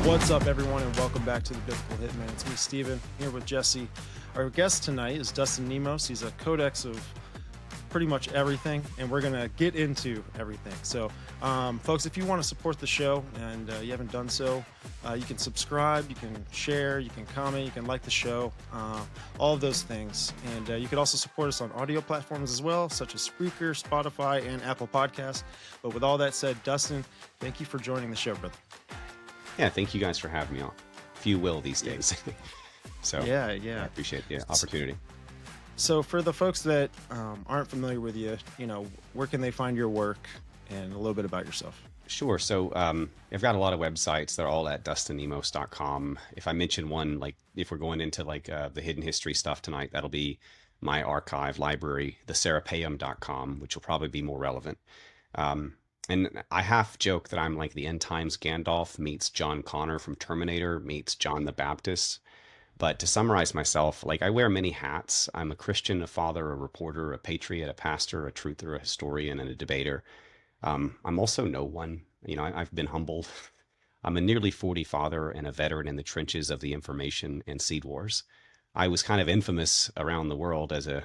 What's up, everyone, and welcome back to the Biblical Hitman. It's me, Steven, here with Jesse. Our guest tonight is Dustin Nemos. He's a codex of pretty much everything, and we're going to get into everything. So, folks, if you want to support the show and you haven't done so, you can subscribe, you can share, you can comment, you can like the show, all of those things. And you can also support us on audio platforms as well, such as Spreaker, Spotify, and Apple Podcasts. But with all that said, Dustin, thank you for joining the show, brother. Yeah, thank you guys for having me on, if you will, these days. So yeah, I appreciate the opportunity. So for the folks that aren't familiar with you, where can they find your work and a little bit about yourself? Sure. So I've got a lot of websites. They're all at dustinnemos.com. If I mention one, like if we're going into like the hidden history stuff tonight, that'll be my archive library, theserapeum.com, which will probably be more relevant. And I half joke that I'm like the end times Gandalf meets John Connor from Terminator meets John the Baptist. But to summarize myself, like I wear many hats. I'm a Christian, a father, a reporter, a patriot, a pastor, a truther, a historian, and a debater. I'm also no one. I've been humbled. I'm a nearly 40 father and a veteran in the trenches of the information and seed wars. I was kind of infamous around the world as a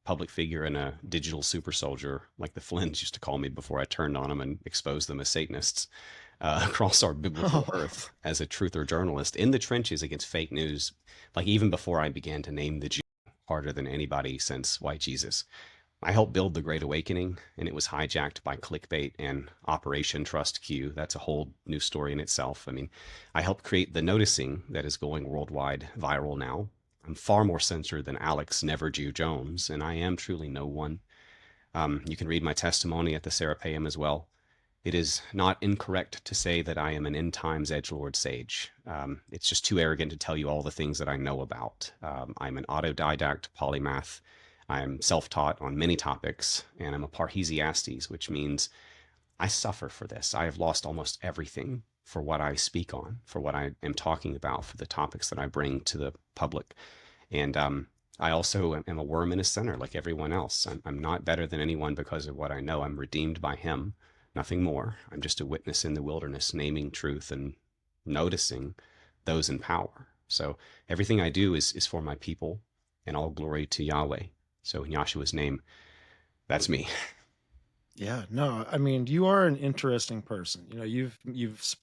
public figure and a digital super soldier, like the Flynns used to call me before I turned on them and exposed them as Satanists across our biblical earth as a truther journalist in the trenches against fake news, like even before I began to name the Jew harder than anybody since White Jesus. I helped build the Great Awakening, and it was hijacked by clickbait and Operation Trust Q. That's a whole new story in itself. I mean, I helped create the noticing that is going worldwide viral now. I'm far more censored than Alex Never Jew Jones, and I am truly no one. You can read my testimony at the Serapeum as well. It is not incorrect to say that I am an end times edgelord sage. It's just too arrogant to tell you all the things that I know about. I'm an autodidact polymath. I'm self-taught on many topics, and I'm a parhesiastes, which means I suffer for this. I have lost almost everything for what I speak on, for what I am talking about, for the topics that I bring to the public. And I also am a worm in a center like everyone else. I'm not better than anyone because of what I know. I'm redeemed by him, nothing more. I'm just a witness in the wilderness, naming truth and noticing those in power. So everything I do is for my people, and all glory to Yahweh. So in Yahshua's name, that's me. Yeah, no, I mean, you are an interesting person. You've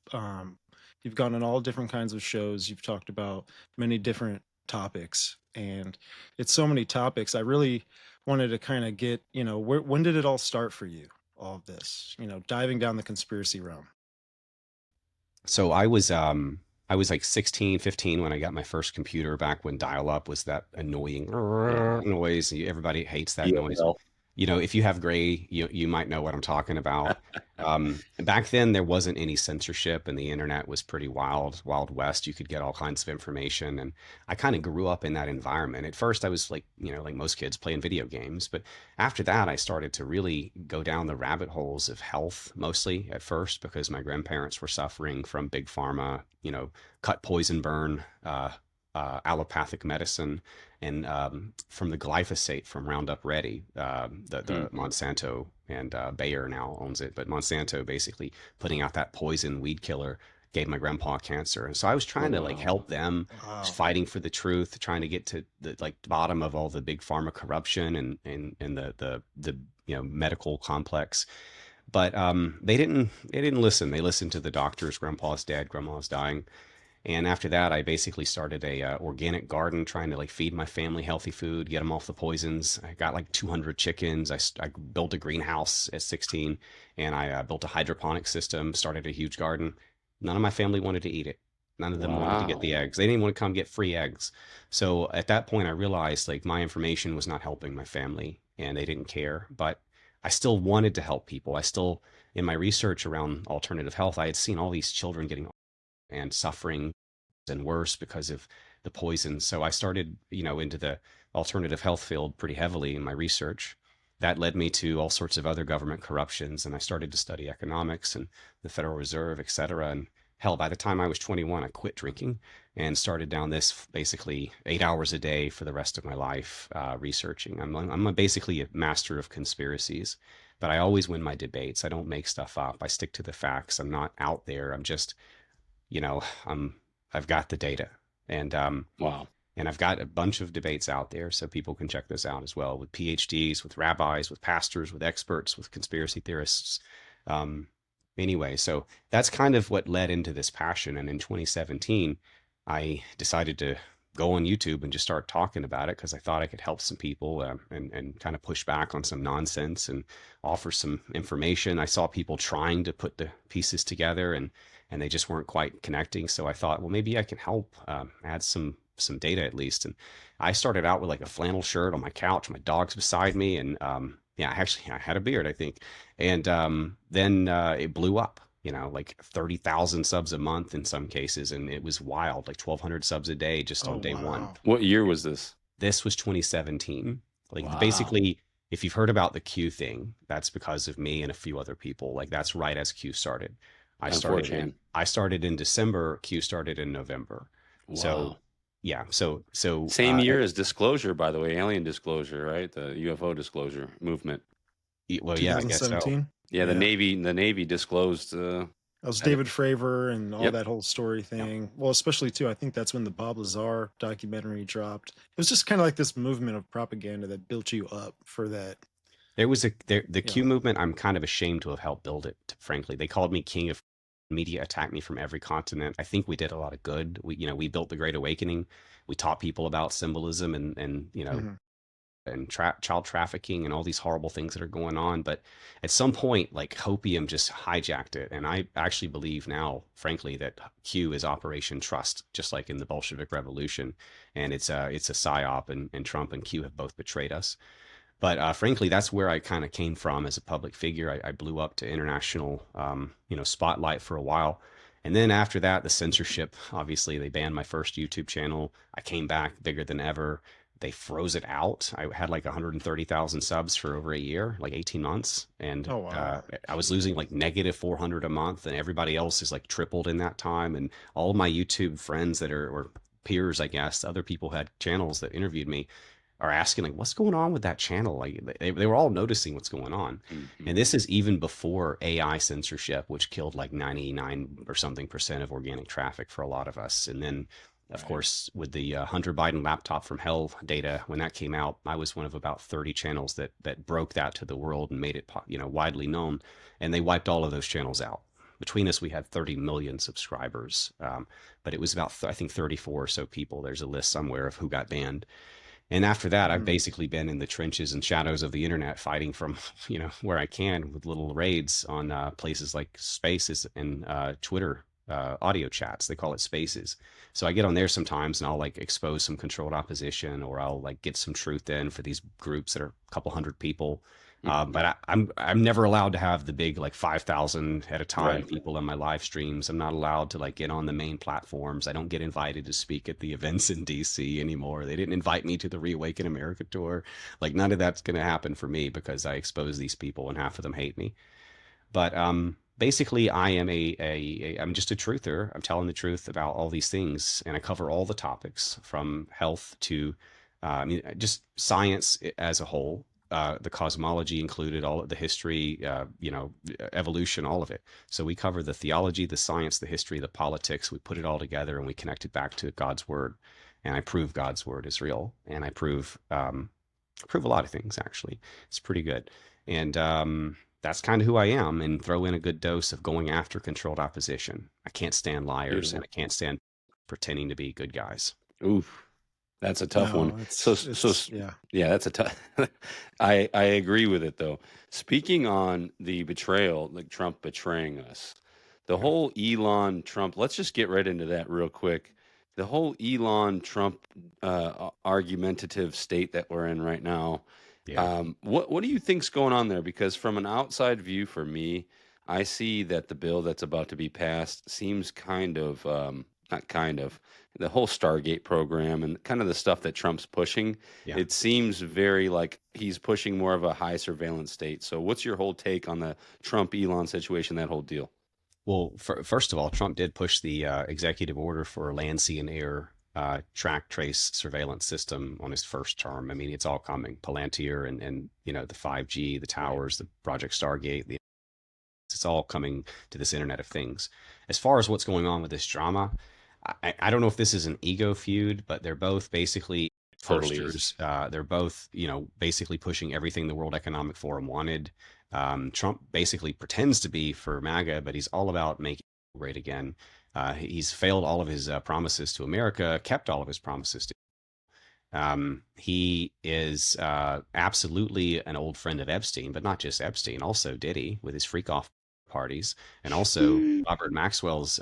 gone on all different kinds of shows. You've talked about many different topics, and it's so many topics. I really wanted to kind of get, when did it all start for you? All of this, diving down the conspiracy realm. So I was like 16, 15 when I got my first computer, back when dial-up was that annoying noise. Everybody hates that noise. If you have gray, you might know what I'm talking about. Back then, there wasn't any censorship, and the internet was pretty wild west. You could get all kinds of information, and I kind of grew up in that environment. At first, I was like most kids, playing video games. But after that, I started to really go down the rabbit holes of health, mostly at first, because my grandparents were suffering from big pharma, cut, poison, burn, allopathic medicine, and from the glyphosate from Roundup Ready, the Monsanto, and Bayer now owns it, but Monsanto basically putting out that poison weed killer gave my grandpa cancer. And so I was trying to help them, fighting for the truth, trying to get to the bottom of all the big pharma corruption and the medical complex. But they didn't listen. They listened to the doctors. Grandpa's dead, grandma's dying. And after that, I basically started a organic garden, trying to feed my family healthy food, get them off the poisons. I got 200 chickens. I built a greenhouse at 16, and I built a hydroponic system, started a huge garden. None of my family wanted to eat it. None of them wanted to get the eggs. They didn't want to come get free eggs. So at that point, I realized my information was not helping my family, and they didn't care. But I still wanted to help people. I still, in my research around alternative health, I had seen all these children getting and suffering and worse because of the poison. So I started, into the alternative health field pretty heavily in my research. That led me to all sorts of other government corruptions, and I started to study economics and the Federal Reserve, et cetera. And hell, by the time I was 21, I quit drinking and started down this basically 8 hours a day for the rest of my life, researching. I'm basically a master of conspiracies, but I always win my debates. I don't make stuff up. I stick to the facts. I'm not out there. I'm just you know, I've got the data, and Wow. and I've got a bunch of debates out there, so people can check this out as well, with PhDs, with rabbis, with pastors, with experts, with conspiracy theorists. Um, anyway, so that's kind of what led into this passion. And in 2017, I decided to go on YouTube and just start talking about it because I thought I could help some people, and kind of push back on some nonsense and offer some information. I saw people trying to put the pieces together, and they just weren't quite connecting. So I thought, well, maybe I can help, add some data at least. And I started out with like a flannel shirt on my couch, my dog's beside me, and yeah, actually I had a beard, I think. And then it blew up, like 30,000 subs a month in some cases, and it was wild, like 1,200 subs a day just on day one. What year was this? This was 2017. Like, Wow. basically, if you've heard about the Q thing, that's because of me and a few other people. Like, that's right as Q started. I started in December. Q started in November. Wow. So yeah. So same year as Disclosure, by the way, alien disclosure, right? The UFO disclosure movement. Well, yeah, I guess so. Yeah, the Navy disclosed. That was David Fravor and all that whole story thing. Yep. Well, especially too, I think that's when the Bob Lazar documentary dropped. It was just kind of like this movement of propaganda that built you up for that. There was the Q movement. I'm kind of ashamed to have helped build it. Frankly, they called me king of media, attacked me from every continent. I think we did a lot of good. We built the Great Awakening. We taught people about symbolism and and child trafficking and all these horrible things that are going on. But at some point, like, hopium just hijacked it. And I actually believe now, frankly, that Q is Operation Trust, just like in the Bolshevik Revolution. And it's a psyop, and Trump and Q have both betrayed us. But frankly, that's where I kind of came from as a public figure. I blew up to international, spotlight for a while. And then after that, the censorship, obviously, they banned my first YouTube channel. I came back bigger than ever. They froze it out. I had like 130,000 subs for over a year, like 18 months. And I was losing like negative 400 a month, and everybody else is like tripled in that time. And all of my YouTube friends or peers, I guess, other people had channels that interviewed me, are asking, like, what's going on with that channel? Like, they were all noticing what's going on. Mm-hmm. And this is even before AI censorship, which killed like 99 or something % of organic traffic for a lot of us. And then, of course, with the Hunter Biden laptop from hell data, when that came out, I was one of about 30 channels that broke that to the world and made it, widely known. And they wiped all of those channels out. Between us, we had 30 million subscribers. But it was about, I think, 34 or so people. There's a list somewhere of who got banned. And after that, I've basically been in the trenches and shadows of the internet, fighting from, where I can, with little raids on places like Spaces and Twitter audio chats. They call it Spaces. So I get on there sometimes, and I'll like expose some controlled opposition, or I'll like get some truth in for these groups that are a couple hundred people. But I'm never allowed to have the big, like, 5,000 at a time people in my live streams. I'm not allowed to like get on the main platforms. I don't get invited to speak at the events in DC anymore. They didn't invite me to the Reawaken America tour. Like, none of that's going to happen for me because I expose these people and half of them hate me. But basically, I am I'm just a truther. I'm telling the truth about all these things, and I cover all the topics from health to just science as a whole. The cosmology included, all of the history, evolution, all of it. So we cover the theology, the science, the history, the politics. We put it all together and we connect it back to God's word. And I prove God's word is real. And I prove a lot of things, actually. It's pretty good. And that's kind of who I am, and throw in a good dose of going after controlled opposition. I can't stand liars, and I can't stand pretending to be good guys. Oof. That's a tough one. Yeah, that's a tough. I agree with it, though. Speaking on the betrayal, like Trump betraying us, the whole Elon Trump. Let's just get right into that real quick. The whole Elon Trump argumentative state that we're in right now. Yeah. What do you think's going on there? Because from an outside view, for me, I see that the bill that's about to be passed seems kind of not kind of. The whole Stargate program and kind of the stuff that Trump's pushing, it seems very like he's pushing more of a high surveillance state. So what's your whole take on the Trump-Elon situation, that whole deal? Well, first of all, Trump did push the executive order for land, sea, and air track, trace, surveillance system on his first term. I mean, it's all coming. Palantir and the 5G, the towers, the Project Stargate, the It's all coming to this Internet of Things. As far as what's going on with this drama, I don't know if this is an ego feud, but they're both basically Totally firsters. They're both, basically pushing everything the World Economic Forum wanted. Trump basically pretends to be for MAGA, but he's all about making it great again. He's failed all of his promises to America, kept all of his promises to. He is absolutely an old friend of Epstein, but not just Epstein, also Diddy with his freak off parties, and also Robert Maxwell's,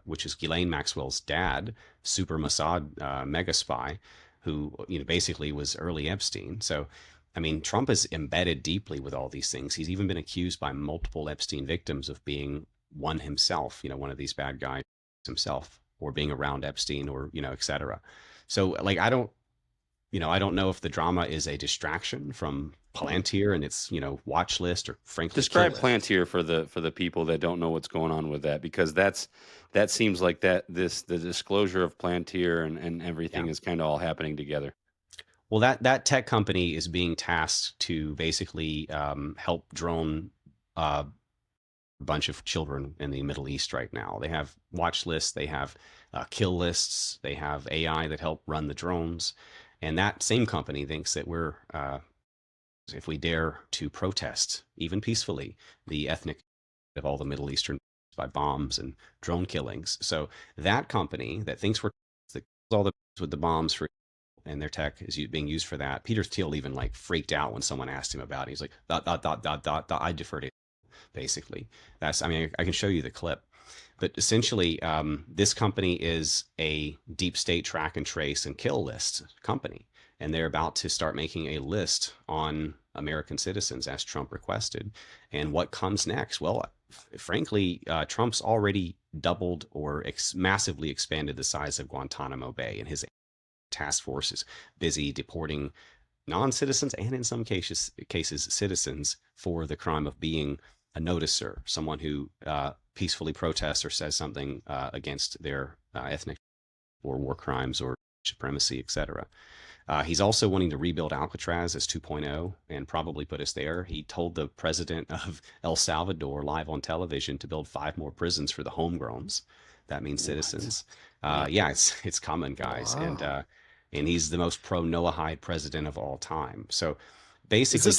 which is Ghislaine Maxwell's dad, super Mossad mega spy, who basically was early Epstein. So, I mean, Trump is embedded deeply with all these things. He's even been accused by multiple Epstein victims of being one himself, one of these bad guys himself, or being around Epstein, or etc. So, like, I don't know if the drama is a distraction from Palantir and its, watch list, or frankly, describe Palantir for the people that don't know what's going on with that, because that seems like the disclosure of Palantir and everything is kind of all happening together. Well, that tech company is being tasked to basically help drone a bunch of children in the Middle East right now. They have watch lists, they have kill lists, they have AI that help run the drones. And that same company thinks that we're, if we dare to protest, even peacefully, the ethnic of all the Middle Eastern by bombs and drone killings. So that company that thinks we're that all the with the bombs for, and their tech is being used for that. Peter Thiel even like freaked out when someone asked him about it. He's like, ... I deferred it. Basically, I can show you the clip. But essentially, this company is a deep state track and trace and kill list company. And they're about to start making a list on American citizens, as Trump requested. And what comes next? Well, frankly, Trump's already doubled or massively expanded the size of Guantanamo Bay. And his task force is busy deporting non-citizens and in some cases citizens for the crime of being a noticer, someone who peacefully protests or says something against their ethnic or war crimes or supremacy, etc. He's also wanting to rebuild Alcatraz as 2.0 and probably put us there. He told the president of El Salvador live on television to build 5 more prisons for the homegrowns. That means citizens. Yeah, it's coming, guys. Wow. And he's the most pro-Noahide president of all time. So basically,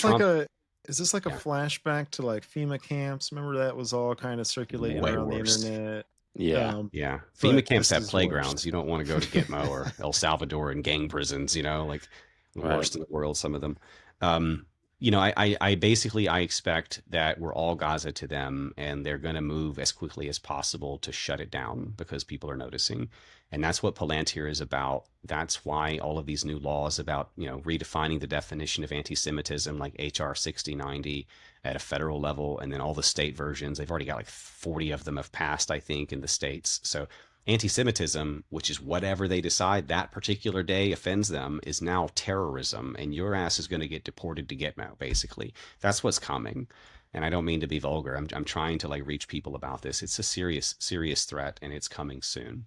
is this like a flashback to like FEMA camps? Remember that was all kind of circulating around the internet? Yeah. FEMA camps have playgrounds. Worse. You don't want to go to Gitmo or El Salvador and gang prisons, like the worst in the world, some of them. I basically expect that we're all Gaza to them, and they're going to move as quickly as possible to shut it down because people are noticing. And that's what Palantir is about. That's why all of these new laws about, redefining the definition of anti-Semitism, like HR 6090 at a federal level, and then all the state versions, they've already got like 40 of them have passed, I think, in the states. So anti-Semitism, which is whatever they decide that particular day offends them, is now terrorism, and your ass is going to get deported to Gitmo, basically. That's what's coming. And I don't mean to be vulgar. I'm trying to like reach people about this. It's a serious threat, and it's coming soon.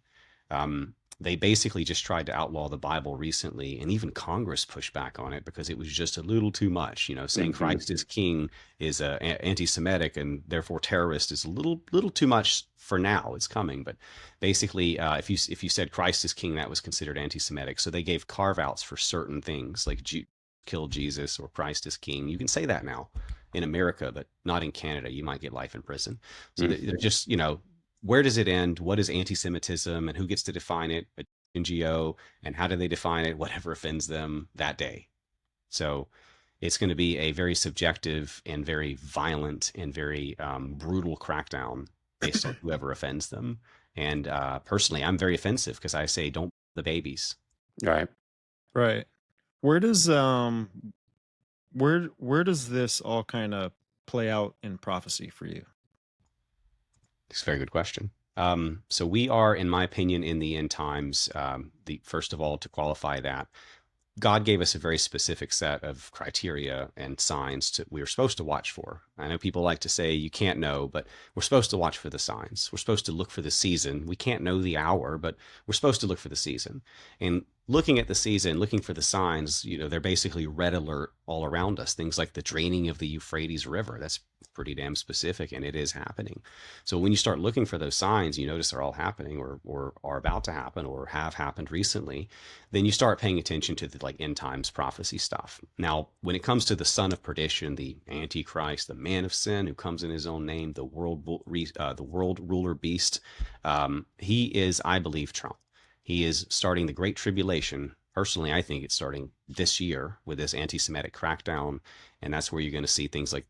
They basically just tried to outlaw the Bible recently, and even Congress pushed back on it because it was just a little too much. Saying Christ is king is anti-Semitic and therefore terrorist is a little too much for now. It's coming, but basically, if you said Christ is king, that was considered anti-Semitic. So they gave carve-outs for certain things, like kill Jesus or Christ is king. You can say that now in America, but not in Canada. You might get life in prison. So they're just where does it end? What is anti-Semitism, and who gets to define it? An NGO, and how do they define it? Whatever offends them that day. So it's going to be a very subjective and very violent and very brutal crackdown based on whoever offends them. And personally, I'm very offensive because I say, don't the babies. Right. Where does where does this all kind of play out in prophecy for you? It's a very good question. So we are, in my opinion, in the end times. First of all, to qualify that, God gave us a very specific set of criteria and signs we were supposed to watch for. I know people like to say you can't know, but we're supposed to watch for the signs. We're supposed to look for the season. We can't know the hour, but we're supposed to look for the season. And looking at the season, looking for the signs, they're basically red alert all around us. Things like the draining of the Euphrates River. That's pretty damn specific, and it is happening. So when you start looking for those signs, you notice they're all happening or are about to happen or have happened recently, then you start paying attention to the like end times prophecy stuff. Now, when it comes to the son of perdition, the Antichrist, the man of sin who comes in his own name, the world ruler beast, he is, I believe, Trump. He is starting the Great Tribulation. Personally, I think it's starting this year with this anti-Semitic crackdown, and that's where you're going to see things like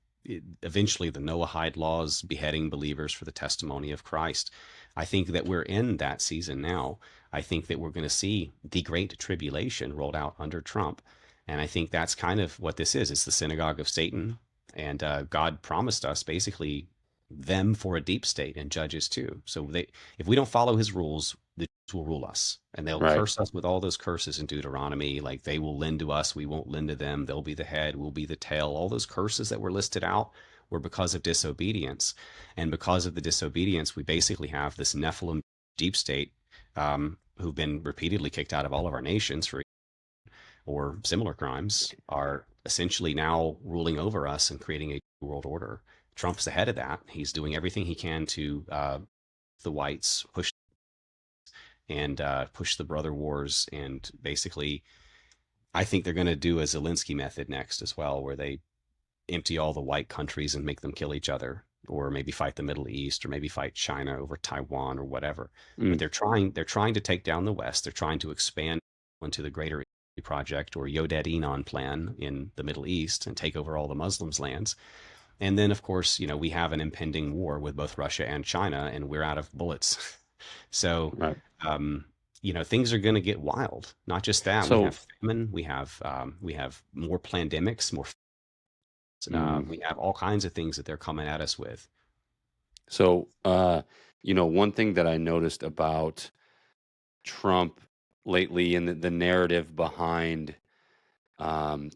eventually the Noahide laws beheading believers for the testimony of Christ. I think that we're in that season now. I think that we're going to see the Great Tribulation rolled out under Trump, and I think that's kind of what this is. It's the synagogue of Satan, and God promised us basically them for a deep state and judges too. So if we don't follow his rules, the Jews will rule us, and they'll curse us with all those curses in Deuteronomy. Like they will lend to us, we won't lend to them. They'll be the head, we'll be the tail. All those curses that were listed out were because of disobedience, and because of the disobedience, we basically have this Nephilim deep state who've been repeatedly kicked out of all of our nations for or similar crimes, are essentially now ruling over us and creating a world order. Trump's the head of that. He's doing everything he can to the whites push the brother wars, and basically I think they're going to do a Zelensky method next as well, where they empty all the white countries and make them kill each other, or maybe fight the Middle East, or maybe fight China over Taiwan or whatever. But they're trying to take down the West. They're trying to expand into the greater project or Yodet-Enon plan in the Middle East and take over all the Muslims' lands. And then, of course, we have an impending war with both Russia and China, and we're out of bullets. So, things are going to get wild. Not just that. So, we have famine. We have more pandemics. We have all kinds of things that they're coming at us with. So, one thing that I noticed about Trump lately, and the narrative behind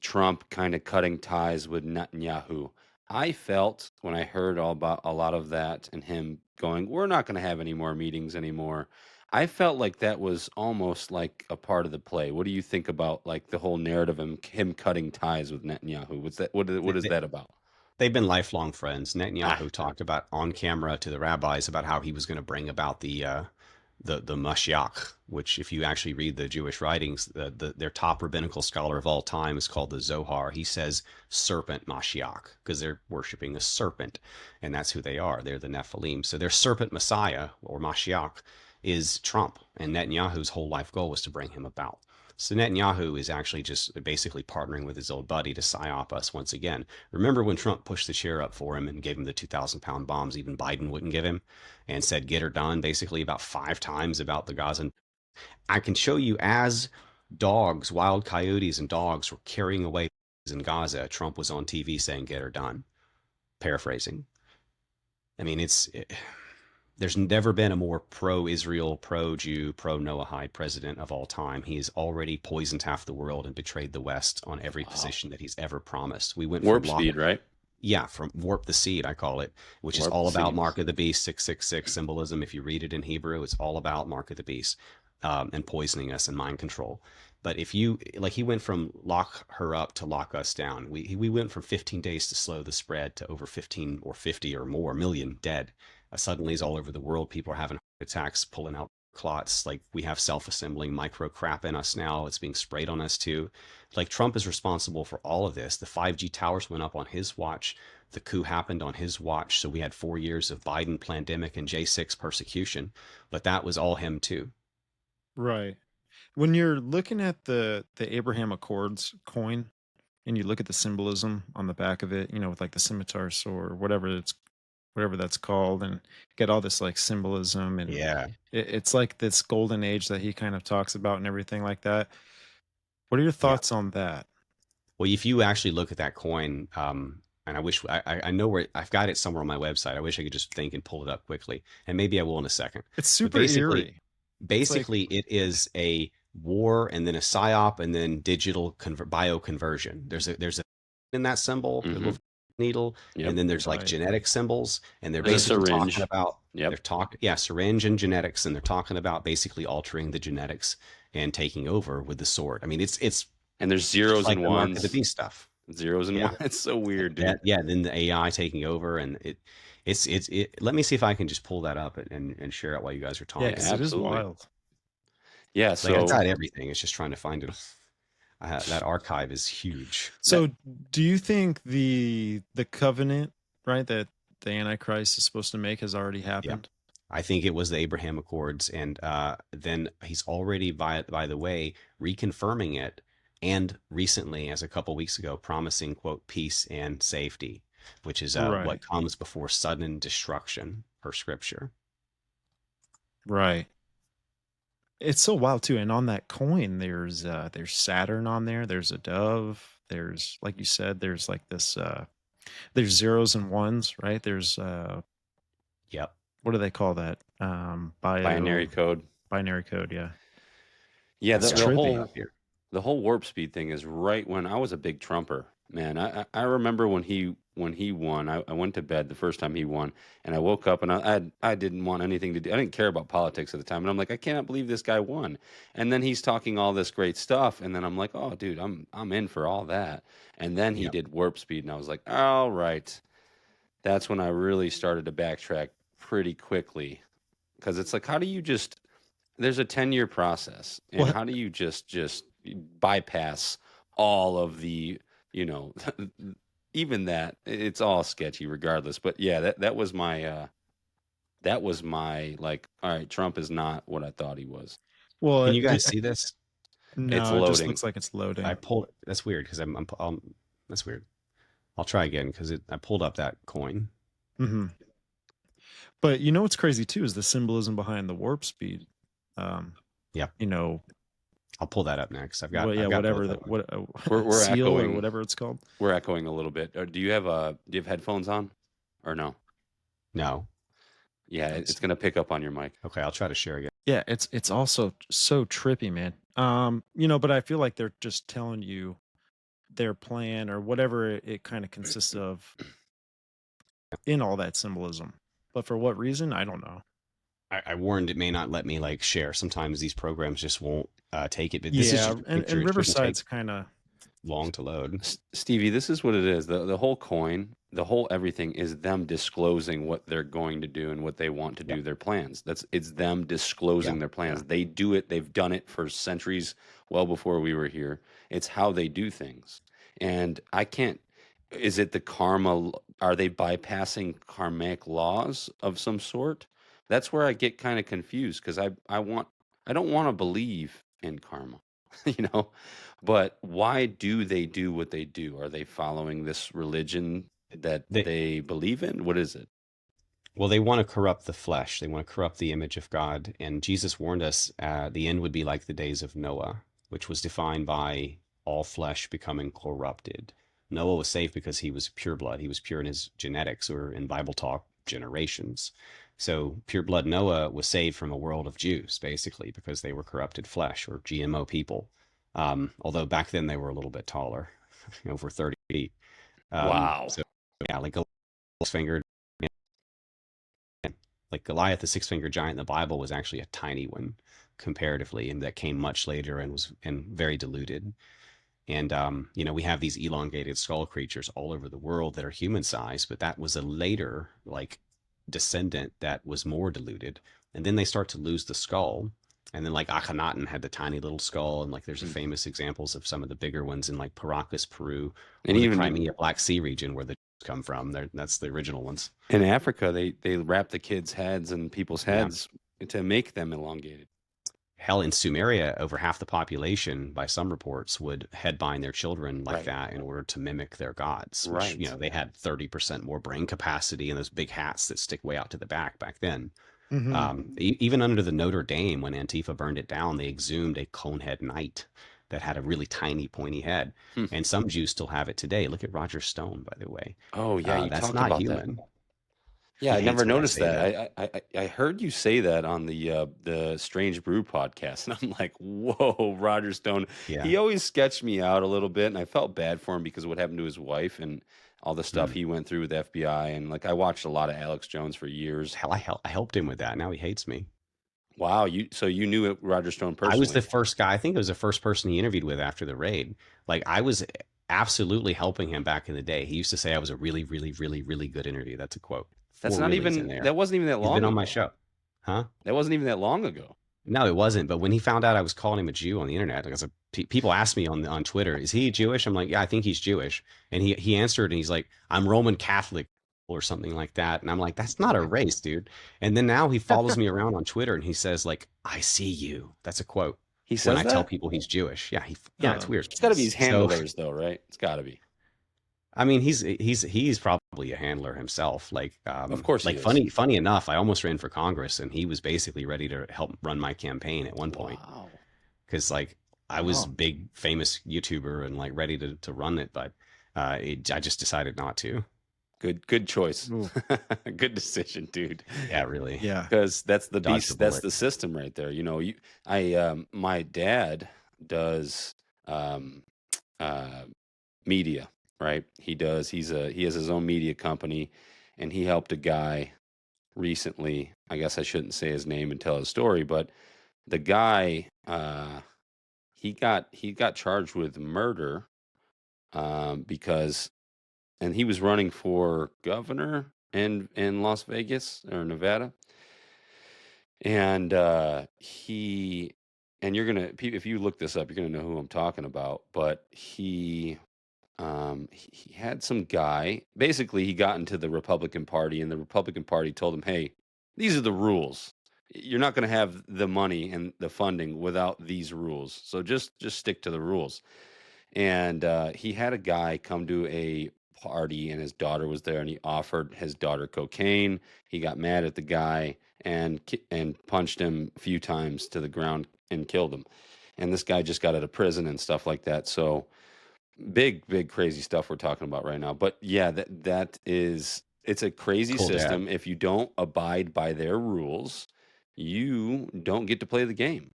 Trump kind of cutting ties with Netanyahu. I felt when I heard all about a lot of that and him going, we're not going to have any more meetings anymore. I felt like that was almost like a part of the play. What do you think about like the whole narrative of him cutting ties with Netanyahu? What's that? What is that about? They've been lifelong friends. Netanyahu talked about on camera to the rabbis about how he was going to bring about the Mashiach, which if you actually read the Jewish writings, their top rabbinical scholar of all time is called the Zohar. He says serpent Mashiach because they're worshiping a serpent, and that's who they are. They're the Nephilim. So their serpent Messiah, or Mashiach, is Trump, and Netanyahu's whole life goal was to bring him about. So Netanyahu is actually just basically partnering with his old buddy to psyop us once again. Remember when Trump pushed the chair up for him and gave him the 2,000-pound bombs even Biden wouldn't give him, and said get her done basically about 5 times about the Gaza? I can show you as dogs, wild coyotes and dogs were carrying away in Gaza, Trump was on TV saying get her done. Paraphrasing. I mean, there's never been a more pro-Israel, pro-Jew, pro-Noahide president of all time. He has already poisoned half the world and betrayed the West on every position that he's ever promised. We went warp speed, right? Yeah, from warp the seed, I call it, which is all about Mark of the Beast, 666 symbolism. If you read it in Hebrew, it's all about Mark of the Beast and poisoning us and mind control. But if you, like, he went from lock her up to lock us down. We went from 15 days to slow the spread to over 15 or 50 or more million dead. Suddenly it's all over the world. People are having heart attacks, pulling out clots. Like, we have self-assembling micro crap in us now. It's being sprayed on us too. Like, Trump is responsible for all of this. The 5G towers went up on his watch. The coup happened on his watch. So we had 4 years of Biden pandemic and J6 persecution, but that was all him too. Right. When you're looking at the Abraham Accords coin and you look at the symbolism on the back of it, with like the scimitar sword, whatever that's called, and get all this like symbolism, and it's like this golden age that he kind of talks about and everything like that. What are your thoughts on that? Well, if you actually look at that coin, and I wish I know where I've got it somewhere on my website. I wish I could just think and pull it up quickly, and maybe I will in a second. It's super eerie. Basically, it is a war and then a psyop and then digital bioconversion. There's a in that symbol, the little needle, and then there's like genetic symbols, and they're basically talking about syringe and genetics, and they're talking about basically altering the genetics and taking over with the sword. I mean, it's and there's zeros like and ones. The beast stuff. zeros and Yeah. ones. It's so weird, dude. Yeah, then the AI taking over, and it's let me see if I can just pull that up and share it while you guys are Yeah, talking. because it is Absolutely. wild. Yeah, Like I so got everything. It's just trying to find it. That archive is huge. So do you think the covenant, right, that the Antichrist is supposed to make has already happened? I think it was the Abraham Accords, and then he's already, by the way, reconfirming it, and recently, as a couple weeks ago, promising, quote, peace and safety, which is Right. what comes before sudden destruction, per scripture. Right. It's so wild too. And on that coin, there's Saturn on there. There's a dove. There's, like you said, there's like this. There's zeros and ones, right? There's Yep. what do they call that? binary code. Binary code. Yeah. Yeah, It's the trippy. whole warp speed thing is right when I was a big Trumper, man. I remember when he won. I went to bed the first time he won, and I woke up and I didn't want anything to do. I didn't care about politics at the time, and I'm like, I cannot believe this guy won. And then he's talking all this great stuff, and then I'm like, oh, dude, I'm in for all that. And then he did warp speed, and I was like, all right. That's when I really started to backtrack pretty quickly, because it's like, how do you just? There's a 10-year process, and Well, how do you just bypass all of the, even that? It's all sketchy regardless. But yeah, that was my like, all right, Trump is not what I thought he was. well, Can you guys see this? no, It's it just loading. looks like it's loading. I pulled. That's weird because that's weird. I'll try again because I pulled up that coin. Mm-hmm. But you know what's crazy too is the symbolism behind the warp speed. Yeah. I'll pull that up next. I've got whatever We're seal echoing, or whatever it's called. We're echoing a little bit. Do you have headphones on, or no? No. Yeah, it's gonna pick up on your mic. Okay, I'll try to share again. Yeah, it's also so trippy, man. But I feel like they're just telling you their plan or whatever it kind of consists of in all that symbolism. But for what reason, I don't know. I warned it may not let me like share. Sometimes these programs just won't take it. But this is just and Riverside's kind of long to load. Stevie, this is what it is. The whole coin, the whole everything is them disclosing what they're going to do and what they want to do, their plans. It's them disclosing their plans. They do it. They've done it for centuries, well before we were here. It's how they do things. And I can't, is it the karma? Are they bypassing karmic laws of some sort? That's where I get kind of confused, because I don't want to believe in karma, but why do they do what they do? Are they following this religion that they believe in? What is it? Well, they want to corrupt the flesh. They want to corrupt the image of God. And Jesus warned us the end would be like the days of Noah, which was defined by all flesh becoming corrupted. Noah was saved because he was pure blood. He was pure in his genetics, or in Bible talk, generations. So pure blood Noah was saved from a world of Jews, basically, because they were corrupted flesh, or GMO people. Although back then they were a little bit taller, over 30 feet. Wow. So yeah, like six-fingered, like Goliath, the six-fingered giant in the Bible, was actually a tiny one comparatively, and that came much later and was very diluted. And we have these elongated skull creatures all over the world that are human sized, but that was a later descendant that was more diluted. And then they start to lose the skull. And then like Akhenaten had the tiny little skull, and like there's famous examples of some of the bigger ones in like Paracas, Peru, and even the Crimea Black Sea region where the come from. That's the original ones. In Africa, they wrap the kids' heads and people's heads to make them elongated. Hell, in Sumeria, over half the population, by some reports, would headbind their children like that in order to mimic their gods. Which, they had 30% more brain capacity and those big hats that stick way out to the back then. Mm-hmm. Even under the Notre Dame, when Antifa burned it down, they exhumed a conehead knight that had a really tiny, pointy head. And some Jews still have it today. Look at Roger Stone, by the way. Oh, yeah, that's not human. That. Yeah, I never noticed that. I heard you say that on the Strange Brew podcast, and I'm like, whoa, Roger Stone. Yeah. He always sketched me out a little bit, and I felt bad for him because of what happened to his wife and all the stuff he went through with the FBI. And like, I watched a lot of Alex Jones for years. Hell, I helped him with that. Now he hates me. Wow, so you knew Roger Stone personally? I was the first guy. I think it was the first person he interviewed with after the raid. Like I was absolutely helping him back in the day. He used to say I was a really, really, really, really good interview. That's a quote. That's not even, that wasn't even that long ago. He's been on my show. Huh? That wasn't even that long ago. No, it wasn't. But when he found out I was calling him a Jew on the internet, because people ask me on Twitter, is he Jewish? I'm like, yeah, I think he's Jewish. And he answered, and he's like, I'm Roman Catholic or something like that. And I'm like, that's not a race, dude. And then now he follows me around on Twitter, and he says, like, I see you. That's a quote. He says when I tell people he's Jewish. Yeah, it's weird. It's got to be his handlers, though, right? It's got to be. I mean, he's probably a handler himself. Like, of course, like funny enough, I almost ran for Congress, and he was basically ready to help run my campaign at one point. Wow. Because like I was big famous YouTuber and like ready to run it, but I just decided not to. Good choice. Good decision, dude. Yeah, really. Yeah, because that's the beast. That's the system right there. You know, my dad does media. Right. He has his own media company, and he helped a guy recently. I guess I shouldn't say his name and tell his story, but the guy, he got charged with murder, because, and he was running for governor in Las Vegas or Nevada. And you're gonna, if you look this up, you're gonna know who I'm talking about. But he had some guy, basically he got into the Republican Party, and the Republican Party told him, hey, these are the rules. You're not going to have the money and the funding without these rules. So just stick to the rules. And he had a guy come to a party, and his daughter was there, and he offered his daughter cocaine. He got mad at the guy and punched him a few times to the ground and killed him. And this guy just got out of prison and stuff like that. So big crazy stuff we're talking about right now. But yeah, it's a crazy system. Dad. If you don't abide by their rules, you don't get to play the game.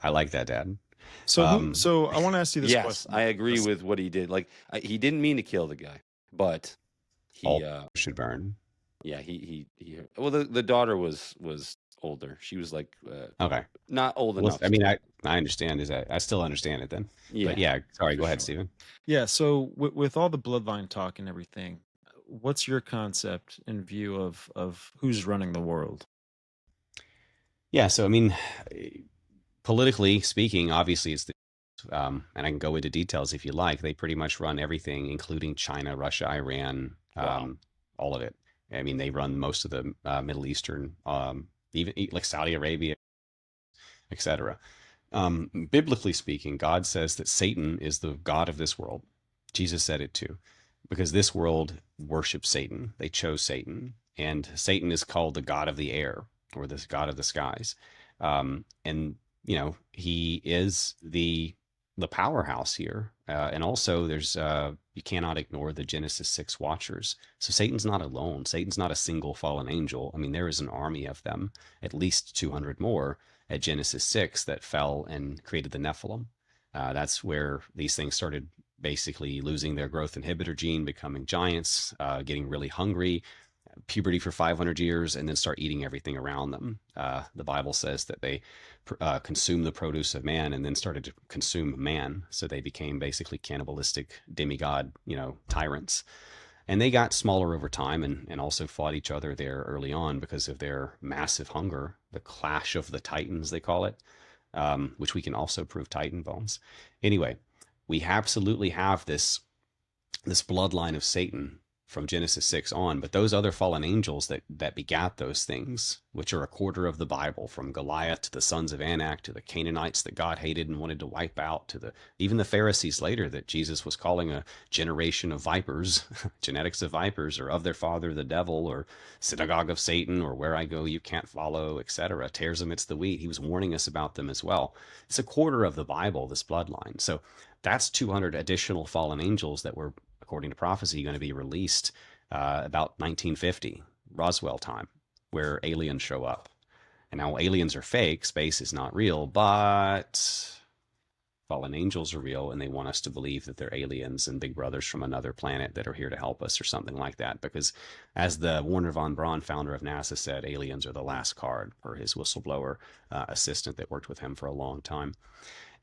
I like that, Dad. So so I want to ask you this question. I agree with what he did. Like, he didn't mean to kill the guy, but he should burn. Yeah, he well, the daughter was older. She was like okay, not old enough. I mean, I understand. I still understand it then. Yeah. But yeah, sorry. Go ahead, Stephen. Yeah. So with all the bloodline talk and everything, what's your concept in view of who's running the world? Yeah. So I mean, politically speaking, obviously it's the and I can go into details if you like. They pretty much run everything, including China, Russia, Iran, all of it. I mean, they run most of the Middle Eastern, even like Saudi Arabia, etc. Biblically speaking, God says that Satan is the god of this world. Jesus said it too, because this world worships Satan. They chose Satan, and Satan is called the god of the air, or the god of the skies. And you know, he is the powerhouse here. And also there's you cannot ignore the Genesis 6 watchers. So Satan's not alone. Satan's not a single fallen angel. I mean, there is an army of them, at least 200 more at Genesis 6 that fell and created the Nephilim. That's where these things started basically losing their growth inhibitor gene, becoming giants, getting really hungry, puberty for 500 years, and then start eating everything around them. The Bible says that they consumed the produce of man and then started to consume man. So they became basically cannibalistic demigod, tyrants. And they got smaller over time and also fought each other there early on because of their massive hunger, the clash of the titans, they call it, which we can also prove titan bones. Anyway, we absolutely have this bloodline of Satan from Genesis 6 on, but those other fallen angels that begat those things, which are a quarter of the Bible, from Goliath to the sons of Anak to the Canaanites that God hated and wanted to wipe out, to even the Pharisees later that Jesus was calling a generation of vipers, genetics of vipers, or of their father the devil, or synagogue of Satan, or where I go you can't follow, etc. Tares amidst the wheat. He was warning us about them as well. It's a quarter of the Bible, this bloodline. So that's 200 additional fallen angels that were, according to prophecy, going to be released about 1950, Roswell time, where aliens show up. And now aliens are fake, space is not real, but fallen angels are real, and they want us to believe that they're aliens and big brothers from another planet that are here to help us or something like that. Because as the Werner von Braun, founder of NASA, said, aliens are the last card, per his whistleblower assistant that worked with him for a long time.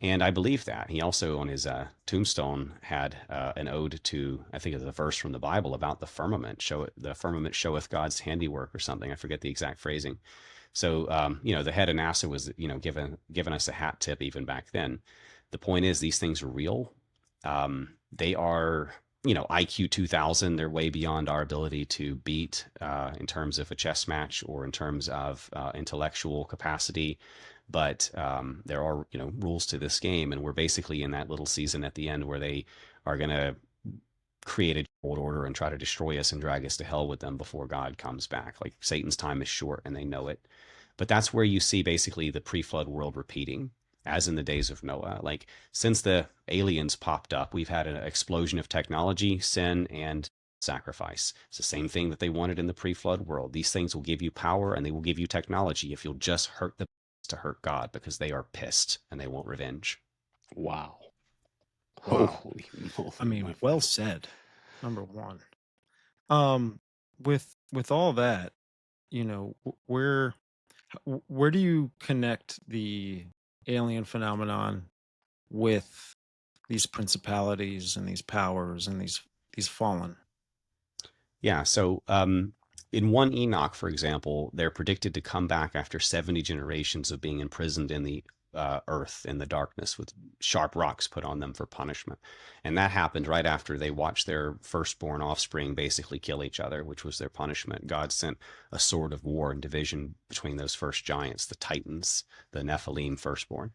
And I believe that. He also, on his tombstone, had an ode to, I think it's a verse from the Bible about the firmament. The firmament showeth God's handiwork or something. I forget the exact phrasing. So, the head of NASA was, giving us a hat tip even back then. The point is, these things are real. They are, IQ 2000. They're way beyond our ability to beat in terms of a chess match or in terms of intellectual capacity. But there are, rules to this game, and we're basically in that little season at the end where they are going to create a world order and try to destroy us and drag us to hell with them before God comes back. Like, Satan's time is short, and they know it. But that's where you see basically the pre-flood world repeating, as in the days of Noah. Like, since the aliens popped up, we've had an explosion of technology, sin, and sacrifice. It's the same thing that they wanted in the pre-flood world. These things will give you power and they will give you technology if you'll just hurt the to hurt God, because they are pissed and they want revenge. Wow. Holy moly. I mean, well said. Number one. With all that, where do you connect the alien phenomenon with these principalities and these powers and these fallen? Yeah, so in 1 Enoch, for example, they're predicted to come back after 70 generations of being imprisoned in the earth in the darkness with sharp rocks put on them for punishment. And that happened right after they watched their firstborn offspring basically kill each other, which was their punishment. God sent a sword of war and division between those first giants, the Titans, the Nephilim firstborn.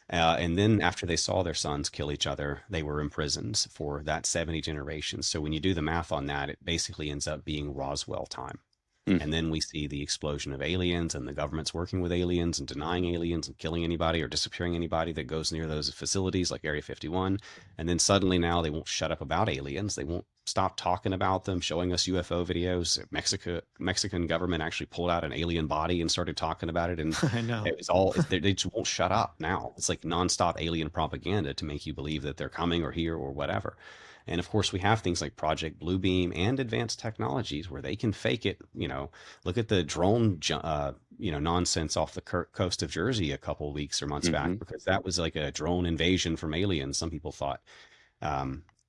And then after they saw their sons kill each other, they were imprisoned for that 70 generations. So when you do the math on that, it basically ends up being Roswell time. And then we see the explosion of aliens and the government's working with aliens and denying aliens and killing anybody or disappearing anybody that goes near those facilities like Area 51. And then suddenly now they won't shut up about aliens. They won't stop talking about them, showing us UFO videos. Mexican government actually pulled out an alien body and started talking about it. And I know. it was all, they just won't shut up now. It's like nonstop alien propaganda to make you believe that they're coming or here or whatever. And of course, we have things like Project Bluebeam and advanced technologies where they can fake it. Look at the drone, nonsense off the coast of Jersey a couple of weeks or months back, because that was like a drone invasion from aliens, some people thought.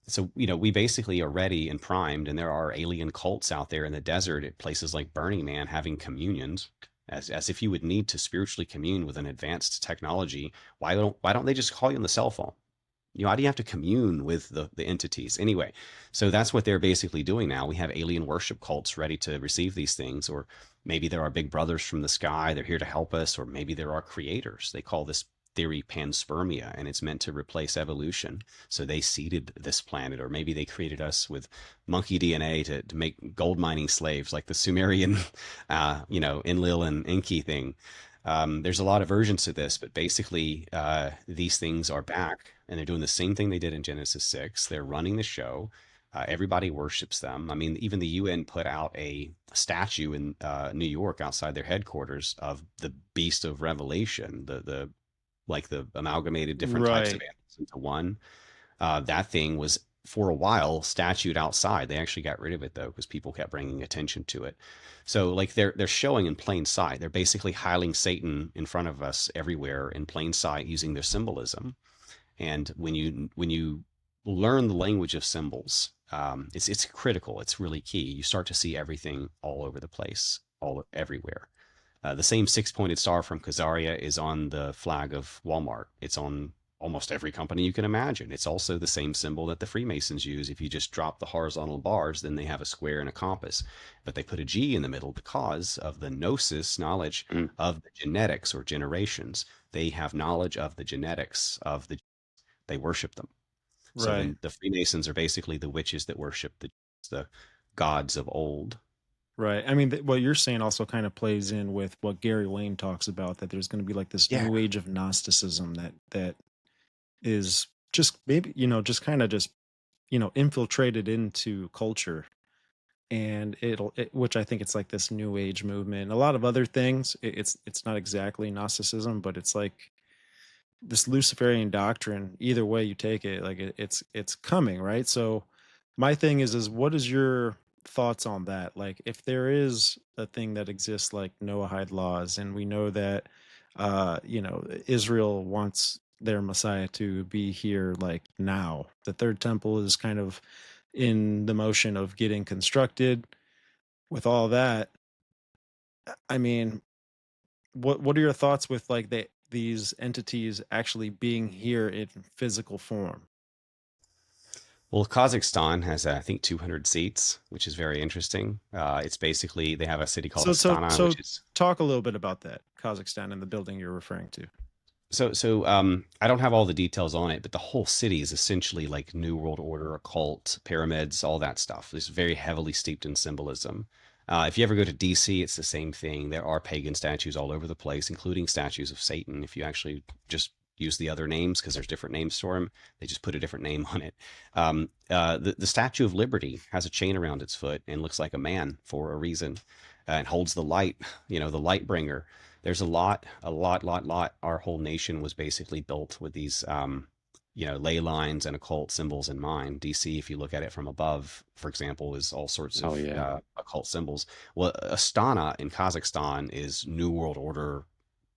So, we basically are ready and primed, and there are alien cults out there in the desert at places like Burning Man having communions. As if you would need to spiritually commune with an advanced technology. Why don't they just call you on the cell phone? Why do you have to commune with the entities? Anyway, so that's what they're basically doing now. We have alien worship cults ready to receive these things, or maybe there are big brothers from the sky. They're here to help us, or maybe there are creators. They call this theory panspermia, and it's meant to replace evolution. So they seeded this planet, or maybe they created us with monkey DNA to make gold mining slaves, like the Sumerian, Enlil and Enki thing. There's a lot of versions to this, but basically these things are back, and they're doing the same thing they did in Genesis 6. They're running the show. Everybody worships them. I mean, even the UN put out a statue in New York outside their headquarters of the Beast of Revelation, the amalgamated different types of animals into one. That thing was, for a while, statued outside. They actually got rid of it though, because people kept bringing attention to it. So like they're showing in plain sight. They're basically hiling Satan in front of us everywhere in plain sight using their symbolism. And when you learn the language of symbols, it's critical. It's really key. You start to see everything all over the place, everywhere. The same 6-pointed star from Khazaria is on the flag of Walmart. It's on almost every company you can imagine. It's also the same symbol that the Freemasons use. If you just drop the horizontal bars, then they have a square and a compass. But they put a G in the middle because of the gnosis, knowledge of the genetics or generations. They have knowledge of the genetics of they worship them. So then the Freemasons are basically the witches that worship the gods of old. Right. I mean, what you're saying also kind of plays in with what Gary Wayne talks about, that there's going to be like this new age of Gnosticism that is just maybe, just kind of just, infiltrated into culture. And which I think it's like this new age movement. A lot of other things, it's not exactly Gnosticism, but it's like this Luciferian doctrine, either way you take it, like it's coming, right? So my thing is what is your thoughts on that? Like, if there is a thing that exists like Noahide laws, and we know that Israel wants their Messiah to be here like now. The third temple is kind of in the motion of getting constructed. With all that, I mean, what are your thoughts with like these entities actually being here in physical form? Well, Kazakhstan has, I think, 200 seats, which is very interesting. It's basically, they have a city called Astana, So which is. talk a little bit about that, Kazakhstan, and the building you're referring to. So I don't have all the details on it, but the whole city is essentially like New World Order, occult, pyramids, all that stuff. It's very heavily steeped in symbolism. If you ever go to DC, it's the same thing. There are pagan statues all over the place, including statues of Satan. If you actually just use the other names, because there's different names for him, they just put a different name on it. The Statue of Liberty has a chain around its foot and looks like a man for a reason, and holds the light, the light bringer. There's a lot. Our whole nation was basically built with these, ley lines and occult symbols in mind. DC, if you look at it from above, for example, is all sorts of occult symbols. Well, Astana in Kazakhstan is New World Order,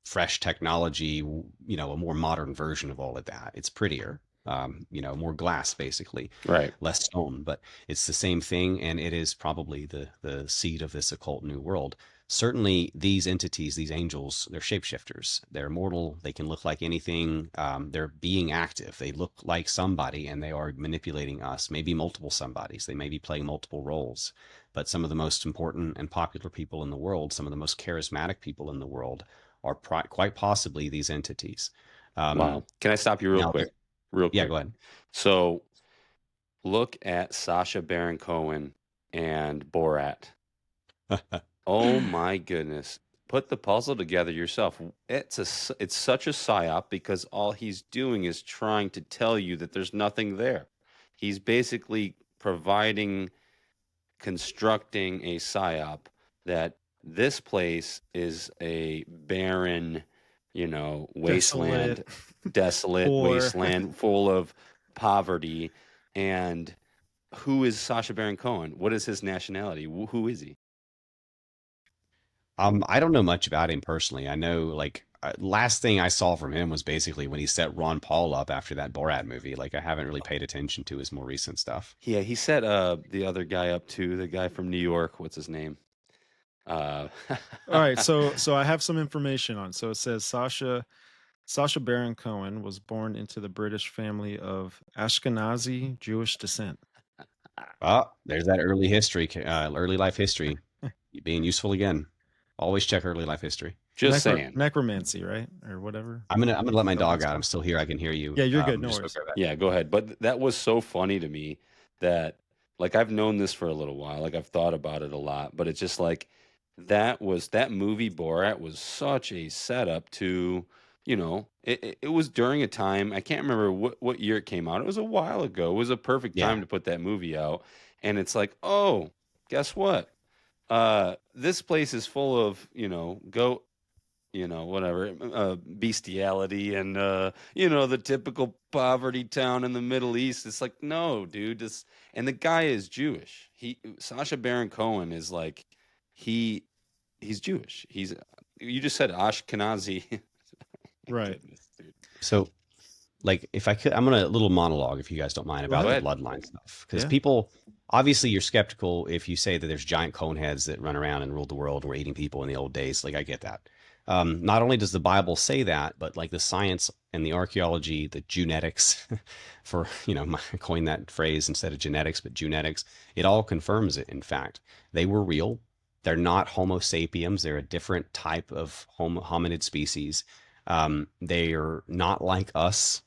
fresh technology, a more modern version of all of that. It's prettier, more glass, basically, right? Less stone, but it's the same thing, and it is probably the seed of this occult new world. Certainly, these entities, these angels, they're shapeshifters. They're mortal. They can look like anything. They're being active. They look like somebody, and they are manipulating us. Maybe multiple somebodies. They may be playing multiple roles. But some of the most important and popular people in the world, some of the most charismatic people in the world, are quite possibly these entities. Wow. Can I stop you real quick? Yeah, go ahead. So look at Sacha Baron Cohen and Borat. Oh my goodness. Put the puzzle together yourself. It's such a psyop, because all he's doing is trying to tell you that there's nothing there. He's basically constructing a psyop that this place is a barren, wasteland, desolate wasteland full of poverty. And who is Sacha Baron Cohen? What is his nationality? Who is he? I don't know much about him personally. I know, like, last thing I saw from him was basically when he set Ron Paul up after that Borat movie. Like, I haven't really paid attention to his more recent stuff. Yeah, he set the other guy up too, the guy from New York. What's his name? All right, so I have some information on. So it says Sacha Baron Cohen was born into the British family of Ashkenazi Jewish descent. Oh, there's that early life history being useful again. Always check early life history. Just saying. Necromancy, right? Or whatever. I'm gonna let my dog out. I'm still here. I can hear you. Yeah, you're good. No worries. Yeah, go ahead. But that was so funny to me that, like, I've known this for a little while. Like, I've thought about it a lot, but it's just like that movie Borat was such a setup to, it was during a time, I can't remember what year it came out. It was a while ago. It was a perfect time to put that movie out. And it's like, oh, guess what? This place is full of, bestiality and, the typical poverty town in the Middle East. It's like, no, dude. And the guy is Jewish. Sacha Baron Cohen is like, he's Jewish. You just said Ashkenazi. Right. Goodness, so, like, if I could, I'm gonna a little monologue, if you guys don't mind, about the bloodline stuff, because people, obviously, you're skeptical if you say that there's giant cone heads that run around and ruled the world and were eating people in the old days. Like, I get that. Not only does the Bible say that, but like the science and the archaeology, the genetics, for, I coined that phrase instead of genetics, but genetics, it all confirms it. In fact, they were real. They're not Homo sapiens. They're a different type of hominid species. They are not like us.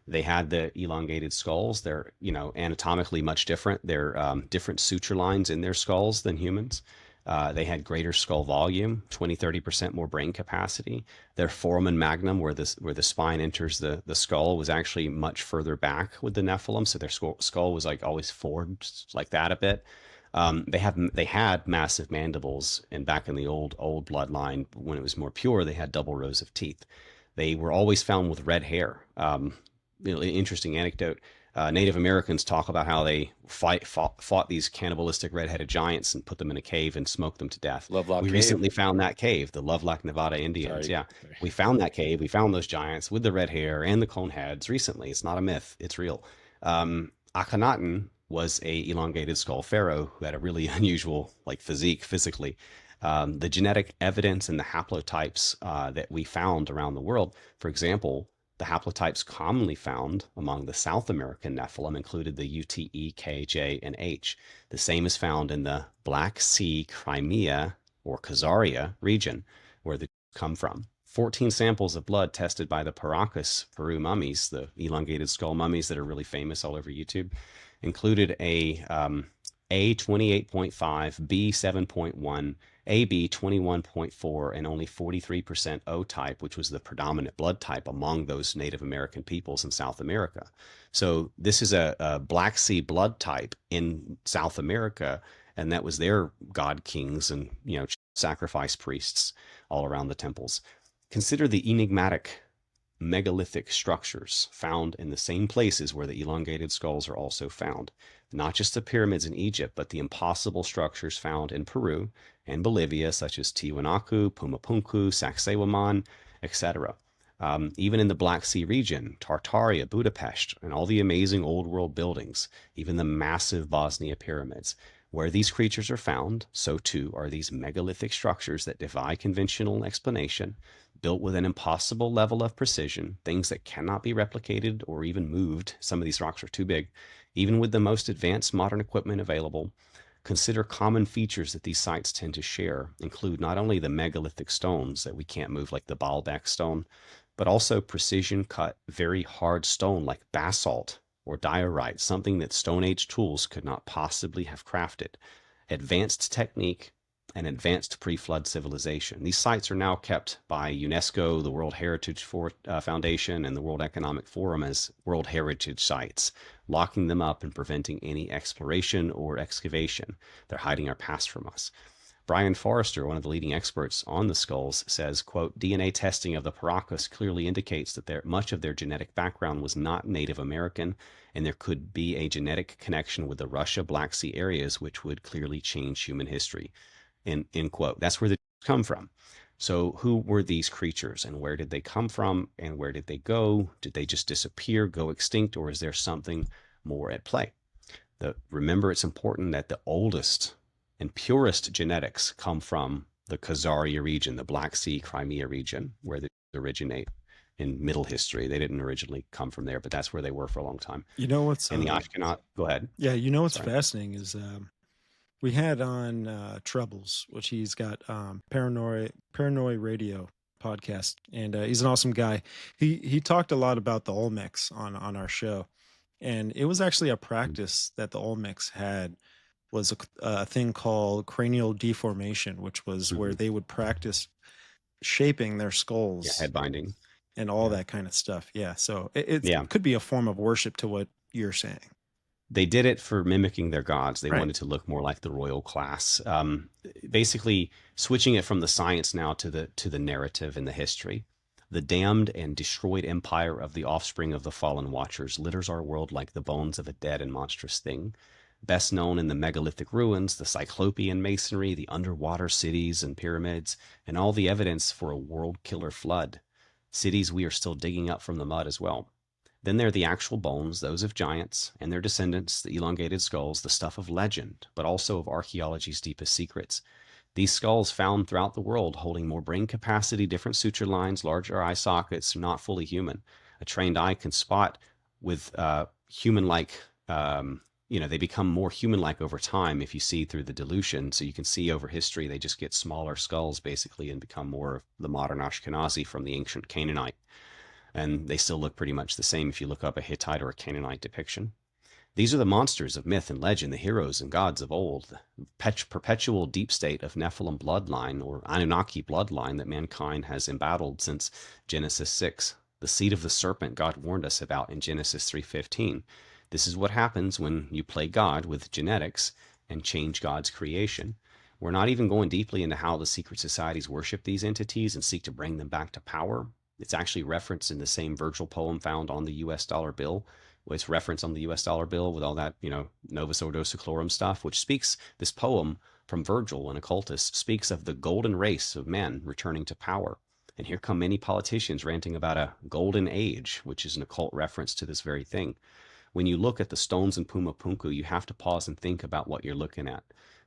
They had the elongated skulls. They're, anatomically much different. They're different suture lines in their skulls than humans. They had greater skull volume, 20-30% more brain capacity. Their foramen magnum, where the spine enters the skull, was actually much further back with the Nephilim. So their skull was like always formed like that a bit. They had massive mandibles, and back in the old bloodline, when it was more pure, they had double rows of teeth. They were always found with red hair. Interesting anecdote. Native Americans talk about how they fought these cannibalistic red-headed giants and put them in a cave and smoked them to death. Lovelock We Cave. recently found that cave, the Lovelock, Nevada Indians. Yeah, we found that cave. We found those giants with the red hair and the cone heads recently. It's not a myth. It's real. Akhenaten was a elongated skull pharaoh who had a really unusual physique physically. The genetic evidence and the haplotypes that we found around the world, for example, the haplotypes commonly found among the South American Nephilim included the UTE, K, J, and H. The same is found in the Black Sea, Crimea, or Khazaria region, where they come from. 14 samples of blood tested by the Paracas, Peru mummies, the elongated skull mummies that are really famous all over YouTube, included a A28.5, B7.1, AB 21.4, and only 43% O type, which was the predominant blood type among those Native American peoples in South America. So this is a Black Sea blood type in South America, and that was their god kings and sacrifice priests all around the temples. Consider the enigmatic megalithic structures found in the same places where the elongated skulls are also found. Not just the pyramids in Egypt, but the impossible structures found in Peru and Bolivia, such as Tiwanaku, Pumapunku, Sacsayhuaman, etc. Even in the Black Sea region, Tartaria, Budapest, and all the amazing old world buildings, even the massive Bosnia pyramids. Where these creatures are found, so too are these megalithic structures that defy conventional explanation, built with an impossible level of precision, things that cannot be replicated or even moved. Some of these rocks are too big. Even with the most advanced modern equipment available, consider common features that these sites tend to share include not only the megalithic stones that we can't move like the Baalbek stone, but also precision cut, very hard stone like basalt or diorite, something that Stone Age tools could not possibly have crafted. Advanced technique and advanced pre-flood civilization. These sites are now kept by UNESCO, the World Heritage Foundation, and the World Economic Forum as World Heritage Sites, locking them up and preventing any exploration or excavation. They're hiding our past from us. Brian Forrester, one of the leading experts on the skulls, says, quote, DNA testing of the Paracas clearly indicates that much of their genetic background was not Native American, and there could be a genetic connection with the Russia Black Sea areas, which would clearly change human history. End quote. That's where they come from. So who were these creatures and where did they come from and where did they go? Did they just disappear, go extinct, or is there something more at play? Remember, it's important that the oldest and purest genetics come from the Khazaria region, the Black Sea, Crimea region, where they originate in Middle history. They didn't originally come from there, but that's where they were for a long time. You know what's and the Ashkenaz? Go ahead. Yeah, you know what's fascinating is we had on Troubles, which he's got Paranoid Radio podcast, and he's an awesome guy. He talked a lot about the Olmecs on our show, and it was actually a practice that the Olmecs had was a thing called cranial deformation, which was where they would practice shaping their skulls, head binding, and all that kind of stuff. Yeah, so it could be a form of worship to what you're saying. They did it for mimicking their gods. They wanted to look more like the royal class. Basically, switching it from the science now to the narrative and the history. The damned and destroyed empire of the offspring of the fallen watchers litters our world like the bones of a dead and monstrous thing. Best known in the megalithic ruins, the cyclopean masonry, the underwater cities and pyramids, and all the evidence for a world killer flood. Cities we are still digging up from the mud as well. Then there are the actual bones, those of giants and their descendants, the elongated skulls, the stuff of legend, but also of archaeology's deepest secrets. These skulls found throughout the world holding more brain capacity, different suture lines, larger eye sockets, not fully human. A trained eye can spot with human-like, they become more human-like over time if you see through the dilution. So you can see over history, they just get smaller skulls basically and become more of the modern Ashkenazi from the ancient Canaanite. And they still look pretty much the same if you look up a Hittite or a Canaanite depiction. These are the monsters of myth and legend, the heroes and gods of old, the perpetual deep state of Nephilim bloodline or Anunnaki bloodline that mankind has embattled since Genesis 6, the seed of the serpent God warned us about in Genesis 3:15. This is what happens when you play God with genetics and change God's creation. We're not even going deeply into how the secret societies worship these entities and seek to bring them back to power. It's actually referenced in the same Virgil poem found on the US dollar bill. It's referenced on the US dollar bill with all that, Novus Ordo Seclorum stuff, which speaks, this poem from Virgil, an occultist, speaks of the golden race of men returning to power. And here come many politicians ranting about a golden age, which is an occult reference to this very thing. When you look at the stones in Puma Punku, you have to pause and think about what you're looking at.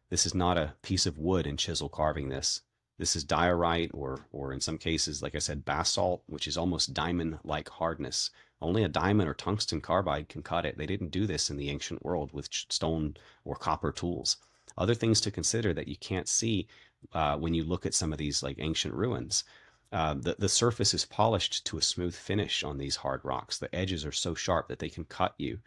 This is not a piece of wood and chisel carving this. This is diorite, or in some cases, like I said, basalt, which is almost diamond-like hardness. Only a diamond or tungsten carbide can cut it. They didn't do this in the ancient world with stone or copper tools. Other things to consider that you can't see when you look at some of these like ancient ruins. The surface is polished to a smooth finish on these hard rocks. The edges are so sharp that they can cut you.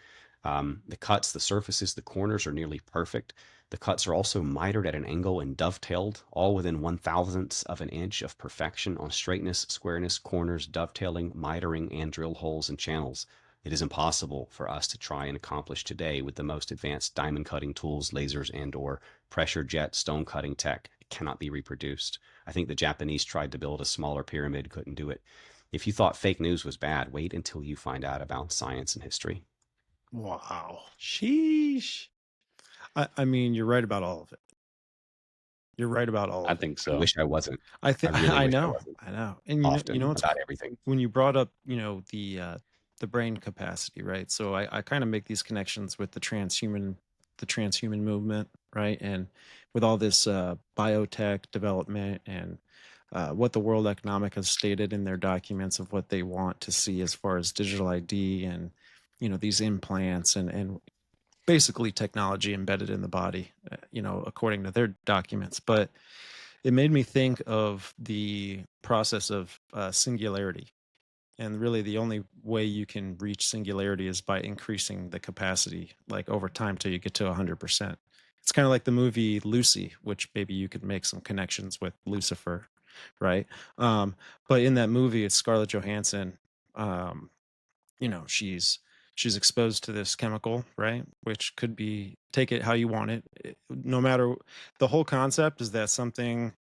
The surfaces, the corners are nearly perfect. The cuts are also mitered at an angle and dovetailed, all within 1/1000th of an inch of perfection on straightness, squareness, corners, dovetailing, mitering, and drill holes and channels. It is impossible for us to try and accomplish today with the most advanced diamond cutting tools, lasers, and/or pressure jet stone cutting tech. It cannot be reproduced. I think the Japanese tried to build a smaller pyramid, couldn't do it. If you thought fake news was bad, wait until you find out about science and history. Wow. Sheesh. I mean, you're right about all of it. You're right about all of I it. think so. I wish I wasn't. I think I really I wish I know. wasn't. I know. And Often you know what's about everything. when you brought up, the brain capacity, right? So I kind of make these connections with the transhuman movement, right? And with all this biotech development and what the World Economic has stated in their documents of what they want to see as far as digital ID and these implants and basically technology embedded in the body, according to their documents. But it made me think of the process of singularity. And really, the only way you can reach singularity is by increasing the capacity, like over time, till you get to 100%. It's kind of like the movie Lucy, which maybe you could make some connections with Lucifer, right? But in that movie, it's Scarlett Johansson. She's exposed to this chemical, right? Which could be, take it how you want it. No matter, the whole concept is that something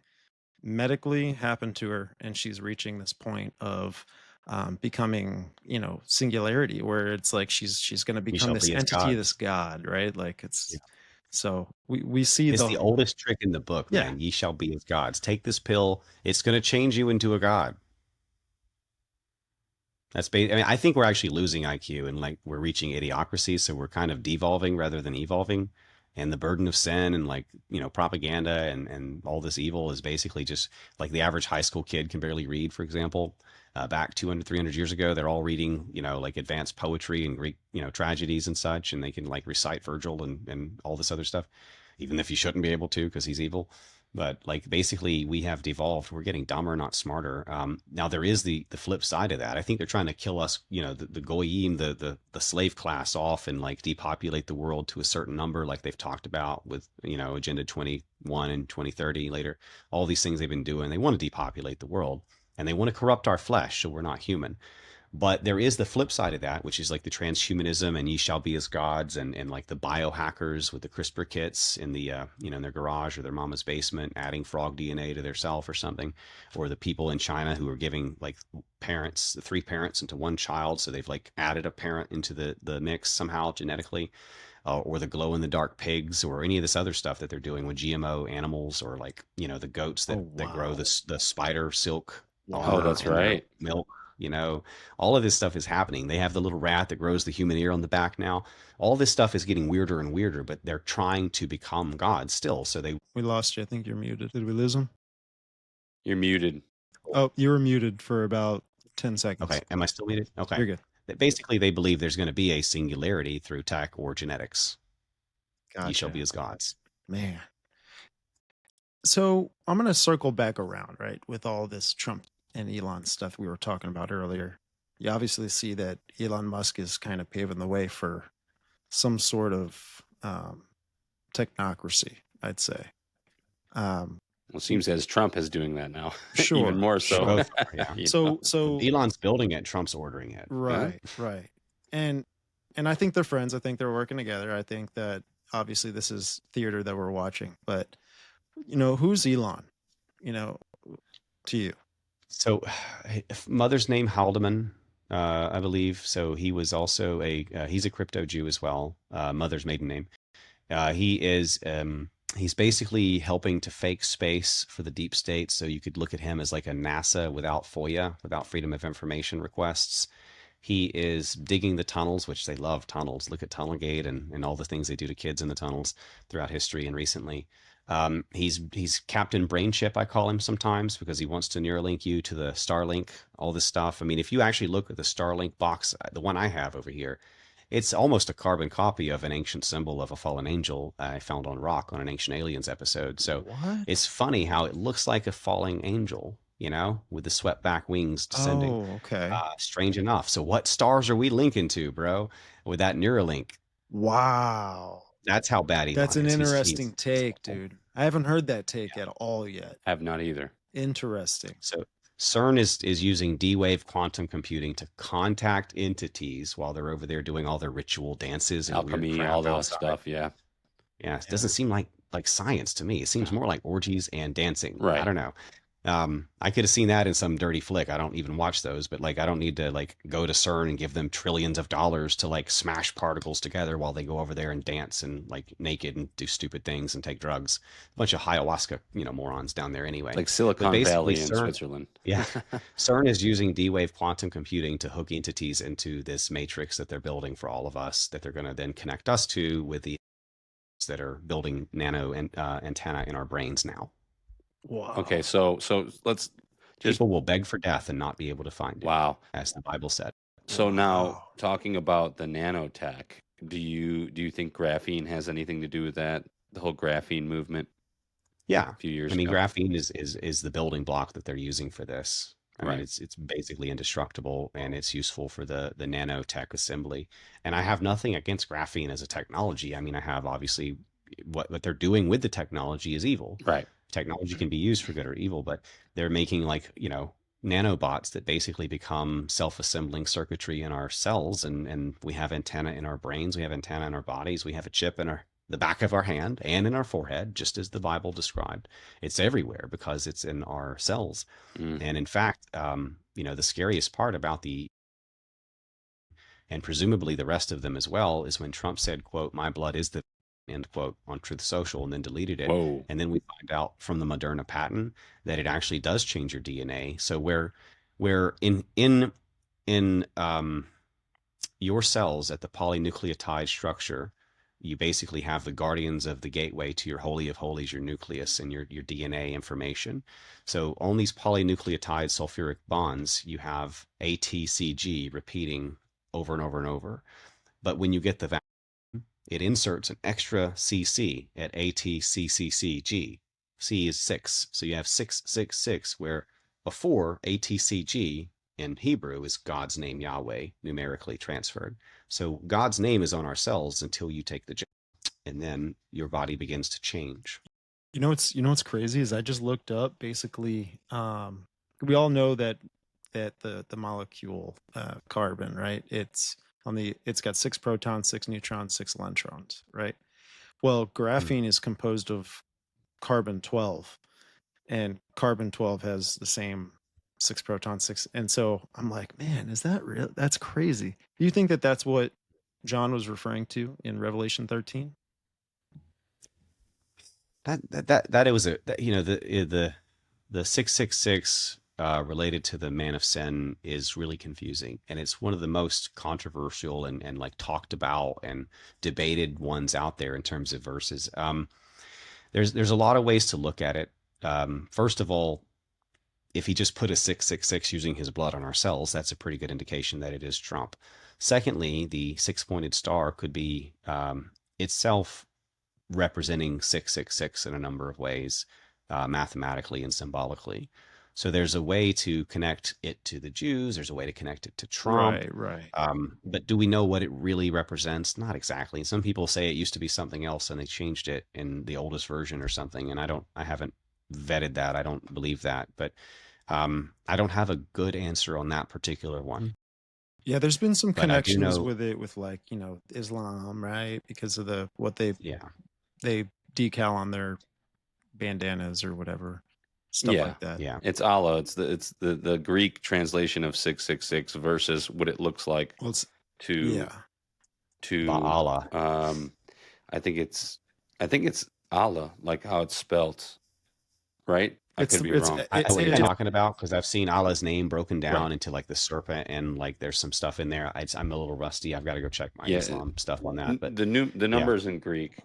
medically happened to her, and she's reaching this point of becoming, singularity, where it's like she's going to become this entity, this god, right? Like it's. Yeah. So we see it's the oldest trick in the book, man. Yeah. Ye shall be as gods. Take this pill. It's going to change you into a god. I think we're actually losing IQ and like we're reaching idiocracy. So we're kind of devolving rather than evolving. And the burden of sin and like, propaganda and all this evil is basically just like the average high school kid can barely read, for example. Back 200, 300 years ago, they're all reading, like advanced poetry and Greek, tragedies and such. And they can like recite Virgil and all this other stuff, even if you shouldn't be able to because he's evil. But like basically we have devolved. We're getting dumber, not smarter. Now there is the flip side of that. I think they're trying to kill us, the goyim, the slave class off and like depopulate the world to a certain number, like they've talked about with, Agenda 21 and 2030 later. All these things they've been doing. They want to depopulate the world and they want to corrupt our flesh so we're not human. But there is the flip side of that, which is like the transhumanism and ye shall be as gods and like the biohackers with the CRISPR kits in the, in their garage or their mama's basement, adding frog DNA to their self or something, or the people in China who are giving like three parents into one child. So they've like added a parent into the mix somehow genetically, or the glow in the dark pigs or any of this other stuff that they're doing with GMO animals or like, the goats that grow the spider silk. Oh, that's right. Milk. All of this stuff is happening. They have the little rat that grows the human ear on the back now. All this stuff is getting weirder and weirder, but they're trying to become gods still. So we lost you. I think you're muted. Did we lose him? You're muted. Oh, you were muted for about 10 seconds. Okay. Am I still muted? Okay. You're good. Basically, they believe there's going to be a singularity through tech or genetics. Gotcha. Ye shall be as gods. Man. So I'm going to circle back around, right, with all this Trump and Elon stuff we were talking about earlier. You obviously see that Elon Musk is kind of paving the way for some sort of technocracy, I'd say. Well, it seems as Trump is doing that now. Sure. Even more so. Sure. Yeah. So Elon's building it, Trump's ordering it. Right, right. And I think they're friends. I think they're working together. I think that obviously this is theater that we're watching. But, who's Elon, to you? So, mother's name Haldeman, I believe. So he was also he's a crypto Jew as well. Mother's maiden name. He's basically helping to fake space for the deep state. So you could look at him as like a NASA without FOIA, without Freedom of Information requests. He is digging the tunnels, which they love tunnels. Look at Tunnelgate and all the things they do to kids in the tunnels throughout history and recently. He's Captain Brain Chip, I call him sometimes, because he wants to Neuralink you to the Starlink, all this stuff. I mean, if you actually look at the Starlink box, the one I have over here, it's almost a carbon copy of an ancient symbol of a fallen angel I found on rock on an Ancient Aliens episode. So What? it's funny how it looks like a falling angel, with the swept back wings descending. Oh, okay. Strange enough. So what stars are we linking to, bro, with that Neuralink? Wow. That's how bad he That's an is. interesting take, dude. I haven't heard that take at all yet. Have not either. Interesting. So CERN is using D-wave quantum computing to contact entities while they're over there doing all their ritual dances and alchemy, weird crap all that outside. stuff. Yeah. Yeah. It doesn't seem like science to me. It seems more like orgies and dancing. Right. I don't know. I could have seen that in some dirty flick. I don't even watch those, but I don't need to go to CERN and give them trillions of dollars to smash particles together while they go over there and dance and naked and do stupid things and take drugs. A bunch of ayahuasca, morons down there anyway. Like Silicon Valley in Switzerland. Yeah. CERN is using D-wave quantum computing to hook entities into this matrix that they're building for all of us, that they're going to then connect us to with the that are building nano antenna in our brains now. Wow. Okay, so let's people will beg for death and not be able to find it. Wow, as the Bible said. So now, talking about the nanotech, do you think graphene has anything to do with that? The whole graphene movement. Yeah, a few years. I mean, graphene is the building block that they're using for this. I Right. mean, it's basically indestructible and it's useful for the nanotech assembly. And I have nothing against graphene as a technology. I mean, I have obviously what they're doing with the technology is evil. Right. Technology can be used for good or evil, but they're making nanobots that basically become self-assembling circuitry in our cells, and we have antenna in our brains, we have antenna in our bodies, we have a chip in the back of our hand and in our forehead, just as the Bible described. It's everywhere because it's in our cells. And in fact, the scariest part about and presumably the rest of them as well, is when Trump said, quote, "My blood is the," end quote, on Truth Social, and then deleted it. Whoa. And then we find out from the Moderna patent that it actually does change your DNA. So where in your cells at the polynucleotide structure, you basically have the guardians of the gateway to your holy of holies, your nucleus and your DNA information. So on these polynucleotide sulfuric bonds, you have ATCG repeating over and over and over. But when you get the vaccine, it inserts an extra CC at ATCCCG. C is 6. So you have 666, where before ATCG in Hebrew is God's name, Yahweh, numerically transferred. So God's name is on our cells until you take the jab, and then your body begins to change. What's crazy is I just looked up basically. We all know that the molecule carbon, right? It's got 6 protons, 6 neutrons, 6 electrons, right? Well, graphene is composed of carbon 12, and carbon 12 has the same 6 protons, 6. And so I'm like, man, is that real? That's crazy. Do you think that that's what John was referring to in Revelation 13? That it was the 666 related to the man of sin is really confusing, and it's one of the most controversial and talked about and debated ones out there in terms of verses. There's a lot of ways to look at it. First of all, if he just put a 666 using his blood on our cells, that's a pretty good indication that it is Trump. Secondly, the 6-pointed star could be itself representing 666 in a number of ways, mathematically and symbolically. So there's a way to connect it to the Jews. There's a way to connect it to Trump. Right. But do we know what it really represents? Not exactly. Some people say it used to be something else and they changed it in the oldest version or something. And I haven't vetted that. I don't believe that. But I don't have a good answer on that particular one. Yeah, there's been some connections with it, with Islam, right? Because of what they decal on their bandanas or whatever. stuff like that. Yeah, it's Allah. It's the Greek translation of 666 versus what it looks like to Allah. I think it's Allah, like how it's spelt, right? I could be wrong. I know what you're talking about, because I've seen Allah's name broken down into like the serpent, and like there's some stuff in there. I'm a little rusty. I've got to go check my Islam stuff on that. But the numbers in Greek,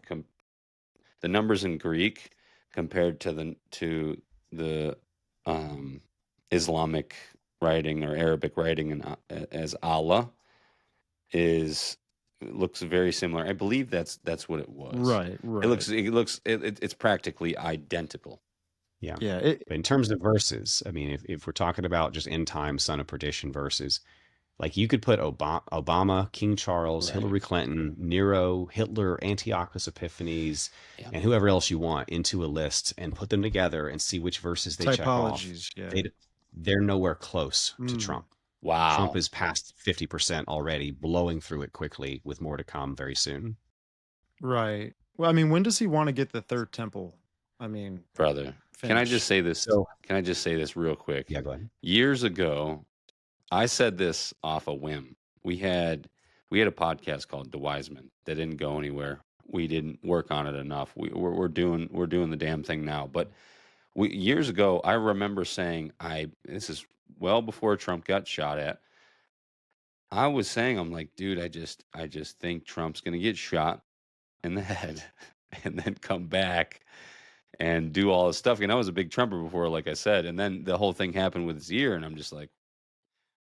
the numbers in Greek compared to the Islamic writing or Arabic writing as Allah looks very similar. I believe that's what it was. Right. It's practically identical. Yeah. But in terms of verses, I mean, if we're talking about just end time, son of perdition verses, like you could put Obama, King Charles, Hillary Clinton, Nero, Hitler, Antiochus Epiphanes, and whoever else you want into a list and put them together and see which verses they check off. They're nowhere close to Trump. Wow. Trump is past 50% already, blowing through it quickly, with more to come very soon. Right. Well, I mean, when does he want to get the third temple? I mean, brother, can I just say this? Can I just say this real quick? Yeah, go ahead. Years ago, I said this off a whim. We had a podcast called The Wiseman that didn't go anywhere. We didn't work on it enough. We're doing the damn thing now. But years ago, I remember saying, this is well before Trump got shot at. I was saying, I'm like, dude, I just think Trump's gonna get shot in the head and then come back and do all this stuff. And I was a big Trumper before, like I said, and then the whole thing happened with his ear, and I'm just like,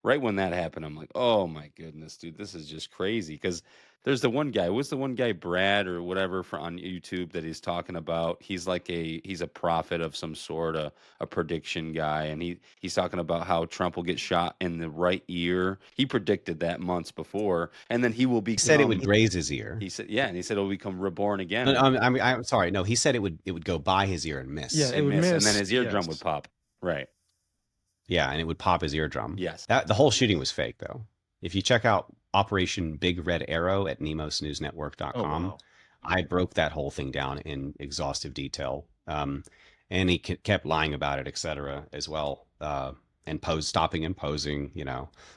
right when that happened, I'm like, oh my goodness, dude, this is just crazy. Because there's the one guy, what's the one guy, Brad or whatever, on YouTube that he's talking about? He's like he's a prophet of some sort, a prediction guy, and he's talking about how Trump will get shot in the right ear. He predicted that months before, and then he will be. He said it would graze his ear. He said, and he said it'll become reborn again. No, I'm sorry. No, he said it would go by his ear and miss. Yeah, it would miss, and then his eardrum would pop. Right. Yeah, and it would pop his eardrum. Yes. The whole shooting was fake, though. If you check out Operation Big Red Arrow at nemosnewsnetwork.com, I broke that whole thing down in exhaustive detail. And he kept lying about it, etc., as well. And stopping and posing,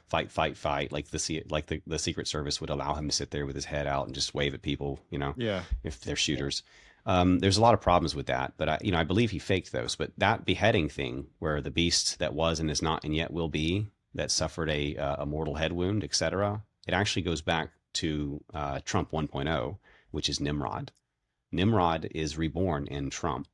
fight. Like the Secret Service would allow him to sit there with his head out and just wave at people, if they're shooters. There's a lot of problems with that, but I believe he faked those. But that beheading thing, where the beast that was and is not and yet will be, that suffered a mortal head wound, etc., it actually goes back to Trump 1.0, which is Nimrod. Nimrod is reborn in Trump.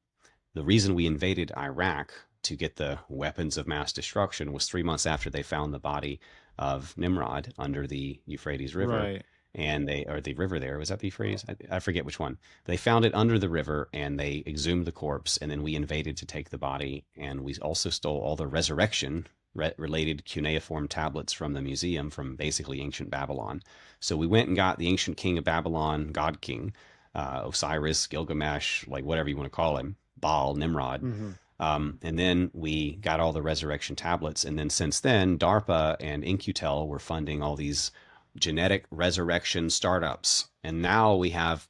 The reason we invaded Iraq to get the weapons of mass destruction was 3 months after they found the body of Nimrod under the Euphrates River. Right. And the river there, was that the Euphrates? I forget which one. They found it under the river, and they exhumed the corpse, and then we invaded to take the body, and we also stole all the resurrection related cuneiform tablets from the museum from basically ancient Babylon. So we went and got the ancient king of Babylon, God King, Osiris, Gilgamesh, like whatever you want to call him, Baal, Nimrod. And then we got all the resurrection tablets, and then since then, DARPA and In-Q-Tel were funding all these genetic resurrection startups, and now we have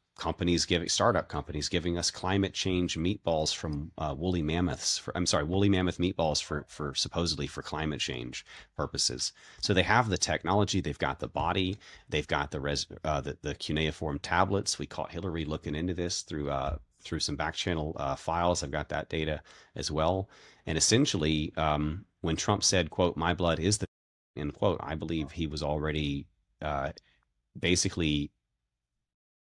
startup companies giving us climate change meatballs from woolly mammoth meatballs for supposedly for climate change purposes. So they have the technology, they've got the body, they've got the cuneiform tablets. We caught Hillary looking into this through some back channel files. I've got that data as well. And essentially, when Trump said, quote, "My blood is the," end quote, I believe he was already basically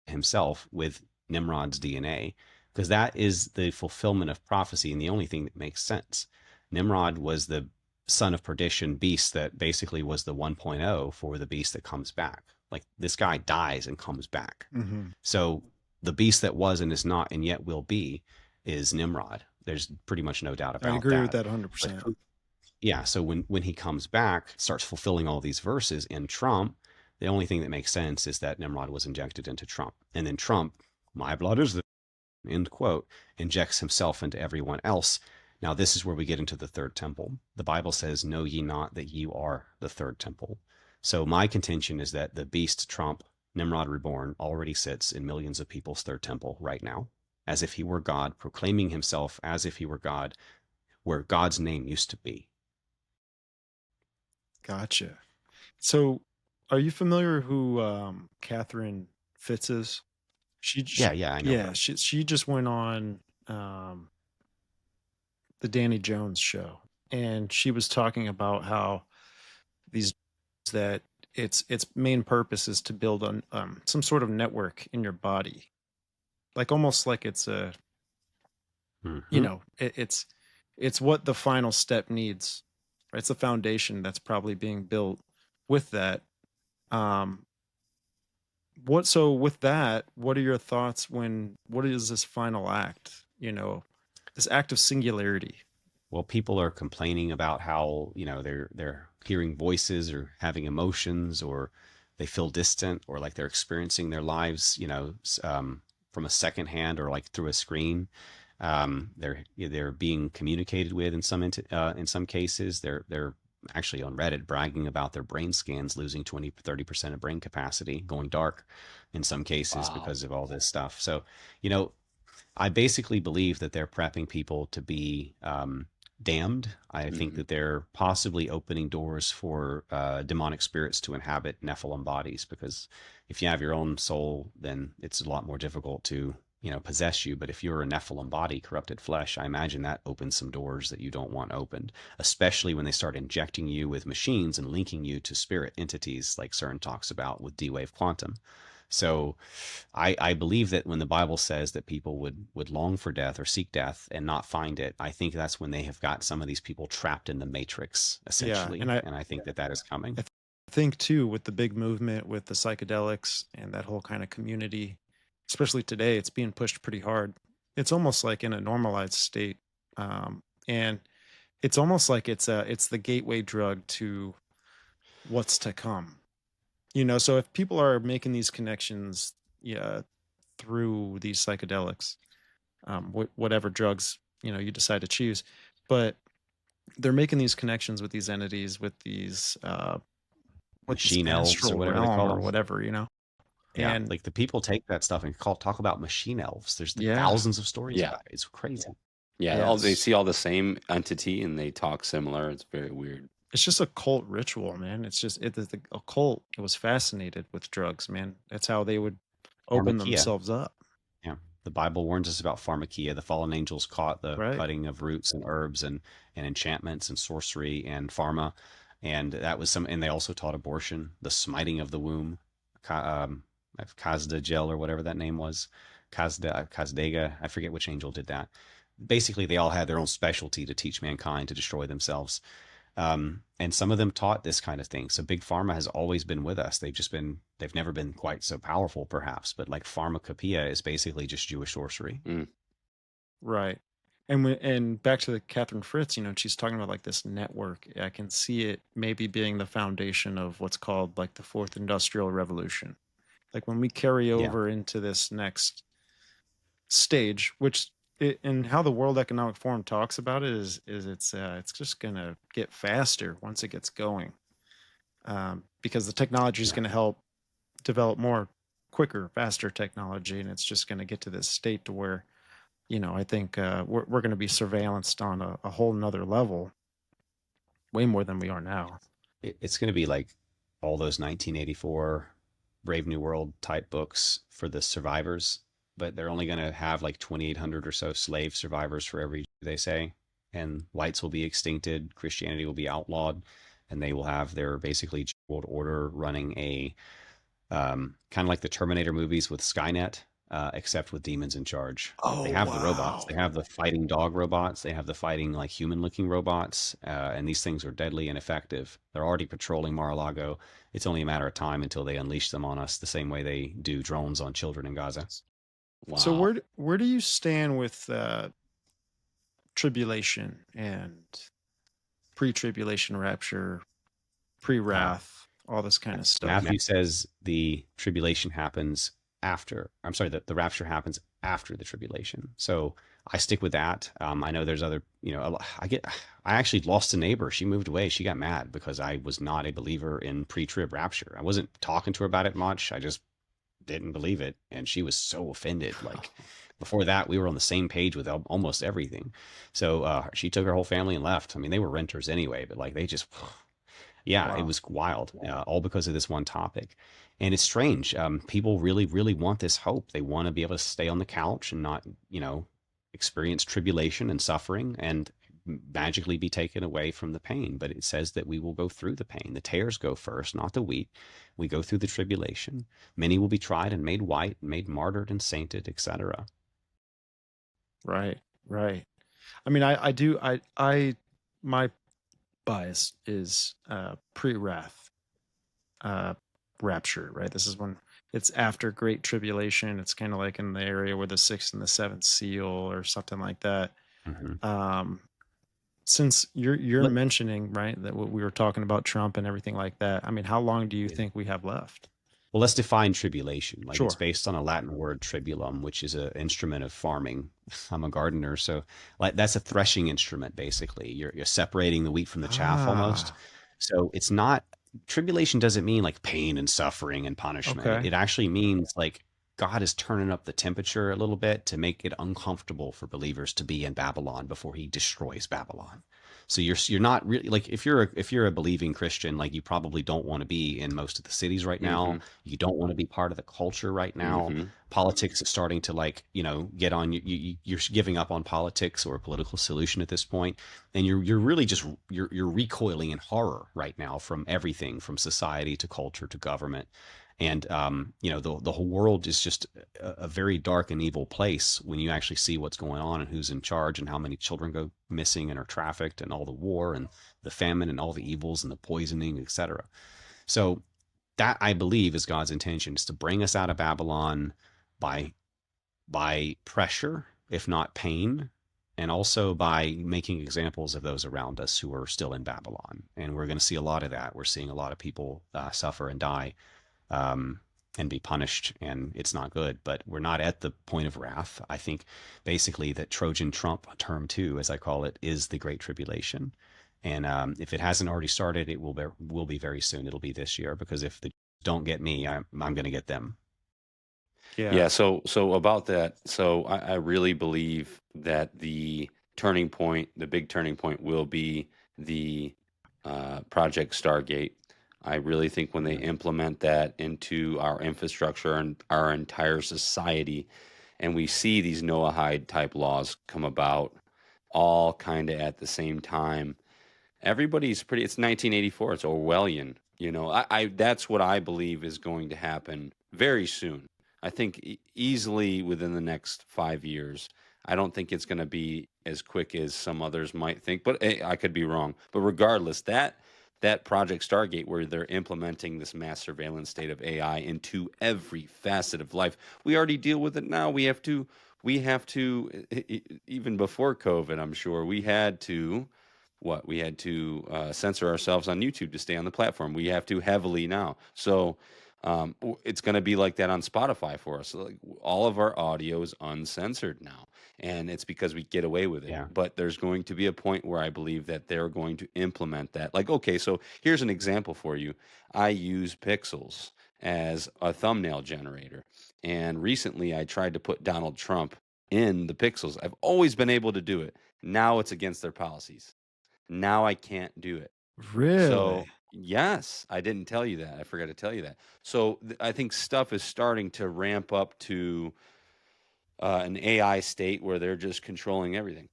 himself with Nimrod's DNA, because that is the fulfillment of prophecy and the only thing that makes sense. Nimrod was the son of perdition beast that basically was the 1.0 for the beast that comes back. Like, this guy dies and comes back. So the beast that was and is not and yet will be is Nimrod. There's pretty much no doubt about that. I agree with that 100%. Yeah, so when he comes back, starts fulfilling all these verses in Trump, the only thing that makes sense is that Nimrod was injected into Trump. And then Trump, "My blood is the," end quote, injects himself into everyone else. Now, this is where we get into the third temple. The Bible says, "Know ye not that you are the third temple?" So my contention is that the beast Trump, Nimrod reborn, already sits in millions of people's third temple right now, as if he were God, proclaiming himself as if he were God, where God's name used to be. Gotcha. So, are you familiar who Catherine Fitz is? Yeah, I know her. She just went on the Danny Jones show, and she was talking about how these that its main purpose is to build on some sort of network in your body, like almost like it's a it's what the final step needs, right? It's the foundation that's probably being built with that. With that, what are your thoughts what is this final act, this act of singularity? Well, people are complaining about how, they're hearing voices or having emotions, or they feel distant, or like they're experiencing their lives, from a second hand, or like through a screen. They're being communicated with in some cases. They're actually on Reddit bragging about their brain scans losing 20-30% of brain capacity, going dark in some cases because of all this stuff. So, I basically believe that they're prepping people to be damned. I think that they're possibly opening doors for demonic spirits to inhabit Nephilim bodies, because if you have your own soul, then it's a lot more difficult to possess you. But if you're a Nephilim body, corrupted flesh, I imagine that opens some doors that you don't want opened, especially when they start injecting you with machines and linking you to spirit entities like CERN talks about with D-Wave quantum. So I believe that when the Bible says that people would long for death or seek death and not find it, I think that's when they have got some of these people trapped in the matrix, essentially. Yeah, and I think that is coming. I think too, with the big movement with the psychedelics and that whole kind of community, especially today, it's being pushed pretty hard. It's almost like in a normalized state, and it's almost like it's the gateway drug to what's to come. So if people are making these connections, through these psychedelics, whatever drugs you decide to choose, but they're making these connections with these entities, with these machine elves or whatever they call them, or whatever, Yeah, and like the people take that stuff and talk about machine elves. There's thousands of stories about it. It's crazy. Yeah, they see all the same entity and they talk similar. It's very weird. It's just a cult ritual, man. It's just the occult. It was fascinated with drugs, man. That's how they would open themselves up. Yeah, the Bible warns us about pharmakia. The fallen angels caught the cutting of roots and herbs and enchantments and sorcery and pharma, and that was and they also taught abortion, the smiting of the womb, Kazda gel or whatever that name was, Kazdega. I forget which angel did that. Basically, they all had their own specialty to teach mankind to destroy themselves. And some of them taught this kind of thing. So big pharma has always been with us. They've never been quite so powerful, perhaps, but like pharmacopoeia is basically just Jewish sorcery. Right. And back to the Catherine Fritz, she's talking about like this network. I can see it maybe being the foundation of what's called like the fourth industrial revolution. Like when we carry over into this next stage, which and how the World Economic Forum talks about it is it's just gonna get faster once it gets going, because the technology is gonna help develop more quicker, faster technology, and it's just gonna get to this state to where, I think we're gonna be surveillanced on a whole nother level, way more than we are now. It's gonna be like all those 1984 Brave New World type books for the survivors, but they're only going to have like 2,800 or so slave survivors for every, they say, and whites will be extincted, Christianity will be outlawed, and they will have their basically world order running a kind of like the Terminator movies with Skynet, except with demons in charge. They have the robots, they have the fighting dog robots, they have the fighting like human looking robots, and these things are deadly and effective. They're already patrolling Mar-a-Lago. It's only a matter of time until they unleash them on us the same way they do drones on children in Gaza. Wow. So where do you stand with tribulation and pre-tribulation rapture, pre-wrath, all this kind of stuff? Matthew says the tribulation happens after. I'm sorry, the rapture happens after the tribulation. So I stick with that. I know there's other, I actually lost a neighbor. She moved away. She got mad because I was not a believer in pre-trib rapture. I wasn't talking to her about it much. I just didn't believe it, and she was so offended. Like before that, we were on the same page with almost everything. So she took her whole family and left. I mean, they were renters anyway, but like they just, yeah, it Wow. was wild, all because of this one topic. And it's strange. People really, really want this hope. They want to be able to stay on the couch and not, experience tribulation and suffering and magically be taken away from the pain. But it says that we will go through the pain. The tares go first, not the wheat. We go through the tribulation. Many will be tried and made white, made martyred and sainted, etc. Right, right. I mean, my bias is pre-wrath, rapture, right? This is when it's after Great Tribulation. It's kind of like in the area where the sixth and the seventh seal or something like that. Mm-hmm. Since you're mentioning, right, that what we were talking about Trump and everything like that. I mean, how long do you think we have left? Well, let's define tribulation. Like Sure. It's based on a Latin word tribulum, which is an instrument of farming. I'm a gardener, so like that's a threshing instrument. Basically, you're separating the wheat from the chaff almost. So it's not tribulation. Doesn't mean like pain and suffering and punishment. Okay. It actually means like God is turning up the temperature a little bit to make it uncomfortable for believers to be in Babylon before He destroys Babylon. So you're not really like if you're a believing Christian, like you probably don't want to be in most of the cities right now. Mhm. You don't want to be part of the culture right now. Mhm. Politics is starting to like get on. You're giving up on politics or a political solution at this point, and you're really just you're recoiling in horror right now from everything, from society to culture to government. And the whole world is just a very dark and evil place when you actually see what's going on and who's in charge and how many children go missing and are trafficked and all the war and the famine and all the evils and the poisoning, etc. So that, I believe, is God's intention, is to bring us out of Babylon by pressure, if not pain, and also by making examples of those around us who are still in Babylon. And we're going to see a lot of that. We're seeing a lot of people suffer and die and be punished, and it's not good. But we're not at the point of wrath. I think basically that Trojan Trump term 2, as I call it, is the Great Tribulation. And if it hasn't already started, it will be very soon. It'll be this year, because if they don't get me, I'm going to get them. Yeah. So about that, so I really believe that the turning point, the big turning point, will be the Project Stargate. I really think when they implement that into our infrastructure and our entire society, and we see these Noahide type laws come about all kind of at the same time, everybody's pretty, it's 1984, it's Orwellian. I that's what I believe is going to happen very soon. I think easily within the next 5 years. I don't think it's going to be as quick as some others might think, but I could be wrong. But regardless, that Project Stargate, where they're implementing this mass surveillance state of AI into every facet of life, we already deal with it now. We have to, even before COVID, I'm sure we had to, censor ourselves on YouTube to stay on the platform. We have to heavily now. So it's going to be like that on Spotify for us. Like, all of our audio is uncensored now, and it's because we get away with it. Yeah. But there's going to be a point where I believe that they're going to implement that. Like, okay, so here's an example for you. I use Pixels as a thumbnail generator, and recently I tried to put Donald Trump in the Pixels. I've always been able to do it. Now it's against their policies. Now I can't do it. Really? So yes, I didn't tell you that. I forgot to tell you that. So I think stuff is starting to ramp up to an AI state where they're just controlling everything.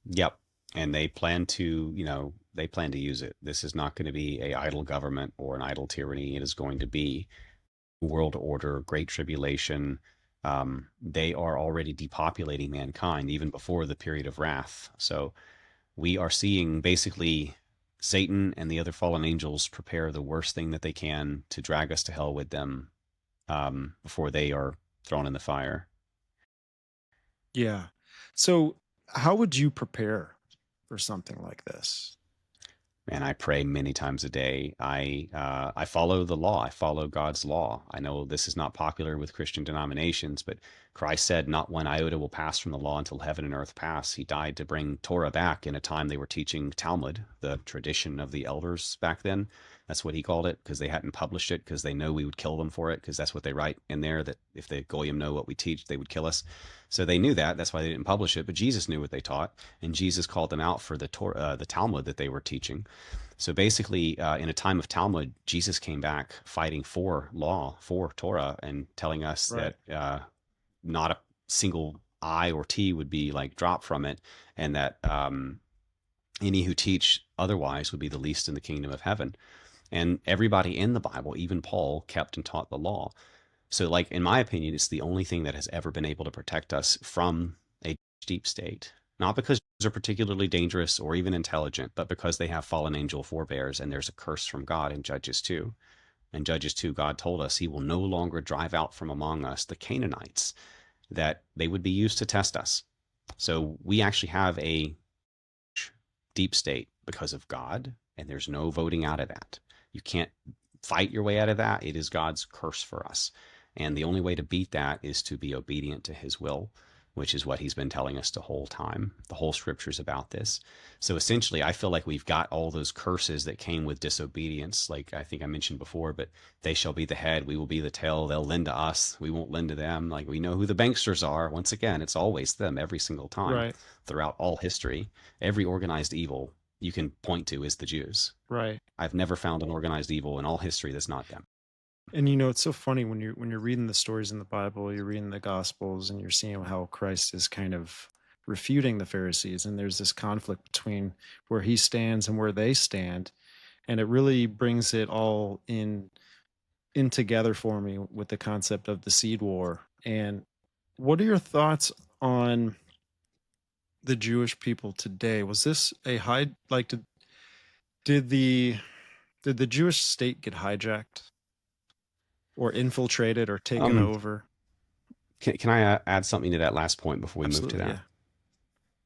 Yep. And they plan to, use it. This is not going to be a idle government or an idle tyranny. It is going to be world order, great tribulation. They are already depopulating mankind even before the period of wrath. So we are seeing basically Satan and the other fallen angels prepare the worst thing that they can to drag us to hell with them before they are thrown in the fire. Yeah. So how would you prepare for something like this? Man, I pray many times a day. I follow the law. I follow God's law. I know this is not popular with Christian denominations, but Christ said, "Not one iota will pass from the law until heaven and earth pass." He died to bring Torah back in a time they were teaching Talmud, the tradition of the elders back then. That's what he called it, because they hadn't published it, because they know we would kill them for it, because that's what they write in there, that if the goyim know what we teach, they would kill us. So they knew that. That's why they didn't publish it. But Jesus knew what they taught, and Jesus called them out for the Talmud that they were teaching. So basically, in a time of Talmud, Jesus came back fighting for law, for Torah, and telling us that not a single I or T would be like dropped from it, and that any who teach otherwise would be the least in the kingdom of heaven. And everybody in the Bible, even Paul, kept and taught the law. So, like, in my opinion, it's the only thing that has ever been able to protect us from a deep state. Not because they're particularly dangerous or even intelligent, but because they have fallen angel forebears, and there's a curse from God in Judges 2. In Judges 2, God told us he will no longer drive out from among us the Canaanites, that they would be used to test us. So we actually have a deep state because of God, and there's no voting out of that. You can't fight your way out of that. It is God's curse for us. And the only way to beat that is to be obedient to his will, which is what he's been telling us the whole time. The whole scripture's about this. So essentially, I feel like we've got all those curses that came with disobedience. Like I think I mentioned before, but they shall be the head, we will be the tail. They'll lend to us, we won't lend to them. Like we know who the banksters are. Once again, it's always them every single time throughout all history. Every organized evil you can point to is the Jews. Right. I've never found an organized evil in all history that's not them. And you know, it's so funny when you're reading the stories in the Bible, you're reading the Gospels, and you're seeing how Christ is kind of refuting the Pharisees, and there's this conflict between where he stands and where they stand, and it really brings it all in together for me with the concept of the seed war. And what are your thoughts on the Jewish people today? Was this a did the Jewish state get hijacked or infiltrated or taken over? Can I add something to that last point before we move to that? Yeah.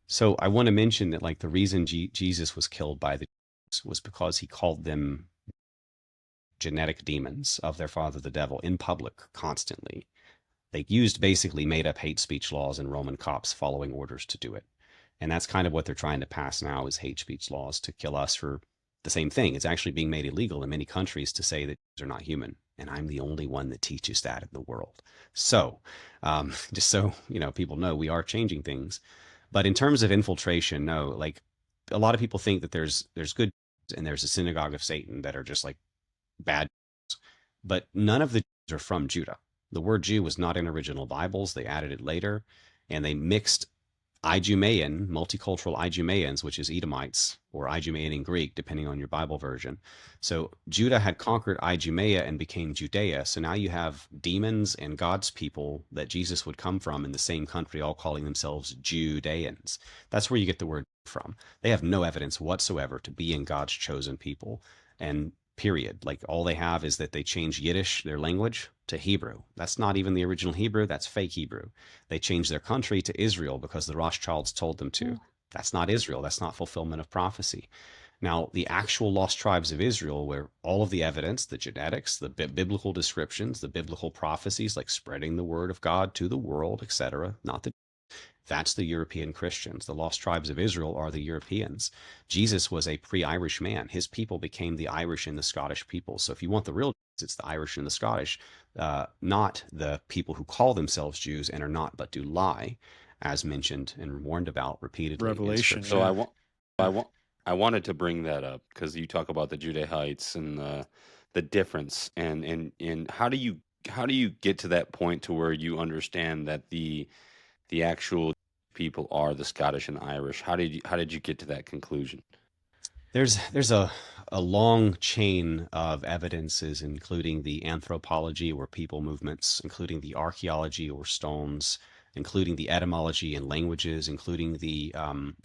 So I want to mention that, like, the reason Jesus was killed by the Jews was because he called them genetic demons of their father, the devil, in public constantly. They used basically made up hate speech laws and Roman cops following orders to do it. And that's kind of what they're trying to pass now, is hate speech laws to kill us for the same thing. It's actually being made illegal in many countries to say that Jews are not human. And I'm the only one that teaches that in the world. So just so, you know, people know, we are changing things. But in terms of infiltration, no, like a lot of people think that there's good and there's a synagogue of Satan that are just like bad. But none of the Jews are from Judah. The word Jew was not in original Bibles. They added it later, and they mixed Idumean, multicultural Idumeans, which is Edomites, or Idumean in Greek, depending on your Bible version. So Judah had conquered Idumea and became Judea. So now you have demons and God's people that Jesus would come from in the same country, all calling themselves Judeans. That's where you get the word from. They have no evidence whatsoever to being God's chosen people. And period. Like, all they have is that they changed Yiddish, their language, to Hebrew. That's not even the original Hebrew. That's fake Hebrew. They changed their country to Israel because the Rothschilds told them to. That's not Israel. That's not fulfillment of prophecy. Now, the actual lost tribes of Israel, where all of the evidence, the genetics, the biblical descriptions, the biblical prophecies, like spreading the word of God to the world, etc., not the that's the European Christians. The lost tribes of Israel are the Europeans. Jesus was a pre-Irish man. His people became the Irish and the Scottish people. So if you want the real Jews, it's the Irish and the Scottish, not the people who call themselves Jews and are not, but do lie, as mentioned and warned about repeatedly. Revelation. So I wanted to bring that up because you talk about the Judahites and the difference, and how do you get to that point to where you understand that the actual people are the Scottish and Irish? How did you get to that conclusion? There's a long chain of evidences, including the anthropology or people movements, including the archaeology or stones, including the etymology and languages, including the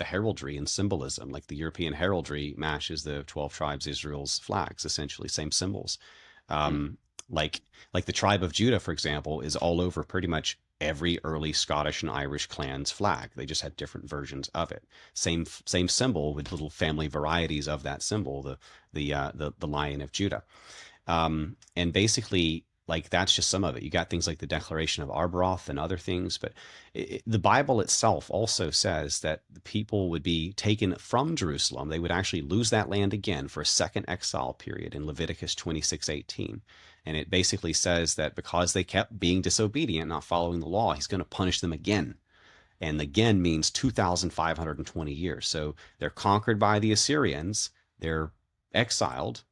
heraldry and symbolism. Like the European heraldry matches the 12 tribes Israel's flags, essentially same symbols. Like the tribe of Judah, for example, is all over pretty much every early Scottish and Irish clan's flag. They just had different versions of it. Same symbol with little family varieties of that symbol, the Lion of Judah. And basically, like that's just some of it. You got things like the Declaration of Arbroath and other things, but the Bible itself also says that the people would be taken from Jerusalem. They would actually lose that land again for a second exile period in Leviticus 26:18. And it basically says that because they kept being disobedient, not following the law, he's going to punish them again. And again means 2,520 years. So they're conquered by the Assyrians. They're exiled,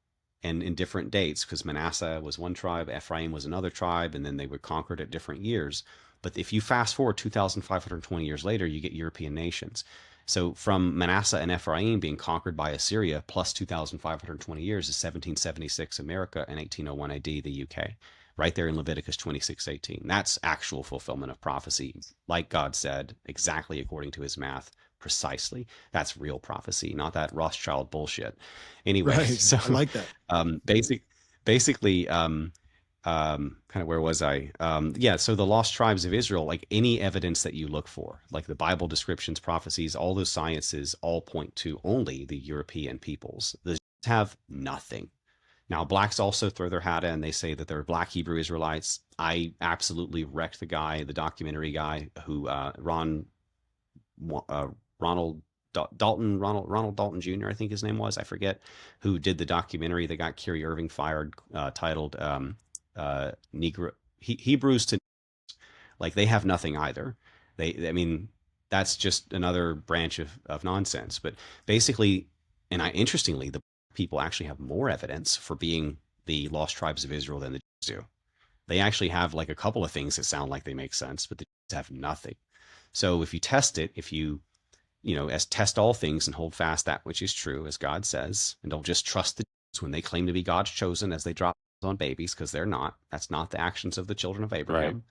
and in different dates, because Manasseh was one tribe, Ephraim was another tribe, and then they were conquered at different years. But if you fast forward 2,520 years later, you get European nations. So from Manasseh and Ephraim being conquered by Assyria plus 2,520 years is 1776 America and 1801 AD the UK, right there in Leviticus 26:18. That's actual fulfillment of prophecy, like God said, exactly according to his math. Precisely. That's real prophecy, not that Rothschild bullshit. Anyway, right. So I like that. Basically, kind of where was I? Yeah, so the lost tribes of Israel, like any evidence that you look for, like the Bible descriptions, prophecies, all those sciences all point to only the European peoples. The Jews have nothing. Now, blacks also throw their hat in. They say that they're Black Hebrew Israelites. I absolutely wrecked the documentary guy who Ronald Dalton Jr., I think his name was, I forget, who did the documentary that got Kyrie Irving fired, titled Negro Hebrews to, like, they have nothing either. I mean, that's just another branch of nonsense. But basically, and interestingly, the people actually have more evidence for being the lost tribes of Israel than the Jews do. They actually have like a couple of things that sound like they make sense, but the Jews have nothing. So if you test it, if you as test all things and hold fast that which is true, as God says, and don't just trust the Jews when they claim to be God's chosen as they drop on babies, because they're not. That's not the actions of the children of Abraham.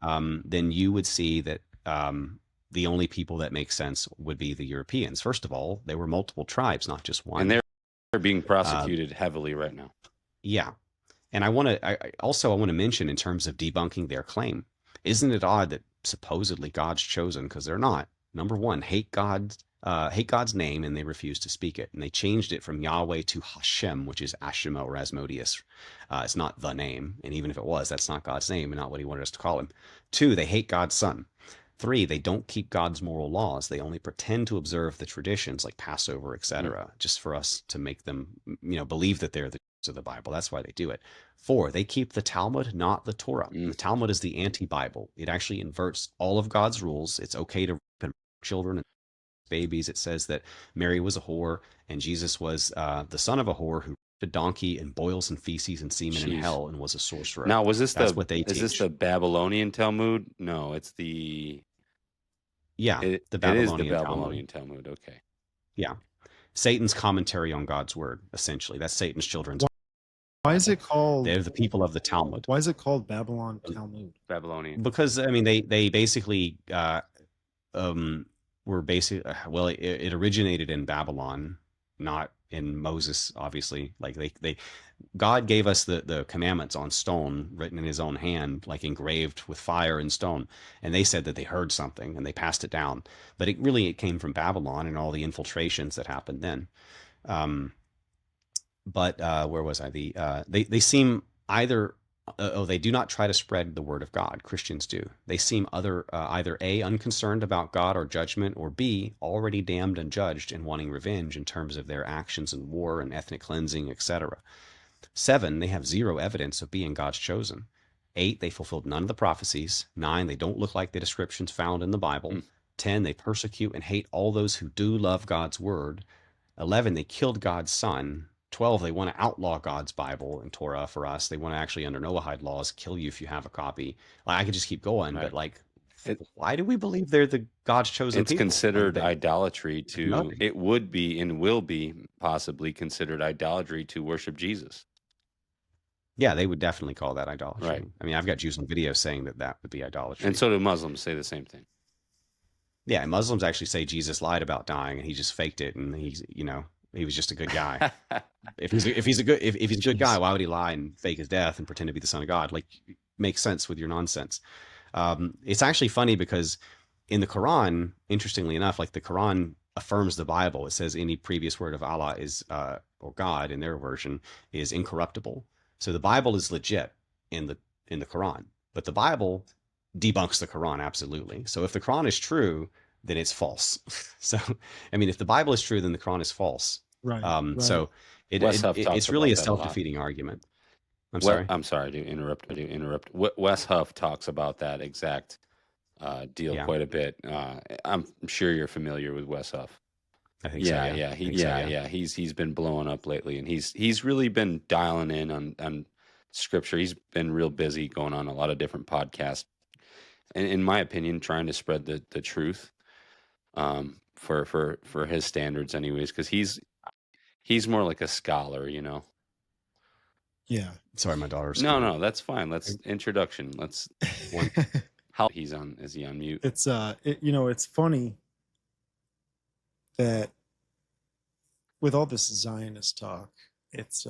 Right. Then you would see that the only people that make sense would be the Europeans. First of all, there were multiple tribes, not just one. And they're being prosecuted heavily right now. Yeah. And I want to mention, in terms of debunking their claim, isn't it odd that supposedly God's chosen, because they're not, number one, hate God's name, and they refuse to speak it. And they changed it from Yahweh to Hashem, which is Ashima or Asmodeus. It's not the name. And even if it was, that's not God's name and not what he wanted us to call him. 2, they hate God's son. 3, they don't keep God's moral laws. They only pretend to observe the traditions like Passover, etc., just for us to make them, believe that they're the Jews of the Bible. That's why they do it. 4, they keep the Talmud, not the Torah. The Talmud is the anti-Bible. It actually inverts all of God's rules. It's okay to rape children and babies. It says that Mary was a whore and Jesus was the son of a whore who raped a donkey and boils and feces and semen in hell and was a sorcerer. Now, what they teach. Is this the Babylonian Talmud? No, it's the the Babylonian, it is the Babylonian Talmud. Okay. Yeah. Satan's commentary on God's word, essentially. That's Satan's children's. Why is it called? They're the people of the Talmud. Why is it called Babylon Talmud? Babylonian. Because they basically were basically, well, it originated in Babylon, not in Moses, obviously. Like God gave us the commandments on stone, written in his own hand, like engraved with fire and stone. And they said that they heard something and they passed it down. But it came from Babylon and all the infiltrations that happened then. But where was I? They seem either, they do not try to spread the word of God. Christians do. They seem either A, unconcerned about God or judgment, or B, already damned and judged and wanting revenge in terms of their actions in war and ethnic cleansing, etc. 7, they have zero evidence of being God's chosen. 8, they fulfilled none of the prophecies. 9, they don't look like the descriptions found in the Bible. 10, they persecute and hate all those who do love God's word. 11, they killed God's son. 12, they want to outlaw God's Bible and Torah for us. They want to actually, under Noahide laws, kill you if you have a copy. I could just keep going, right. But why do we believe they're the God's chosen people? It's considered idolatry to, it would be and will be possibly considered idolatry to worship Jesus. Yeah, they would definitely call that idolatry. Right. I mean, I've got Jews on video saying that would be idolatry. And so do Muslims say the same thing. Yeah, and Muslims actually say Jesus lied about dying and he just faked it, and he's, he was just a good guy. if he's a good guy, why would he lie and fake his death and pretend to be the son of God? Like, makes sense with your nonsense. It's actually funny because in the Quran, interestingly enough, like the Quran affirms the Bible. It says any previous word of Allah is, or God in their version, is incorruptible. So the Bible is legit. in the Quran. But the Bible debunks the Quran absolutely. So if the Quran is true, then it's false. So I mean, if the Bible is true, then the Quran is false. Right. So it's really a self-defeating argument. I'm sorry. I'm sorry to interrupt. Wes Huff talks about that exact deal quite a bit. I'm sure you're familiar with Wes Huff. I think so. Yeah. He's been blowing up lately, and he's really been dialing in on scripture. He's been real busy, going on a lot of different podcasts, and in my opinion, trying to spread the truth, for his standards, anyways. Because he's more like a scholar, you know. Yeah. Sorry, my daughter's. No, that's fine. Let's introduction. Let's. How he's on? Is he on mute? It's it's funny that with all this Zionist talk, it's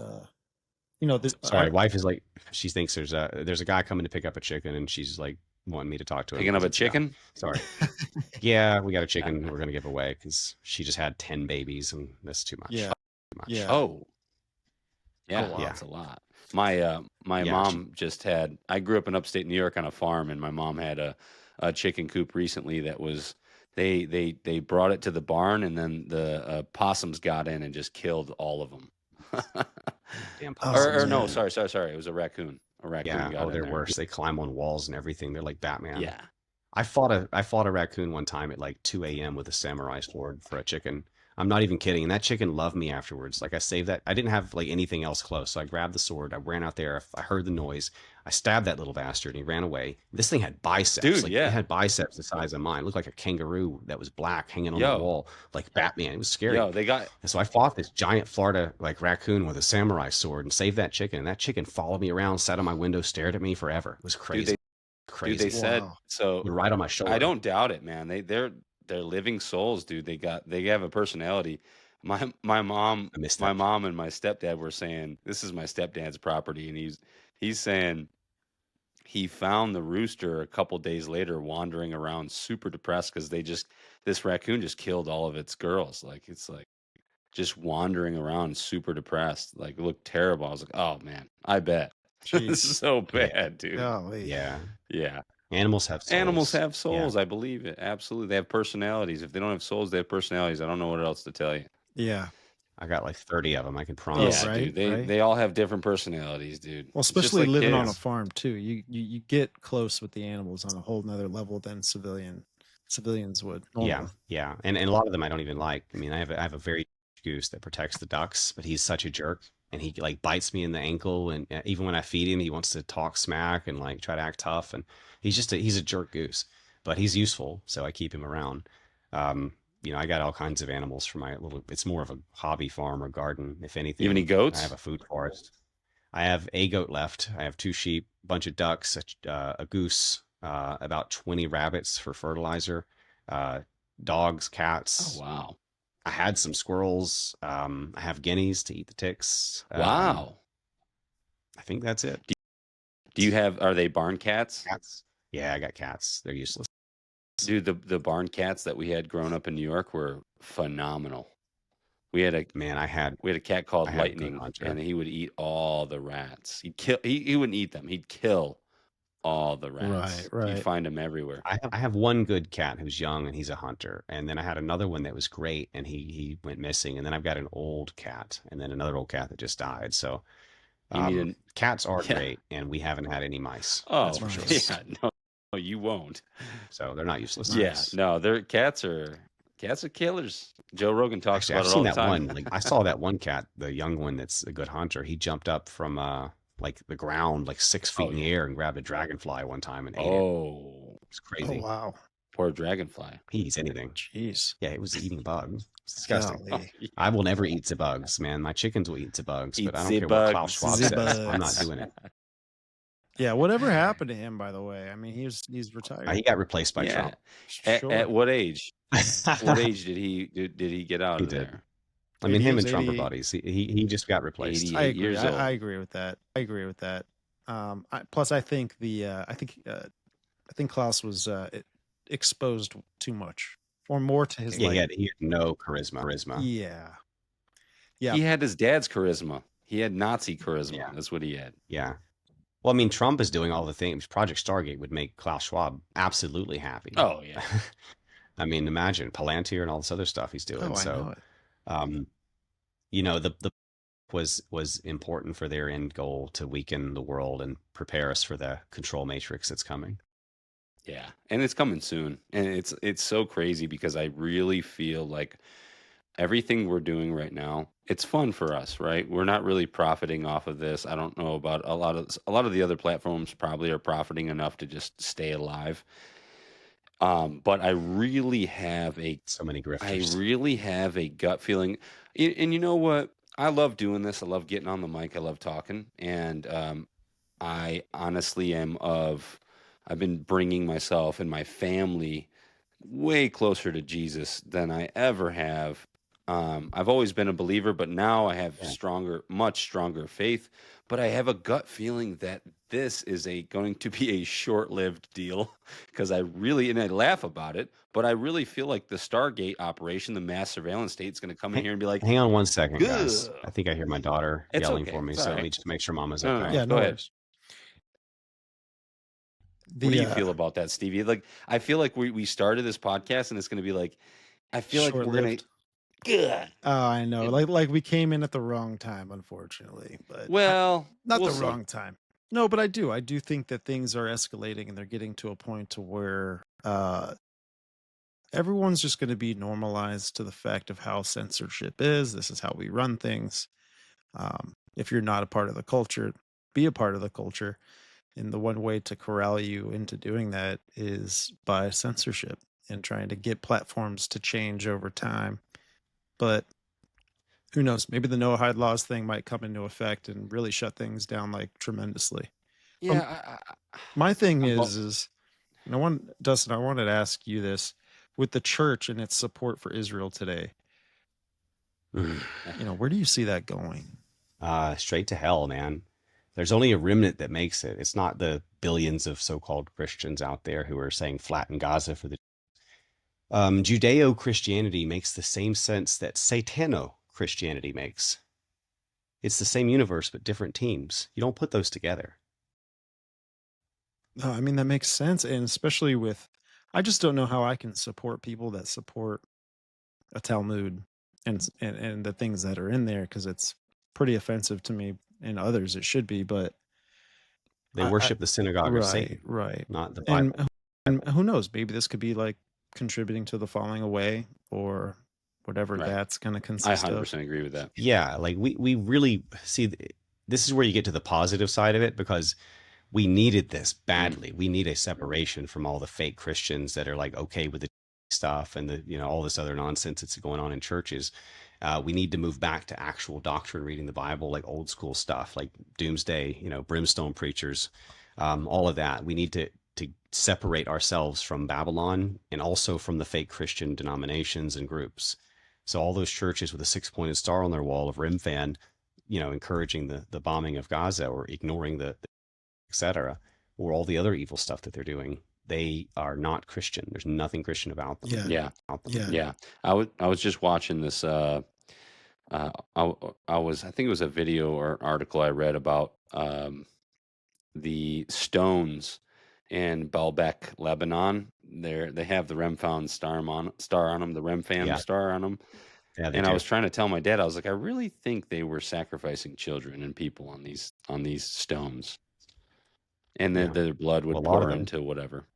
sorry, wife is like, she thinks there's a guy coming to pick up a chicken, and she's like wanting me to talk to him. Picking up a chicken? Sorry. Yeah, we got a chicken we're gonna give away because she just had 10 babies, and that's too much. Yeah. Too much. Yeah. Oh. Yeah, that's a lot. My mom just had. I grew up in upstate New York on a farm, and my mom had a chicken coop recently that was. They brought it to the barn, and then the possums got in and just killed all of them. Damn possums! No, sorry. It was a raccoon. Yeah. They're worse. They climb on walls and everything. They're like Batman. Yeah. I fought a raccoon one time at like 2 a.m. with a samurai sword for a chicken. I'm not even kidding. And that chicken loved me afterwards. Like I saved that. I didn't have like anything else close. So I grabbed the sword. I ran out there. I heard the noise. I stabbed that little bastard and he ran away. This thing had biceps. Dude, It had biceps the size of mine. It looked like a kangaroo that was black hanging on the wall like Batman. It was scary. And so I fought this giant Florida like raccoon with a samurai sword and saved that chicken. And that chicken followed me around, sat on my window, stared at me forever. It was crazy. Dude, they said so. Right on my shoulder. I don't doubt it, man. They're living souls, dude. They have a personality. My mom and my stepdad were saying, this is my stepdad's property, and he's saying he found the rooster a couple days later wandering around super depressed because this raccoon just killed all of its girls. Like it's like just wandering around super depressed. Like it looked terrible. I was like, oh man, I bet. This is so bad, dude. Yeah. Animals have souls. Yeah. I believe it. Absolutely. They have personalities. If they don't have souls, they have personalities. I don't know what else to tell you. Yeah. I got like 30 of them. I can promise. Yeah, dude. They all have different personalities, dude. Well, especially living on a farm too. You get close with the animals on a whole nother level than civilians would. Normally. Yeah. And a lot of them I don't even like. I mean, I have a very goose that protects the ducks, but he's such a jerk. And he like bites me in the ankle, and even when I feed him, he wants to talk smack and like try to act tough. And he's a jerk goose, but he's useful, so I keep him around. I got all kinds of animals for my little. It's more of a hobby farm or garden, if anything. You have any goats? I have a food forest. I have a goat left. I have 2 sheep, a bunch of ducks, a goose, about 20 rabbits for fertilizer, dogs, cats. Oh wow. I had some squirrels. I have guineas to eat the ticks. Wow. I think that's it. Are they barn cats? Cats. Yeah, I got cats. They're useless. Dude, the barn cats that we had growing up in New York were phenomenal. We had a cat called Lightning, and he would eat all the rats. He wouldn't eat them. He'd kill all the rats. Right. You find them everywhere. I have one good cat who's young and he's a hunter, and then I had another one that was great and he went missing, and then I've got an old cat and then another old cat that just died. So cats are great, and we haven't had any mice. Oh, that's for sure. Yeah, no, you won't. So they're not useless. Yeah, no, cats are killers. Joe Rogan talks about it all the time. I saw that one cat, the young one that's a good hunter. He jumped up from like the ground, like 6 feet in the air, and grabbed a dragonfly one time and ate it. It's crazy. Oh wow. Poor dragonfly. He eats anything. Jeez. Yeah, it was eating bugs. It's disgusting. Golly. I will never eat the bugs, man. My chickens will eat the bugs, but I don't the care bugs. what Klaus Schwab says. I'm not doing it. Yeah, whatever happened to him, by the way? I mean, he's retired. He got replaced by Trump. At what age? What age did he get out of there? I mean, him and Trump are buddies. He just got replaced. I agree. I agree with that. Plus, I think I think Klaus was exposed too much, or more to his. He had no charisma. Yeah. He had his dad's charisma. He had Nazi charisma. Yeah. That's what he had. Yeah. Well, I mean, Trump is doing all the things. Project Stargate would make Klaus Schwab absolutely happy. Oh yeah. I mean, imagine Palantir and all this other stuff he's doing. I know it. The was important for their end goal to weaken the world and prepare us for the control matrix that's coming. Yeah, and it's coming soon, and it's so crazy because I really feel like everything we're doing right now, it's fun for us, right? We're not really profiting off of this. I don't know about a lot of the other platforms probably are profiting enough to just stay alive. But I really have so many grifters. I really have a gut feeling, and you know what? I love doing this. I love getting on the mic. I love talking, and I honestly I've been bringing myself and my family way closer to Jesus than I ever have. I've always been a believer, but now I have much stronger faith. But I have a gut feeling that this is going to be a short-lived deal because and I laugh about it, but I really feel like the Stargate operation, the mass surveillance state, is going to come in here and be like, hang on one second, guys. I think I hear my daughter yelling for me. It's so all let me right. just make sure Mama's No, okay. yeah, No go ahead. worries. What do you feel about that, Stevie? Like, I feel like we started this podcast and it's going to be like, I feel like we're going to. Oh, I know. Like we came in at the wrong time, unfortunately. But well, not the wrong time. No, but I do think that things are escalating and they're getting to a point to where everyone's just going to be normalized to the fact of how censorship is. This is how we run things. If you're not a part of the culture, be a part of the culture. And the one way to corral you into doing that is by censorship and trying to get platforms to change over time. But who knows? Maybe the Noahide laws thing might come into effect and really shut things down like tremendously. Yeah. My thing is, Dustin, I wanted to ask you this: with the church and its support for Israel today, where do you see that going? Straight to hell, man. There's only a remnant that makes it. It's not the billions of so-called Christians out there who are saying flatten Gaza for the Judeo-Christianity makes the same sense that Satano-Christianity makes. It's the same universe, but different teams. You don't put those together. No, I mean, that makes sense. And especially I just don't know how I can support people that support a Talmud and the things that are in there, because it's pretty offensive to me, and others it should be, but they worship the synagogue of Satan, right? Not the Bible. And who knows? Maybe this could be like contributing to the falling away or whatever that's going to consist of. I 100% agree with that. Yeah, like we really see this is where you get to the positive side of it, because we needed this badly. We need a separation from all the fake Christians that are like okay with the stuff and all this other nonsense that's going on in churches. We need to move back to actual doctrine, reading the Bible, like old school stuff, like doomsday, brimstone preachers, all of that. We need to separate ourselves from Babylon and also from the fake Christian denominations and groups. So all those churches with a 6-pointed star on their wall of Rimfan, encouraging the bombing of Gaza or ignoring the etc., or all the other evil stuff that they're doing, they are not Christian. There's nothing Christian about them. Yeah. I was just watching this. I think it was a video or an article I read about the stones in Baalbek, Lebanon. They have the Remphan star on them, the Remphan star on them. Yeah, and I was trying to tell my dad, I was like, I really think they were sacrificing children and people on these stones, and then their blood would pour into whatever.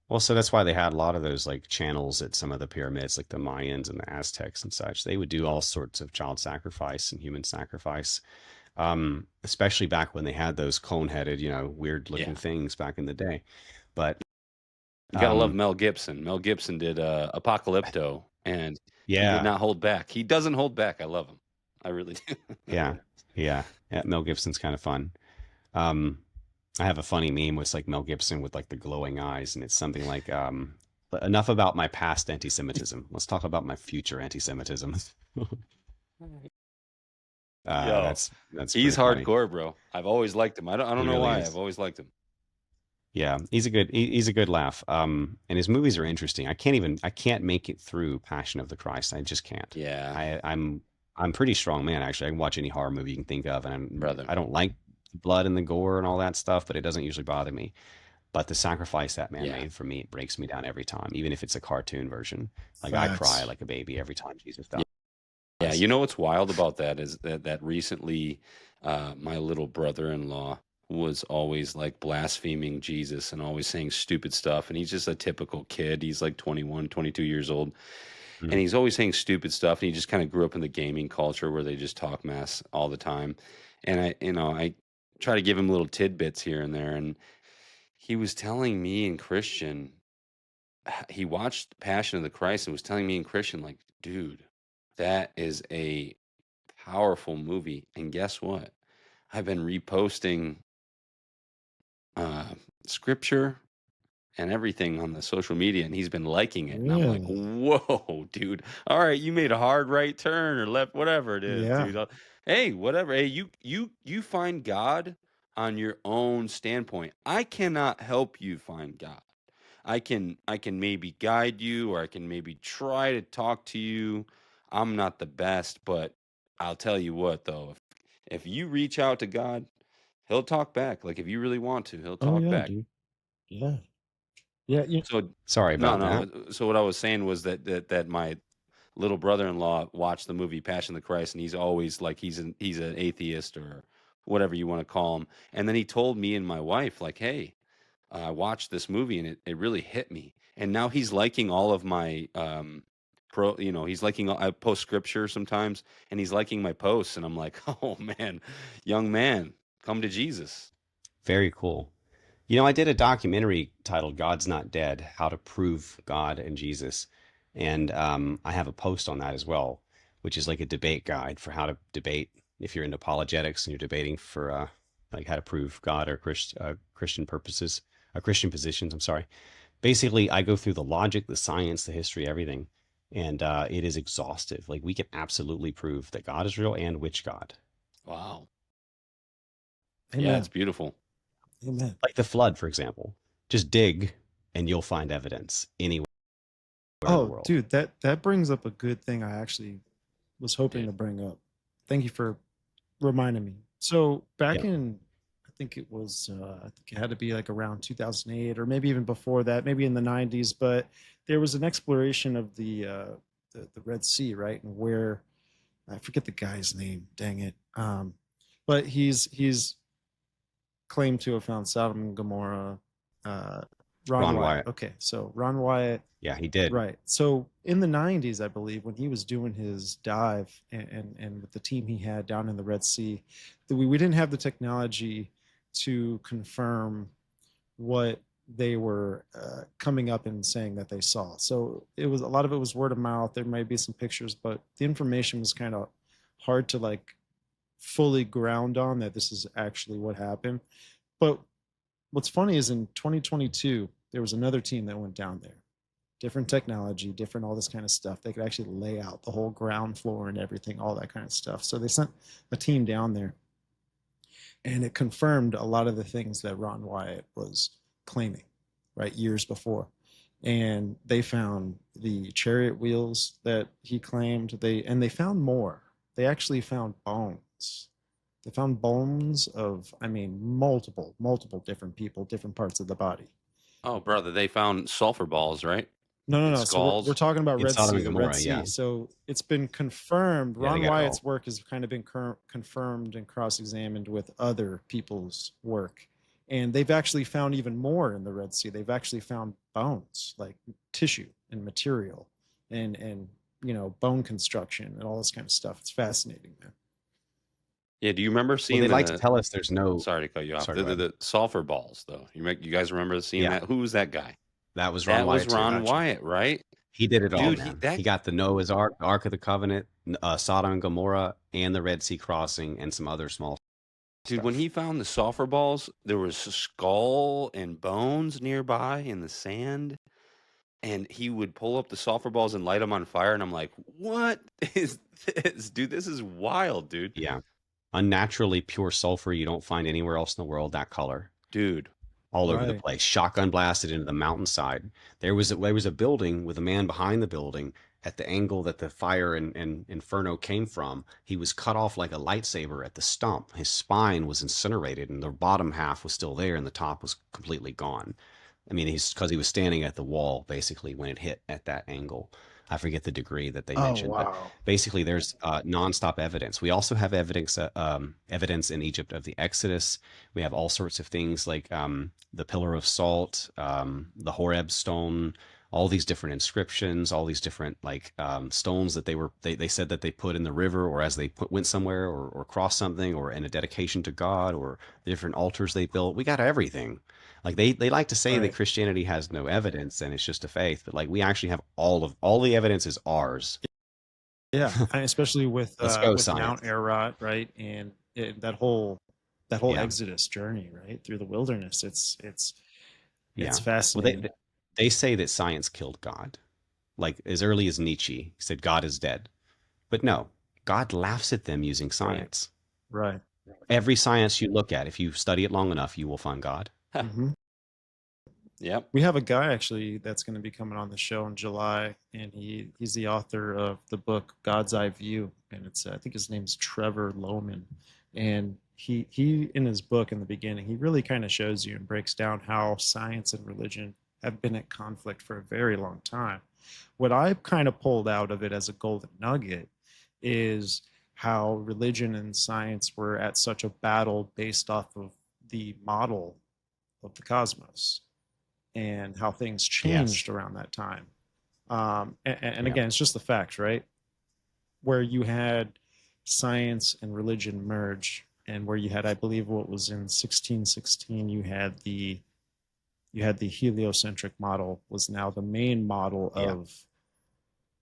Well, so that's why they had a lot of those like channels at some of the pyramids, like the Mayans and the Aztecs and such. They would do all sorts of child sacrifice and human sacrifice, especially back when they had those cone-headed, weird looking things back in the day. But you gotta love Mel Gibson. Mel Gibson did Apocalypto, and he did not hold back. He doesn't hold back. I love him. I really do. Yeah. Mel Gibson's kind of fun. I have a funny meme with like Mel Gibson with like the glowing eyes, and it's something like, enough about my past anti-Semitism. Let's talk about my future anti-Semitism. That's he's hardcore, bro. I've always liked him. I don't know why. I've always liked him. Yeah, he's a good laugh. And his movies are interesting. I can't make it through Passion of the Christ. I just can't. Yeah. I'm pretty strong man, actually. I can watch any horror movie you can think of, and I don't like the blood and the gore and all that stuff, but it doesn't usually bother me. But the sacrifice that man Yeah. made for me, it breaks me down every time, even if it's a cartoon version. Like I Facts. cry like a baby every time Jesus dies. Yeah, you know what's wild about that is that recently my little brother-in-law was always like blaspheming Jesus and always saying stupid stuff. And he's just a typical kid. He's like 21, 22 years old. And he's always saying stupid stuff. And he just kind of grew up in the gaming culture where they just talk mess all the time. And I try to give him little tidbits here and there. And he was telling me and Christian, he watched Passion of the Christ and was telling me and Christian, like, dude, that is a powerful movie. And guess what? I've been reposting scripture and everything on the social media, and he's been liking it. And I'm like, whoa, dude. All right, you made a hard right turn or left, whatever it is, dude. Hey, whatever. Hey, you find God on your own standpoint. I cannot help you find God. I can maybe guide you, or I can maybe try to talk to you. I'm not the best, but I'll tell you what though, if you reach out to God, he'll talk back. Like if you really want to, he'll talk back. Dude. Yeah. So sorry about that. So what I was saying was that my little brother-in-law watched the movie Passion of the Christ, and he's always like he's an atheist or whatever you want to call him. And then he told me and my wife, like, hey, I watched this movie and it really hit me. And now he's liking all of my he's liking, I post scripture sometimes, and he's liking my posts, and I'm like, oh man, young man, come to Jesus. Very cool. I did a documentary titled God's Not Dead, How to Prove God and Jesus. And I have a post on that as well, which is like a debate guide for how to debate if you're into apologetics and you're debating for like how to prove God or Christian purposes, Christian positions, I'm sorry. Basically, I go through the logic, the science, the history, everything. And it is exhaustive. Like we can absolutely prove that God is real and which God. Wow. Amen. Yeah, it's beautiful. Amen. Like the flood, for example. Just dig and you'll find evidence anywhere in the world. Dude, that brings up a good thing I actually was hoping to bring up. Thank you for reminding me. So back in, I think it was, I think it had to be like around 2008 or maybe even before that, maybe in the 90s, but there was an exploration of the Red Sea, right? And where, I forget the guy's name, dang it. But he's claimed to have found Sodom and Gomorrah. Ron Wyatt. Okay, so Ron Wyatt. Yeah, he did. Right. So in the 90s, I believe, when he was doing his dive and with the team he had down in the Red Sea, we didn't have the technology to confirm what they were coming up and saying that they saw. So a lot of it was word of mouth. There might be some pictures, but the information was kind of hard to like fully ground on that this is actually what happened. But what's funny is in 2022, there was another team that went down there. Different technology, different all this kind of stuff. They could actually lay out the whole ground floor and everything, all that kind of stuff. So they sent a team down there, and it confirmed a lot of the things that Ron Wyatt was claiming, right, years before. And they found the chariot wheels that he claimed. They found more. They actually found bones. They found bones of, multiple different people, different parts of the body. Oh, brother, they found sulfur balls, right? No. So we're talking about Red Sea, the Red Sea. Yeah. So it's been confirmed. Ron Wyatt's work has kind of been confirmed and cross-examined with other people's work. And they've actually found even more in the Red Sea. They've actually found bones, like tissue and material and bone construction and all this kind of stuff. It's fascinating, man. Yeah, do you remember seeing? They like to tell us there's no. Sorry to cut you off. The sulfur balls, though. You guys remember seeing that? Who was that guy? That was Ron Wyatt. That was Ron Wyatt, right? He did it all. Dude, he got the Noah's Ark, Ark of the Covenant, Sodom and Gomorrah, and the Red Sea crossing, and some other small. Dude, when he found the sulfur balls, there was a skull and bones nearby in the sand. And he would pull up the sulfur balls and light them on fire. And I'm like, what is this? Dude, this is wild, dude. Yeah. Unnaturally pure sulfur you don't find anywhere else in the world, that color. Dude. All over the place. Shotgun blasted into the mountainside. There was a building with a man behind the building, at the angle that the fire and inferno came from, he was cut off like a lightsaber at the stump. His spine was incinerated, and the bottom half was still there, and the top was completely gone. I mean, he's because he was standing at the wall basically when it hit at that angle. I forget the degree that they mentioned, but basically there's nonstop evidence. We also have evidence in Egypt of the Exodus. We have all sorts of things like the Pillar of Salt, the Horeb stone, all these different inscriptions, all these different like stones that they said that they put in the river, or as they went somewhere, or crossed something, or in a dedication to God, or the different altars they built. We got everything. Like they like to say that Christianity has no evidence and it's just a faith, but like we actually have all the evidence is ours. Yeah, especially with Mount Ararat, right, and that whole Exodus journey, right, through the wilderness. It's fascinating. Well, they say that science killed God, like as early as Nietzsche said God is dead, but no, God laughs at them using science. Right. Every science you look at, if you study it long enough, you will find God. Mm-hmm. Yep. We have a guy actually that's going to be coming on the show in July, and he's the author of the book God's Eye View, and it's I think his name's Trevor Lohman, and he in his book in the beginning he really kind of shows you and breaks down how science and religion have been at conflict for a very long time. What I kind of pulled out of it as a golden nugget is how religion and science were at such a battle based off of the model of the cosmos and how things changed around that time. And again, it's just the facts, right? Where you had science and religion merge, and where you had, I believe, what was in 1616, you had the heliocentric model was now the main model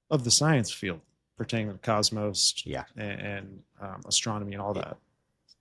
of the science field pertaining to the cosmos and astronomy and all that.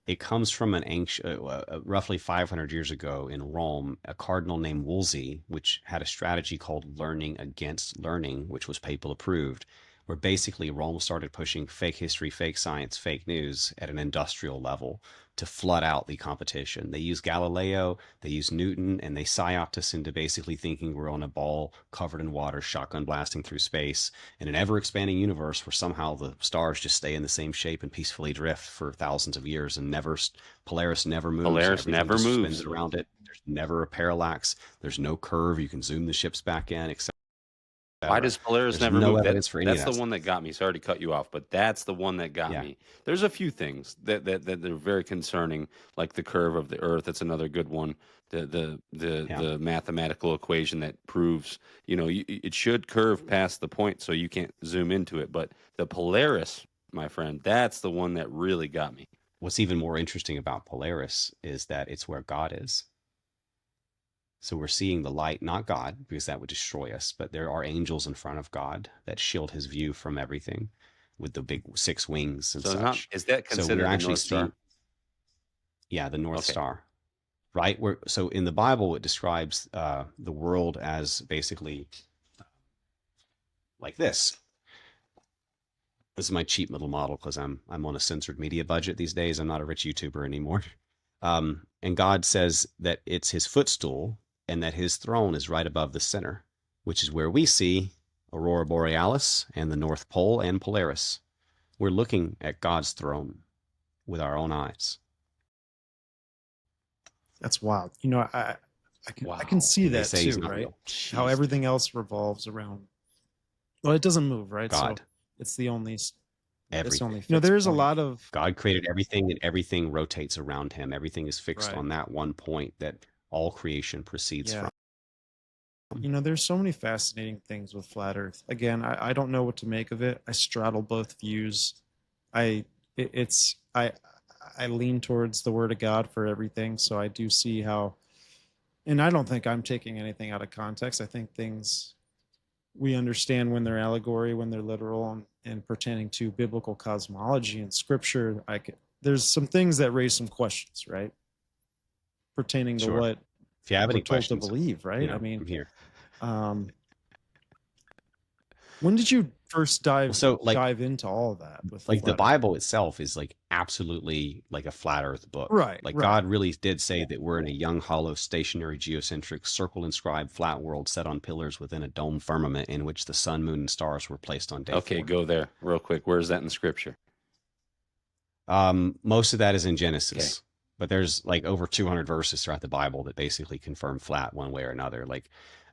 It comes from an ancient, roughly 500 years ago in Rome, a cardinal named Wolsey, which had a strategy called learning against learning, which was papal approved, where basically Rome started pushing fake history, fake science, fake news at an industrial level to flood out the competition. They used Galileo, they used Newton, and they psyoped us into basically thinking we're on a ball covered in water, shotgun blasting through space in an ever-expanding universe where somehow the stars just stay in the same shape and peacefully drift for thousands of years, and Polaris never moves. Polaris never moves. Spins around it. There's never a parallax. There's no curve. You can zoom the ships back in, etc. Why does Polaris never no move? Evidence for any that's the one that got me. Sorry to cut you off, but that's the one that got me. There's a few things that are very concerning, like the curve of the Earth. That's another good one. The mathematical equation that proves, it should curve past the point so you can't zoom into it. But the Polaris, my friend, that's the one that really got me. What's even more interesting about Polaris is that it's where God is. So we're seeing the light, not God, because that would destroy us, but there are angels in front of God that shield his view from everything with the big 6 wings and such. Is that considered the North Star? Yeah, the North Star. Right? So in the Bible, it describes the world as basically like this. This is my cheap little model because I'm on a censored media budget these days. I'm not a rich YouTuber anymore. And God says that it's his footstool and that his throne is right above the center, which is where we see Aurora Borealis and the North Pole and Polaris. We're looking at God's throne with our own eyes. That's wild. I can see that too, right? How everything else revolves around. Well, it doesn't move, right? God. So it's the only. Everything. There's a lot of. God created everything, and everything rotates around him. Everything is fixed on that one point that all creation proceeds from. There's so many fascinating things with flat Earth. Again, I don't know what to make of it. I straddle both views. I lean towards the Word of God for everything. So I do see how, and I don't think I'm taking anything out of context. I think things we understand when they're allegory, when they're literal, and pertaining to biblical cosmology and scripture. There's some things that raise some questions, right? Pertaining to what if you have any questions to believe, right? I'm here. When did you first dive into all of that with like the flat Bible itself is like absolutely like a flat earth book. Right, Like right. God really did say that we're in a young, hollow, stationary, geocentric, circle inscribed flat world set on pillars within a dome firmament in which the sun, moon, and stars were placed on day Okay, 4. go there real quick. Where's that in Scripture? Most of that is in Genesis. Okay. But there's like over 200 verses throughout the Bible that basically confirm flat one way or another. Like,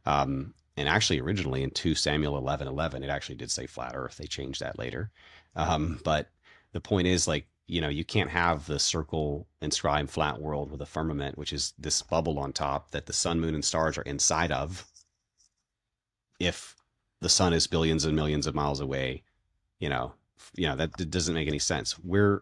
and actually originally in 2 Samuel 11:11, it actually did say flat earth. They changed that later. But the point is, like, you know, you can't have the circle inscribed flat world with a firmament, which is this bubble on top that the sun, moon, and stars are inside of, if the sun is billions and millions of miles away. You know, that doesn't make any sense. We're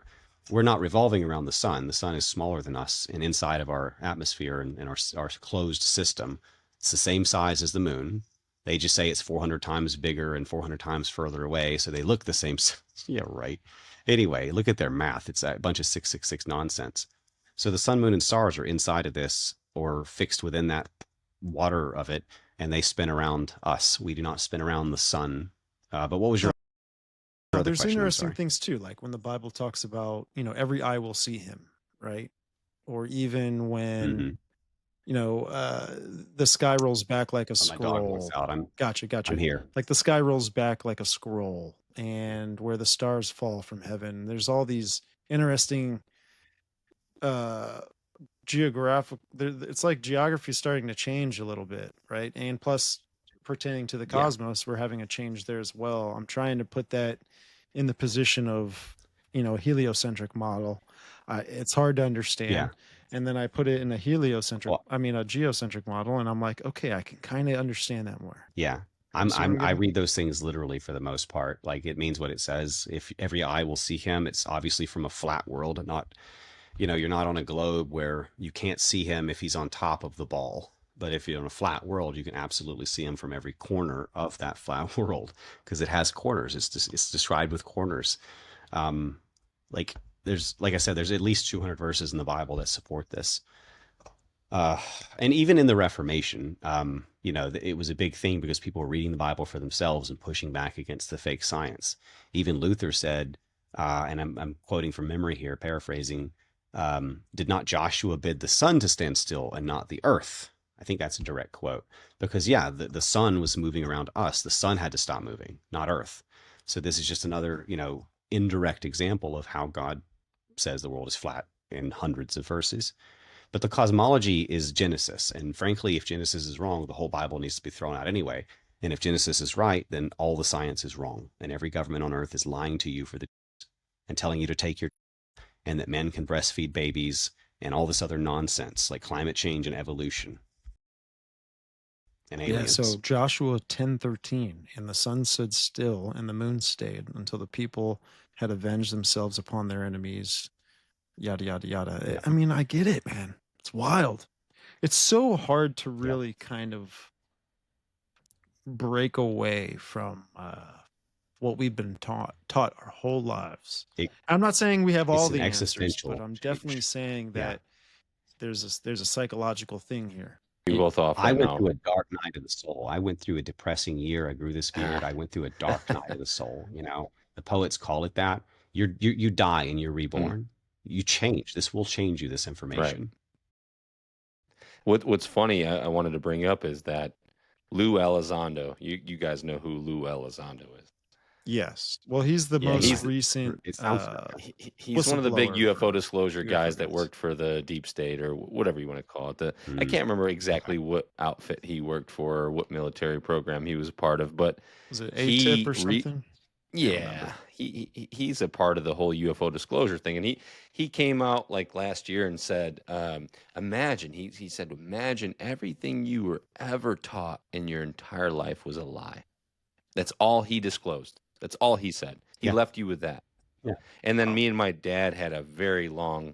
not revolving around the sun. The sun is smaller than us and inside of our atmosphere and our closed system. It's the same size as the moon. They just say it's 400 times bigger and 400 times further away, so they look the same. Yeah, right. Anyway, look at their math. It's a bunch of 666 nonsense. So the sun, moon, and stars are inside of this or fixed within that water of it, and they spin around us. We do not spin around the sun. But what was your there's question? Interesting things too, like when the Bible talks about, you know, every eye will see him, right? Or even when, you know, the sky rolls back like a scroll. Gotcha. I'm here. Like the sky rolls back like a scroll, and where the stars fall from heaven. There's all these interesting geographic. It's like geography starting to change a little bit, right? And plus, pertaining to the cosmos, we're having a change there as well. I'm trying to put that in the position of, you know, a heliocentric model. It's hard to understand. And then I put it in a a geocentric model, and I'm like, okay, I can kind of understand that more. Yeah. I read those things literally for the most part. Like, it means what it says. If every eye will see him, it's obviously from a flat world, not, you know, you're not on a globe where you can't see him if he's on top of the ball. But if you're in a flat world, you can absolutely see him from every corner of that flat world because it has corners. It's described with corners. Like I said, there's at least 200 verses in the Bible that support this. And even in the Reformation, you know, it was a big thing because people were reading the Bible for themselves and pushing back against the fake science. Even Luther said, and I'm quoting from memory here, paraphrasing, did not Joshua bid the sun to stand still and not the earth? I think that's a direct quote because the sun was moving around us. The sun had to stop moving, not earth. So this is just another, you know, indirect example of how God says the world is flat in hundreds of verses. But the cosmology is Genesis. And frankly, if Genesis is wrong, the whole Bible needs to be thrown out anyway. And if Genesis is right, then all the science is wrong. And every government on earth is lying to you and telling you to take your, and that men can breastfeed babies and all this other nonsense like climate change and evolution. And aliens. Yeah, so Joshua 10:13, and the sun stood still and the moon stayed until the people had avenged themselves upon their enemies. Yada, yada, yada. Yeah. I mean, I get it, man. It's wild. It's so hard to really kind of break away from what we've been taught our whole lives. I'm not saying we have all the answers, but I'm definitely saying that there's a psychological thing here. You're both off. I went through a dark night of the soul. I went through a depressing year. I grew this beard. I went through a dark night of the soul. You know, the poets call it that. You die and you're reborn. You change. This will change you. This information. Right. What's funny? I wanted to bring up is that Lou Elizondo. You guys know who Lou Elizondo is? Yes. Well, he's the most recent. He's one of the big UFO disclosure guys that worked for the deep state or whatever you want to call it. I can't remember exactly what outfit he worked for or what military program he was a part of, but was it ATIP or something? Yeah, he's a part of the whole UFO disclosure thing, and he came out like last year and said, imagine, he said, imagine everything you were ever taught in your entire life was a lie. That's all he disclosed. That's all he said. He left you with that. Yeah. And then me and my dad had a very long,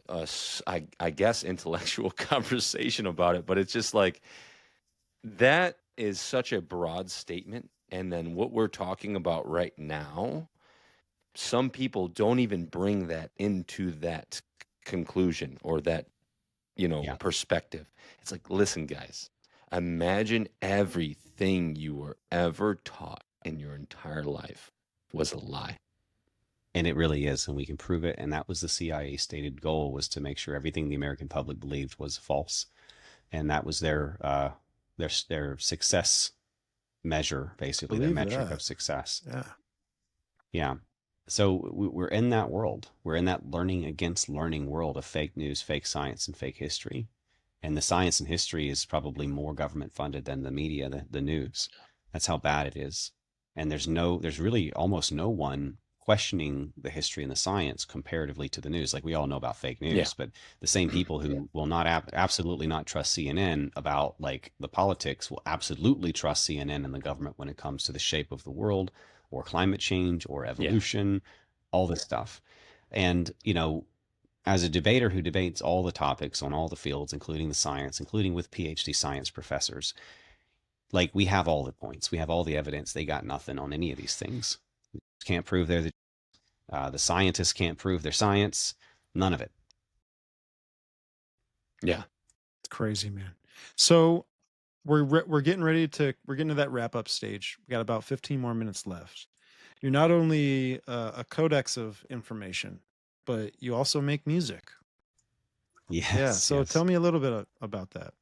I guess, intellectual conversation about it. But it's just like, that is such a broad statement. And then what we're talking about right now, some people don't even bring that into that conclusion or that, perspective. It's like, listen, guys, imagine everything you were ever taught in your entire life was a lie. And it really is, and we can prove it. And that was the CIA stated goal, was to make sure everything the American public believed was false, and that was their success measure, basically their metric of success. Yeah. So we're in that world. We're in that learning against learning world of fake news, fake science, and fake history. And the science and history is probably more government funded than the media, the news. That's how bad it is. And there's really almost no one questioning the history and the science comparatively to the news. Like, we all know about fake news, but the same people who will not absolutely not trust CNN about like the politics will absolutely trust CNN and the government when it comes to the shape of the world or climate change or evolution, all this stuff. And, you know, as a debater who debates all the topics on all the fields, including the science, including with PhD science professors, like, we have all the points, we have all the evidence. They got nothing on any of these things. Can't prove the scientists can't prove their science. None of it. Yeah, it's crazy, man. So we're getting to that wrap up stage. We got about 15 more minutes left. You're not only a codex of information, but you also make music. Yes. Yeah. So tell me a little bit about that.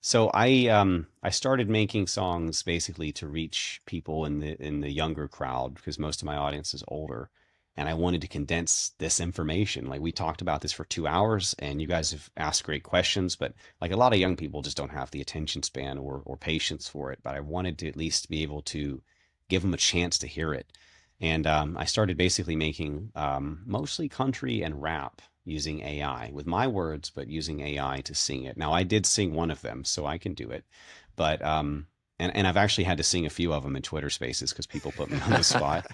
So I started making songs basically to reach people in the younger crowd, because most of my audience is older, and I wanted to condense this information. Like, we talked about this for 2 hours, and you guys have asked great questions, but like, a lot of young people just don't have the attention span or patience for it. But I wanted to at least be able to give them a chance to hear it. And I started basically making mostly country and rap using AI, with my words, but using AI to sing it. Now, I did sing one of them, so I can do it. But and I've actually had to sing a few of them in Twitter Spaces because people put me on the spot.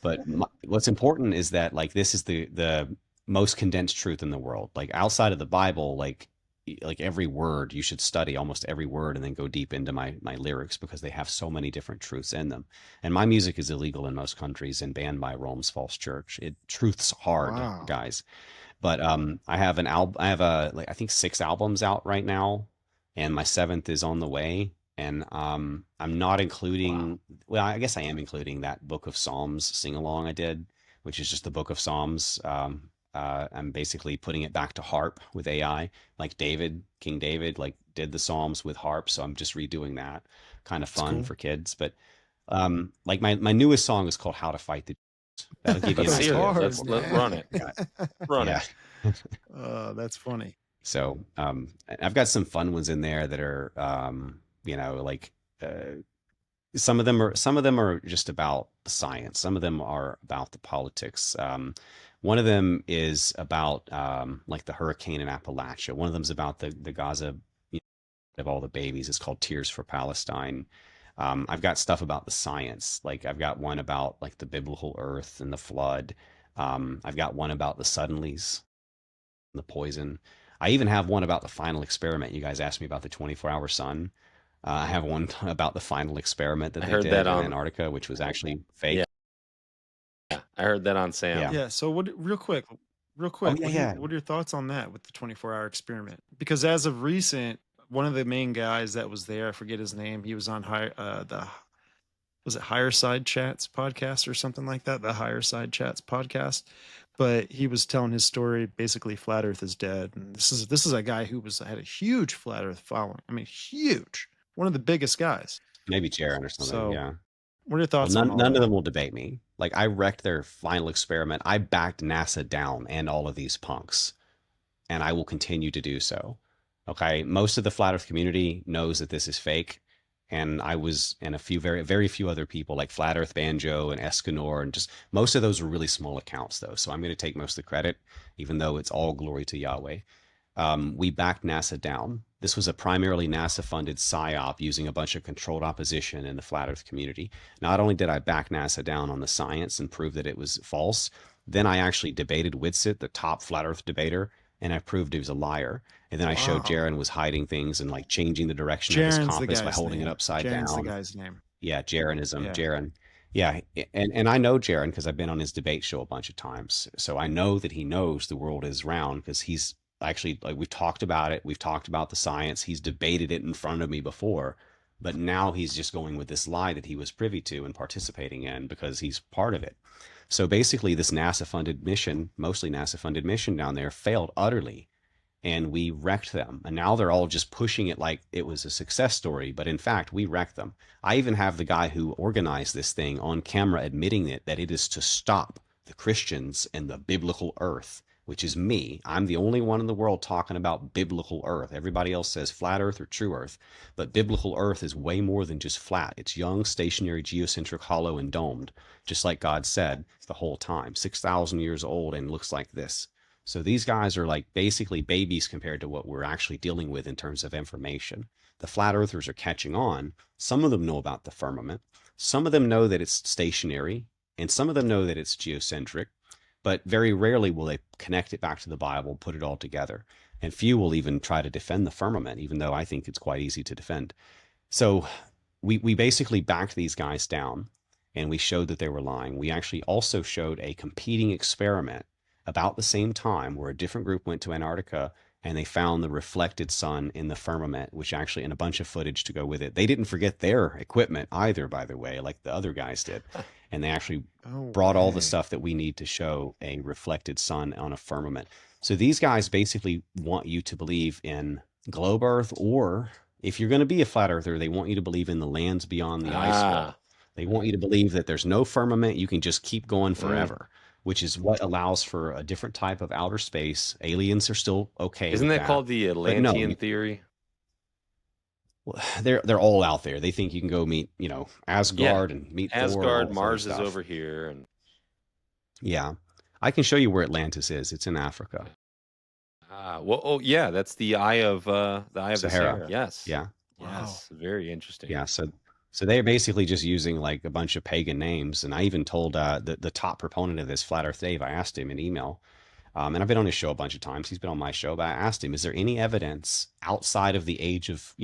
But what's important is that, like, this is the most condensed truth in the world. Like, outside of the Bible, like every word, you should study almost every word and then go deep into my lyrics, because they have so many different truths in them. And my music is illegal in most countries and banned by Rome's false church. Truth's hard, guys. But I have I think 6 albums out right now, and my 7th is on the way. And I'm not including, well, I guess I am including that Book of Psalms sing along I did, which is just the Book of Psalms. I'm basically putting it back to harp with AI, like King David, like, did the Psalms with harp. So I'm just redoing that. Kind of fun for kids. But like, my newest song is called How to Fight the That'll give you an idea. Let's run it. Run it. That's funny. So I've got some fun ones in there that are you know, like some of them are just about the science. Some of them are about the politics. One of them is about like the hurricane in Appalachia. One of them is about the Gaza, you know, of all the babies. It's called Tears for Palestine. I've got stuff about the science. Like, I've got one about like the biblical earth and the flood. I've got one about the suddenlies, the poison. I even have one about the final experiment. You guys asked me about the 24-hour sun. I have one about the final experiment that they did in Antarctica, which was actually fake. Yeah, I heard that on Sam. Yeah. So real quick. Oh, What are your thoughts on that with the 24-hour experiment? Because as of recent, one of the main guys that was there, I forget his name, he was on was it Higher Side Chats podcast or something like that? The Higher Side Chats podcast. But he was telling his story, basically flat Earth is dead. And this is a guy who had a huge flat Earth following. I mean, huge. One of the biggest guys. Maybe Jaron or something. So, yeah. What are your thoughts on none of them will debate me. Like, I wrecked their final experiment. I backed NASA down and all of these punks, and I will continue to do so. Okay, most of the flat Earth community knows that this is fake, and I was, and a few very, very few other people, like Flat Earth Banjo and Escanor, and just most of those are really small accounts, though. So I'm going to take most of the credit, even though it's all glory to Yahweh. We backed NASA down. This was a primarily NASA-funded psyop using a bunch of controlled opposition in the flat Earth community. Not only did I back NASA down on the science and prove that it was false, then I actually debated Witsit, the top flat Earth debater, and I proved he was a liar. And then I showed Jaron was hiding things and like changing the direction of his compass by holding it upside down. Jaron's the guy's name. Yeah, Jaronism. Yeah. Jaron. Yeah, and I know Jaron because I've been on his debate show a bunch of times. So I know that he knows the world is round, because he's actually, like, we've talked about it. We've talked about the science. He's debated it in front of me before. But now he's just going with this lie that he was privy to and participating in because he's part of it. So basically, this NASA-funded mission, mostly NASA-funded mission down there, failed utterly, and we wrecked them. And now they're all just pushing it like it was a success story, but in fact, we wrecked them. I even have the guy who organized this thing on camera admitting that it is to stop the Christians and the biblical earth, which is me. I'm the only one in the world talking about biblical earth. Everybody else says flat earth or true earth, but biblical earth is way more than just flat. It's young, stationary, geocentric, hollow, and domed, just like God said the whole time. 6,000 years old and looks like this. So these guys are like basically babies compared to what we're actually dealing with in terms of information. The flat earthers are catching on. Some of them know about the firmament. Some of them know that it's stationary, and some of them know that it's geocentric, but very rarely will they connect it back to the Bible, put it all together. And few will even try to defend the firmament, even though I think it's quite easy to defend. So we basically backed these guys down, and we showed that they were lying. We actually also showed a competing experiment about the same time where a different group went to Antarctica and they found the reflected sun in the firmament, which actually, and a bunch of footage to go with it. They didn't forget their equipment either, by the way, like the other guys did. And they actually brought all the stuff that we need to show a reflected sun on a firmament. So these guys basically want you to believe in globe earth, or if you're going to be a flat earther, they want you to believe in the lands beyond the ice wall. They want you to believe that there's no firmament. You can just keep going forever. Which is what allows for a different type of outer space. Aliens are still okay. Isn't that called the Atlantean theory? Well, they're all out there. They think you can go meet, Asgard and meet Asgard, Thor, Mars is over here, and yeah, I can show you where Atlantis is. It's in Africa. That's the eye of the Sahara. Yes. Yeah. Yes. Wow. Very interesting. Yeah. So they're basically just using like a bunch of pagan names. And I even told the top proponent of this, Flat Earth Dave, I asked him in email, and I've been on his show a bunch of times. He's been on my show, but I asked him, is there any evidence outside of the age of,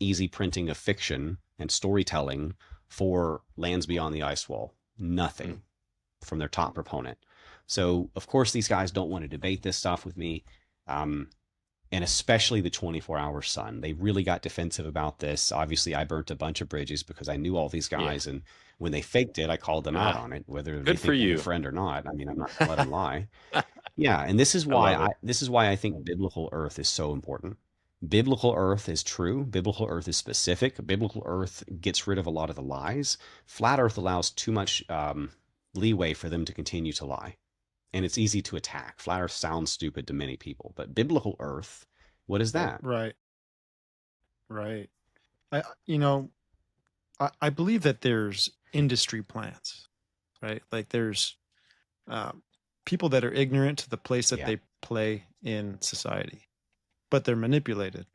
easy printing of fiction and storytelling for lands beyond the ice wall? Nothing from their top proponent. So, of course, these guys don't want to debate this stuff with me. And especially the 24-hour sun. They really got defensive about this. Obviously, I burnt a bunch of bridges because I knew all these guys. Yeah. And when they faked it, I called them out on it, whether they think I'm a friend or not. I mean, I'm not going to let them lie. Yeah, and this is why I think biblical Earth is so important. Biblical Earth is true. Biblical Earth is specific. Biblical Earth gets rid of a lot of the lies. Flat Earth allows too much leeway for them to continue to lie. And it's easy to attack. Flat Earth sounds stupid to many people, but biblical Earth, what is that? Right. I believe that there's industry plans, right? Like there's people that are ignorant to the place that they play in society, but they're manipulated.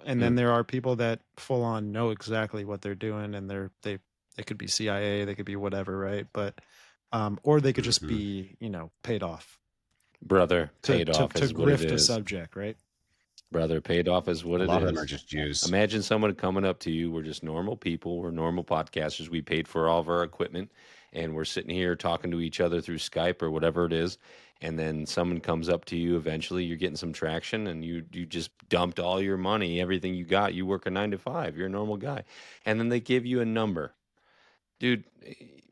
And then there are people that full on know exactly what they're doing, and they could be CIA, they could be whatever, right? But or they could just be, paid off. Brother, paid off is what it is. To grift a subject, right? Brother, paid off is what it is. A lot of them are just Jews. Imagine someone coming up to you. We're just normal people. We're normal podcasters. We paid for all of our equipment, and we're sitting here talking to each other through Skype or whatever it is. And then someone comes up to you. Eventually, you're getting some traction, and you just dumped all your money, everything you got. You work a 9 to 5. You're a normal guy. And then they give you a number. Dude,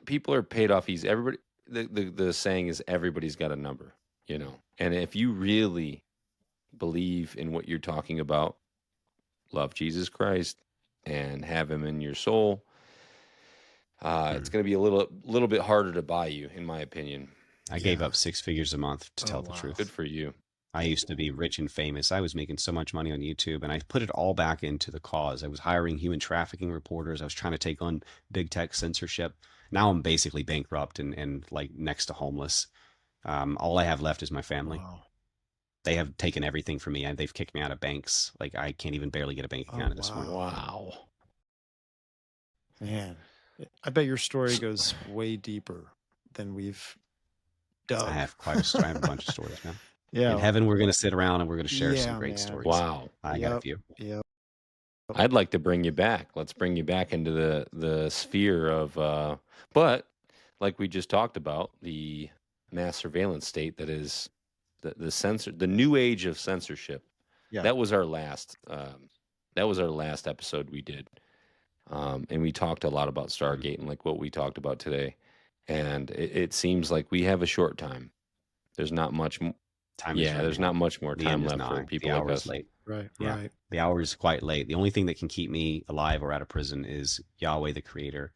people are paid off easy. Everybody, the saying is everybody's got a number, And if you really believe in what you're talking about, love Jesus Christ and have him in your soul, it's going to be a little bit harder to buy you, in my opinion. I gave up 6 figures a month to tell the truth. Good for you. I used to be rich and famous. I was making so much money on YouTube, and I put it all back into the cause. I was hiring human trafficking reporters. I was trying to take on big tech censorship. Now I'm basically bankrupt and like next to homeless. All I have left is my family. Wow. They have taken everything from me, and they've kicked me out of banks. Like I can't even barely get a bank account at this point. Wow. Man, I bet your story goes way deeper than we've dug. I have quite a story. I have a bunch of stories, man. Yeah. In heaven, we're going to sit around and we're going to share some great stories. Wow. I got a few. Yep. I'd like to bring you back. Let's bring you back into the sphere of, but like we just talked about, the mass surveillance state that is the new age of censorship. Yeah. That was our last episode we did. And we talked a lot about Stargate and like what we talked about today. And it seems like we have a short time. There's not much time. There's not much more time left for people the like hour us. Is late. Right. The hour is quite late. The only thing that can keep me alive or out of prison is Yahweh, the Creator.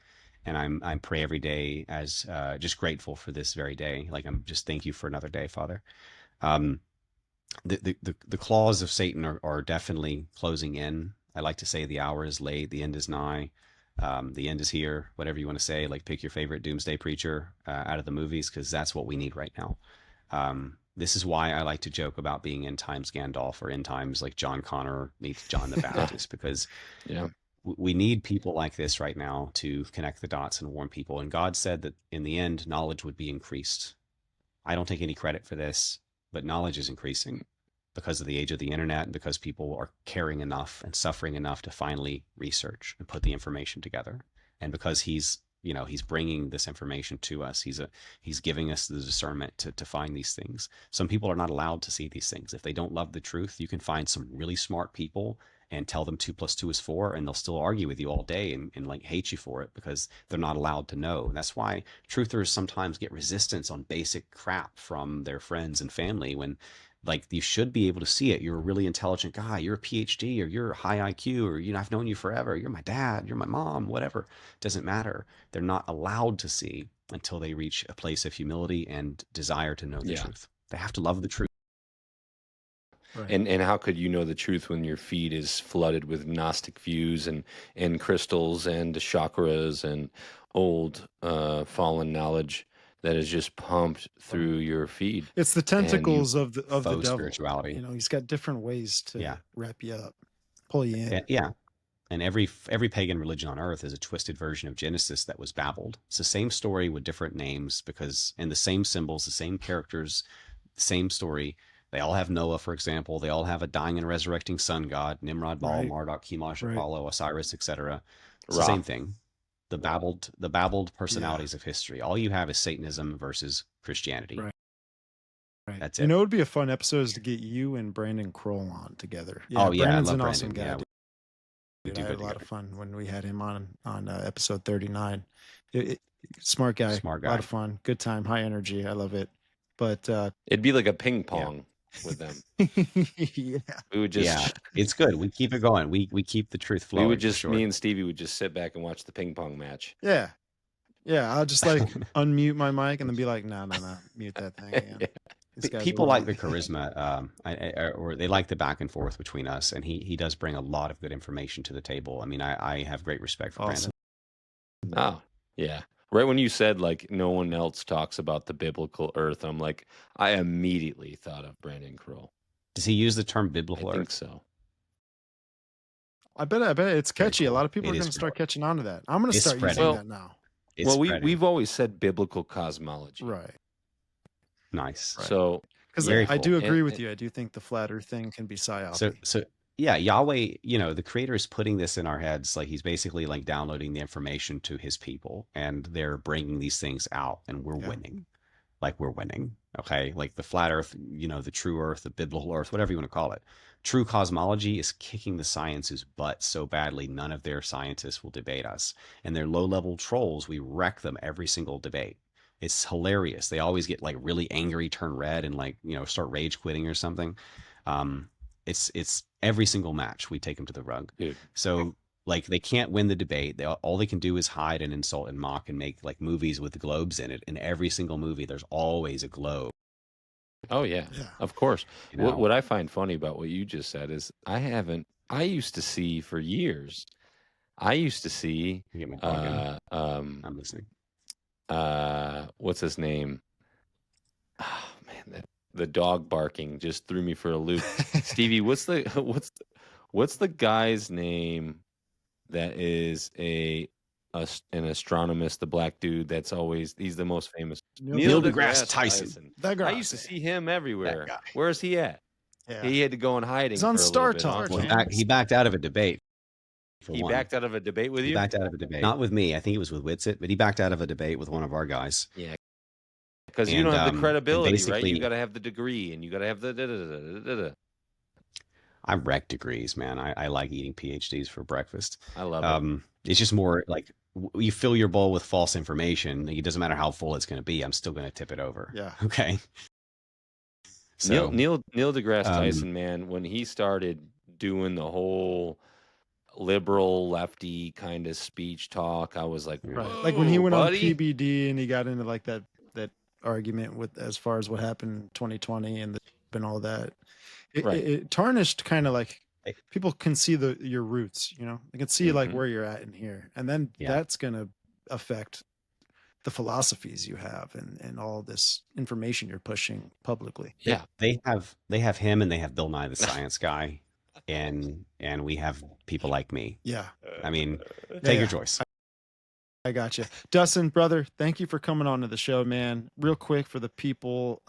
And I pray every day as just grateful for this very day. Like I'm just thank you for another day, Father. The claws of Satan are definitely closing in. I like to say the hour is late, the end is nigh, the end is here, whatever you want to say. Like pick your favorite doomsday preacher out of the movies, because that's what we need right now. This is why I like to joke about being end times Gandalf or end times like John Connor meets John the Baptist, because we need people like this right now to connect the dots and warn people. And God said that in the end, knowledge would be increased. I don't take any credit for this, but knowledge is increasing because of the age of the internet and because people are caring enough and suffering enough to finally research and put the information together. And because he's bringing this information to us, he's giving us the discernment to find these things. Some people are not allowed to see these things. If they don't love the truth, you can find some really smart people and tell them 2 + 2 is 4, and they'll still argue with you all day and like hate you for it because they're not allowed to know. And that's why truthers sometimes get resistance on basic crap from their friends and family, when like you should be able to see it. You're a really intelligent guy, you're a PhD, or you're a high IQ, or I've known you forever, you're my dad, you're my mom, whatever. Doesn't matter. They're not allowed to see until they reach a place of humility and desire to know the truth. They have to love the truth. Right. And how could you know the truth when your feed is flooded with Gnostic views and crystals and chakras and old fallen knowledge that is just pumped through your feed? It's the tentacles of the devil. Spirituality. He's got different ways to wrap you up, pull you in. And every pagan religion on earth is a twisted version of Genesis that was babbled. It's the same story with different names, because and the same symbols, the same characters, the same story. They all have Noah, for example. They all have a dying and resurrecting sun god, Nimrod, Baal, Marduk, Chemosh, Apollo, Osiris, etc. It's the same thing. The babbled personalities of history. All you have is Satanism versus Christianity. Right. That's it. It would be a fun episode is to get you and Brandon Kroll on together. Brandon's an Brandon. awesome guy. I had a lot of fun when we had him on episode 39. Smart guy. A lot of fun. Good time. High energy. I love it. But it'd be like a ping pong with them. We would just it's good. We keep it going. We keep the truth flowing. We would just me and Stevie would just sit back and watch the ping pong match. Yeah. I'll just like unmute my mic and then be like, no, mute that thing again. People like the charisma, or they like the back and forth between us, and he does bring a lot of good information to the table. I mean, I have great respect for Brandon. Oh, yeah. Right when you said like no one else talks about the biblical earth, I'm like, I immediately thought of Brandon Kroll. Does he use the term biblical earth? I think so. I bet it's catchy. Cool. A lot of people are going to start catching on to that. I'm going to start using that now. We've always said biblical cosmology. Right. Nice. Right. So because I do agree with you. I do think the flat earth thing can be psyopic. So yeah, Yahweh, the creator is putting this in our heads. Like he's basically like downloading the information to his people, and they're bringing these things out, and we're winning. Like we're winning. Okay. Like the flat earth, the true earth, the biblical earth, whatever you want to call it. True cosmology is kicking the science's butt so badly, none of their scientists will debate us. And they're low-level trolls. We wreck them every single debate. It's hilarious. They always get like really angry, turn red, and like, start rage quitting or something. It's every single match we take them to the rug. Dude. So like they can't win the debate. All they can do is hide and insult and mock and make like movies with globes in it. In every single movie, there's always a globe. Oh yeah, of course. What I find funny about what you just said is I used to see for years. I'm listening. What's his name? Oh man, the dog barking just threw me for a loop. Stevie, what's the guy's name that is an astronomist, the black dude that's he's the most famous? Neil deGrasse Tyson. That guy. I used to see him everywhere. Where is he at? Yeah. He had to go in hiding. He's on Star Talk. He backed out of a debate. Backed out of a debate with you? He backed out of a debate. Not with me. I think it was with Witsit, but he backed out of a debate with one of our guys. Yeah. Because you don't have the credibility, right? You got to have the degree, and you got to have the I wreck degrees, man. I like eating PhDs for breakfast. I love it. It's just more like you fill your bowl with false information. It doesn't matter how full it's going to be. I'm still going to tip it over. Yeah. Okay. Neil So, Neil deGrasse Tyson, man, when he started doing the whole liberal lefty kind of speech talk, I was like, right. Like when he went buddy. on PBD and he got into like that argument with as far as what happened in 2020 and all that. It tarnished kind of like people can see your roots, you know, they can see like where you're at in here, and then that's going to affect the philosophies you have and all this information you're pushing publicly. Yeah, they have him, and they have Bill Nye the Science Guy, and we have people like me. Yeah, I mean, take your choice. I got you, Dustin, brother. Thank you for coming on to the show, man. Real quick for the people,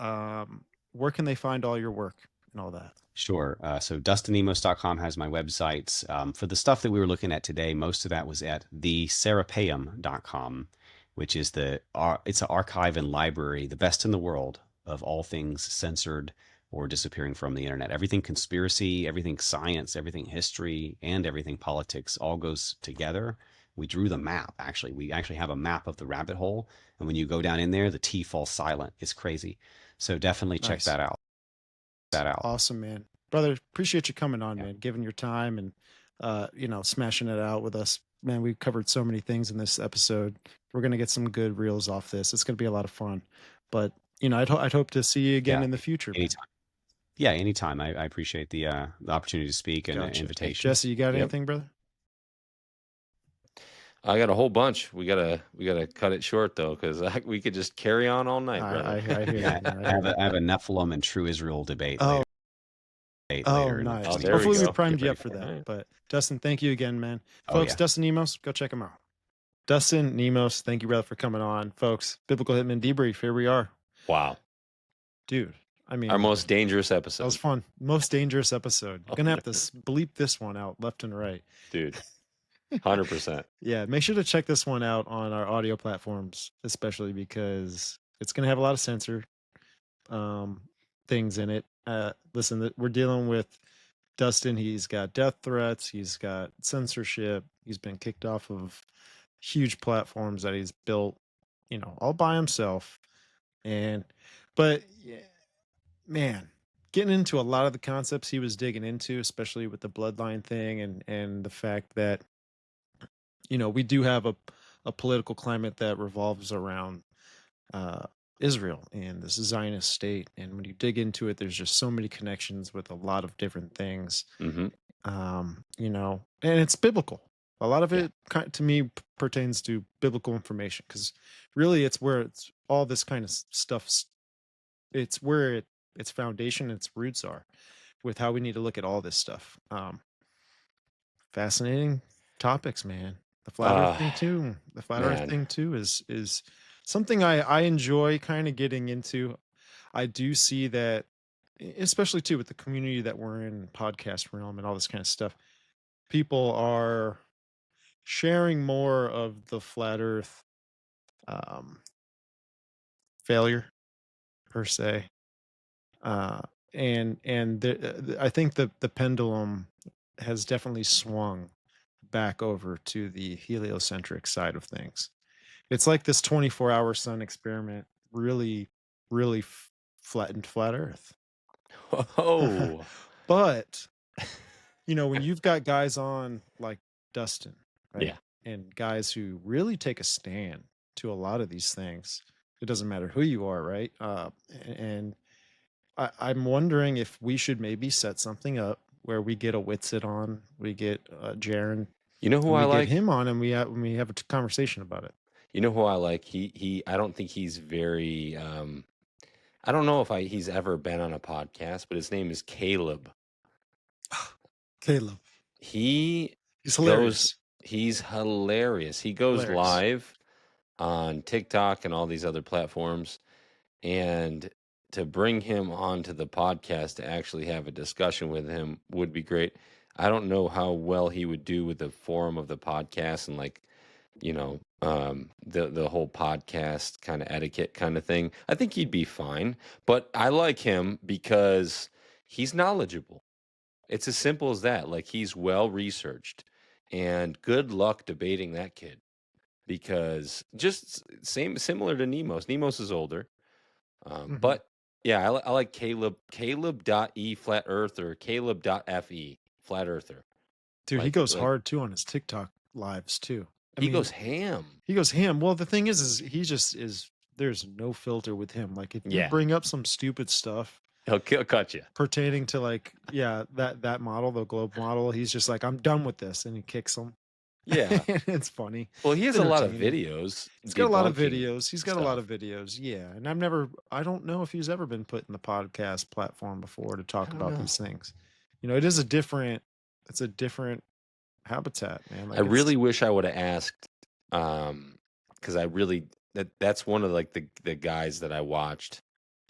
where can they find all your work and all that? Sure. So DustinNemos.com has my websites. For the stuff that we were looking at today, most of that was at theserapeum.com, which is it's an archive and library, the best in the world of all things censored or disappearing from the internet. Everything conspiracy, everything science, everything history, and everything politics all goes together. We drew the map, actually. We actually have a map of the rabbit hole. And when you go down in there, the T falls silent. It's crazy. So definitely check that out. Awesome, man. Brother, appreciate you coming on, man, giving your time and, smashing it out with us. Man, we covered so many things in this episode. We're going to get some good reels off this. It's going to be a lot of fun. But, I'd hope to see you again in the future. Anytime. Yeah, anytime. I appreciate the opportunity to speak and the invitation. Jesse, you got anything, brother? I got a whole bunch. We gotta cut it short though, because we could just carry on all night, brother. I hear I have a Nephilim and True Israel debate later. Nice. Hopefully we primed you up for that. But Dustin, thank you again, man. Folks, Dustin Nemos, go check him out. Dustin Nemos, thank you, brother, for coming on. Folks, Biblical Hitman Debrief, here we are. Wow. Dude, I mean, our most dangerous episode. That was fun. Most dangerous episode. I'm gonna have to bleep this one out left and right. Dude. 100%. Yeah, make sure to check this one out on our audio platforms, especially because it's going to have a lot of censored things in it. Listen, we're dealing with Dustin. He's got death threats. He's got censorship. He's been kicked off of huge platforms that he's built, all by himself. But yeah, man, getting into a lot of the concepts he was digging into, especially with the bloodline thing and the fact that we do have a political climate that revolves around Israel and the Zionist state. And when you dig into it, there's just so many connections with a lot of different things, and it's biblical. A lot of it, to me, pertains to biblical information, because really it's where it's all this kind of stuff. It's where its foundation, its roots are, with how we need to look at all this stuff. Fascinating topics, man. The flat Earth thing too. The flat Earth thing too is something I enjoy kind of getting into. I do see that, especially too with the community that we're in, podcast realm and all this kind of stuff. People are sharing more of the flat Earth failure per se, and I think the pendulum has definitely swung back over to the heliocentric side of things. It's like this 24-hour sun experiment really flattened flat Earth. Oh. But when you've got guys on like Dustin, right? And guys who really take a stand to a lot of these things, it doesn't matter who you are, right? And I'm wondering if we should maybe set something up where we get a Witsit on, we get Jaron. You know who I like? Get him on, and we have a conversation about it. You know who I like? He I don't think he's very. I don't know if he's ever been on a podcast, but his name is Caleb. Caleb. He's hilarious. He's hilarious. He goes live on TikTok and all these other platforms, and to bring him onto the podcast to actually have a discussion with him would be great. I don't know how well he would do with the forum of the podcast and the whole podcast kind of etiquette kind of thing. I think he'd be fine, but I like him because he's knowledgeable. It's as simple as that. Like, he's well researched, and good luck debating that kid, because just similar to Nemos. Nemos is older, but yeah, I like Caleb.e flat earther, Caleb.fe flat earther. Dude, he goes hard too on his TikTok lives too. He goes ham. He goes ham. Well, the thing is he just is. There's no filter with him. Like, if you bring up some stupid stuff, he'll cut you pertaining to, like, that model, the globe model. He's just like, I'm done with this, and he kicks them. Yeah, it's funny. Well, he has a lot of videos. He's got a lot of videos. He's got a lot of videos. Yeah, and I don't know if he's ever been put in the podcast platform before to talk about these things. You know, it's a different habitat, man. Like, I really wish I would have asked, because that's one of, like, the guys that I watched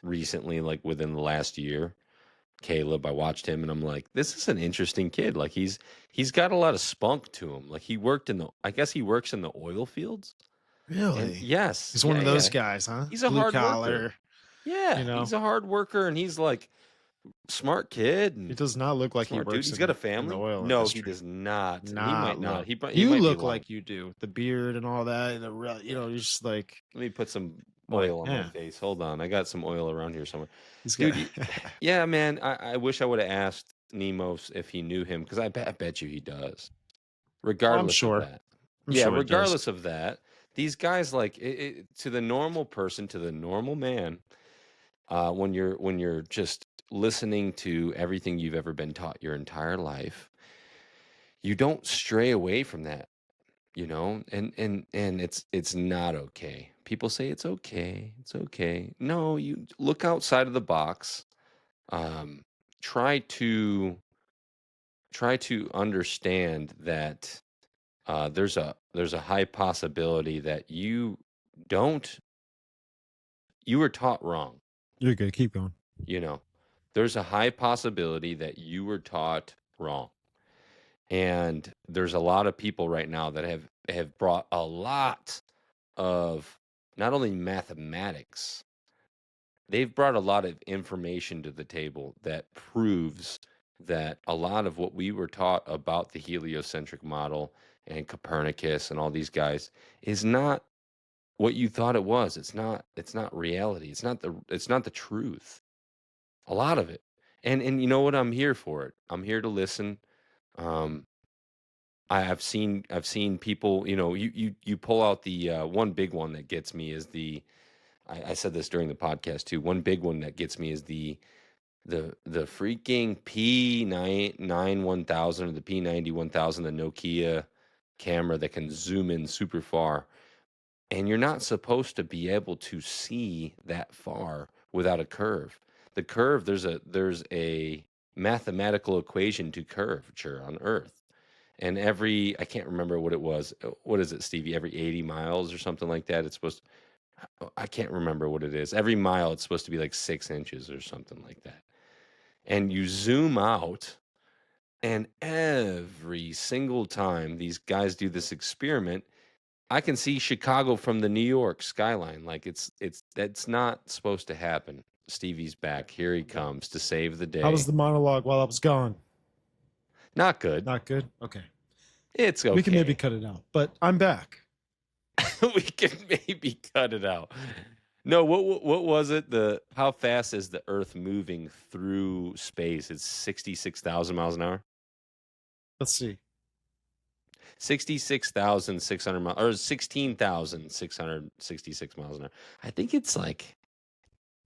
recently, like within the last year. Caleb, I watched him, and I'm like, this is an interesting kid. Like, he's got a lot of spunk to him. Like, I guess he works in the oil fields. Really? And yes. He's one of those guys, huh? He's a hard worker. Yeah, he's a hard worker, and he's like smart kid. And he does not look like he works. Dude, he's got a family. No, he does not. He might not. He you might look like you do, the beard and all that. You're just like. Let me put some oil on my face. Hold on, I got some oil around here somewhere. Dude, yeah, man. I wish I would have asked Nemos if he knew him, because I bet you he does. Regardless of that. Regardless of that, these guys, like, to the normal person, to the normal man, when you're just listening to everything you've ever been taught your entire life, you don't stray away from that, you know, and it's not okay. People say it's okay. No, you look outside of the box. Try to understand that there's a high possibility that you were taught wrong. You're good. Keep going. You know, there's a high possibility that you were taught wrong. And there's a lot of people right now that have brought a lot of not only mathematics, they've brought a lot of information to the table that proves that a lot of what we were taught about the heliocentric model and Copernicus and all these guys is not what you thought it was. It's not reality. It's not the truth. A lot of it. And you know what? I'm here for it. I'm here to listen. I've seen people, you know, you pull out the one big one that gets me is I said this during the podcast too. One big one that gets me is the freaking P901000 or the P901000, the Nokia camera that can zoom in super far. And you're not supposed to be able to see that far without a curve. The curve, there's a mathematical equation to curvature on Earth. And I can't remember what it was. What is it, Stevie? Every 80 miles or something like that, it's supposed to, I can't remember what it is. Every mile, it's supposed to be like 6 inches or something like that. And you zoom out, and every single time these guys do this experiment, I can see Chicago from the New York skyline. Like, that's not supposed to happen. Stevie's back. Here he comes to save the day. How was the monologue while I was gone? Not good. Not good? Okay. It's okay. We can maybe cut it out, but I'm back. We can maybe cut it out. No, what was it? How fast is the Earth moving through space? It's 66,000 miles an hour. Let's see. 66,600 miles, or 16,666 miles an hour. I think it's like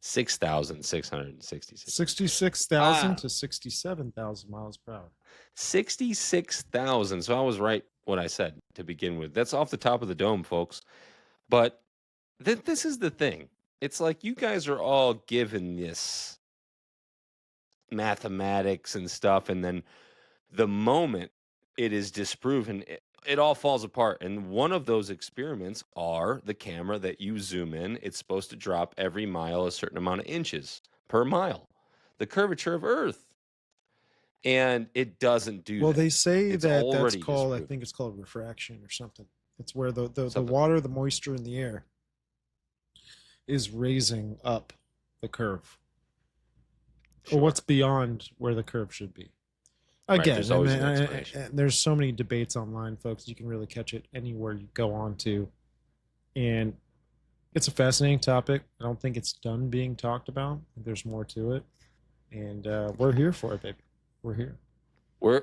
6,666. 66,000 to 67,000 miles per hour. 66,000. So I was right what I said to begin with. That's off the top of the dome, folks. But this is the thing. It's like you guys are all given this mathematics and stuff, and then the moment it is disproven, it all falls apart. And one of those experiments are the camera that you zoom in. It's supposed to drop every mile a certain amount of inches per mile, the curvature of Earth. And it doesn't do well, that. They say that's called, I think it's called refraction or something. It's where the water, the moisture in the air is raising up the curve. Sure. Or what's beyond where the curve should be. Again, There's always an explanation. There's so many debates online, folks. You can really catch it anywhere you go on to. And it's a fascinating topic. I don't think it's done being talked about. There's more to it. And we're here for it, baby. We're here.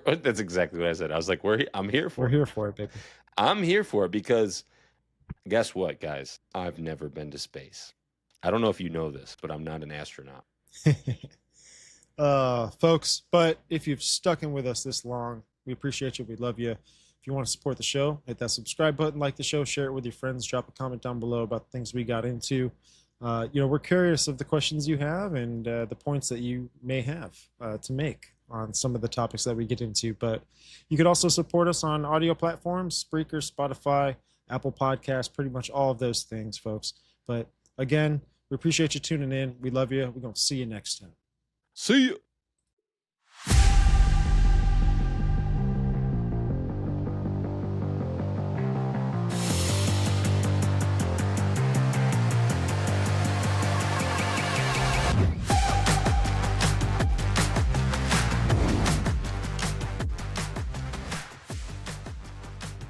That's exactly what I said. I was like, I'm here for it. We're here for it, baby. I'm here for it because guess what, guys? I've never been to space. I don't know if you know this, but I'm not an astronaut. Folks, but if you've stuck in with us this long, we appreciate you. We love you. If you want to support the show, hit that subscribe button, like the show, share it with your friends, drop a comment down below about the things we got into. We're curious of the questions you have and the points that you may have to make on some of the topics that we get into. But you could also support us on audio platforms, Spreaker, Spotify, Apple Podcasts, pretty much all of those things, folks. But again, we appreciate you tuning in. We love you. We're going to see you next time. See you.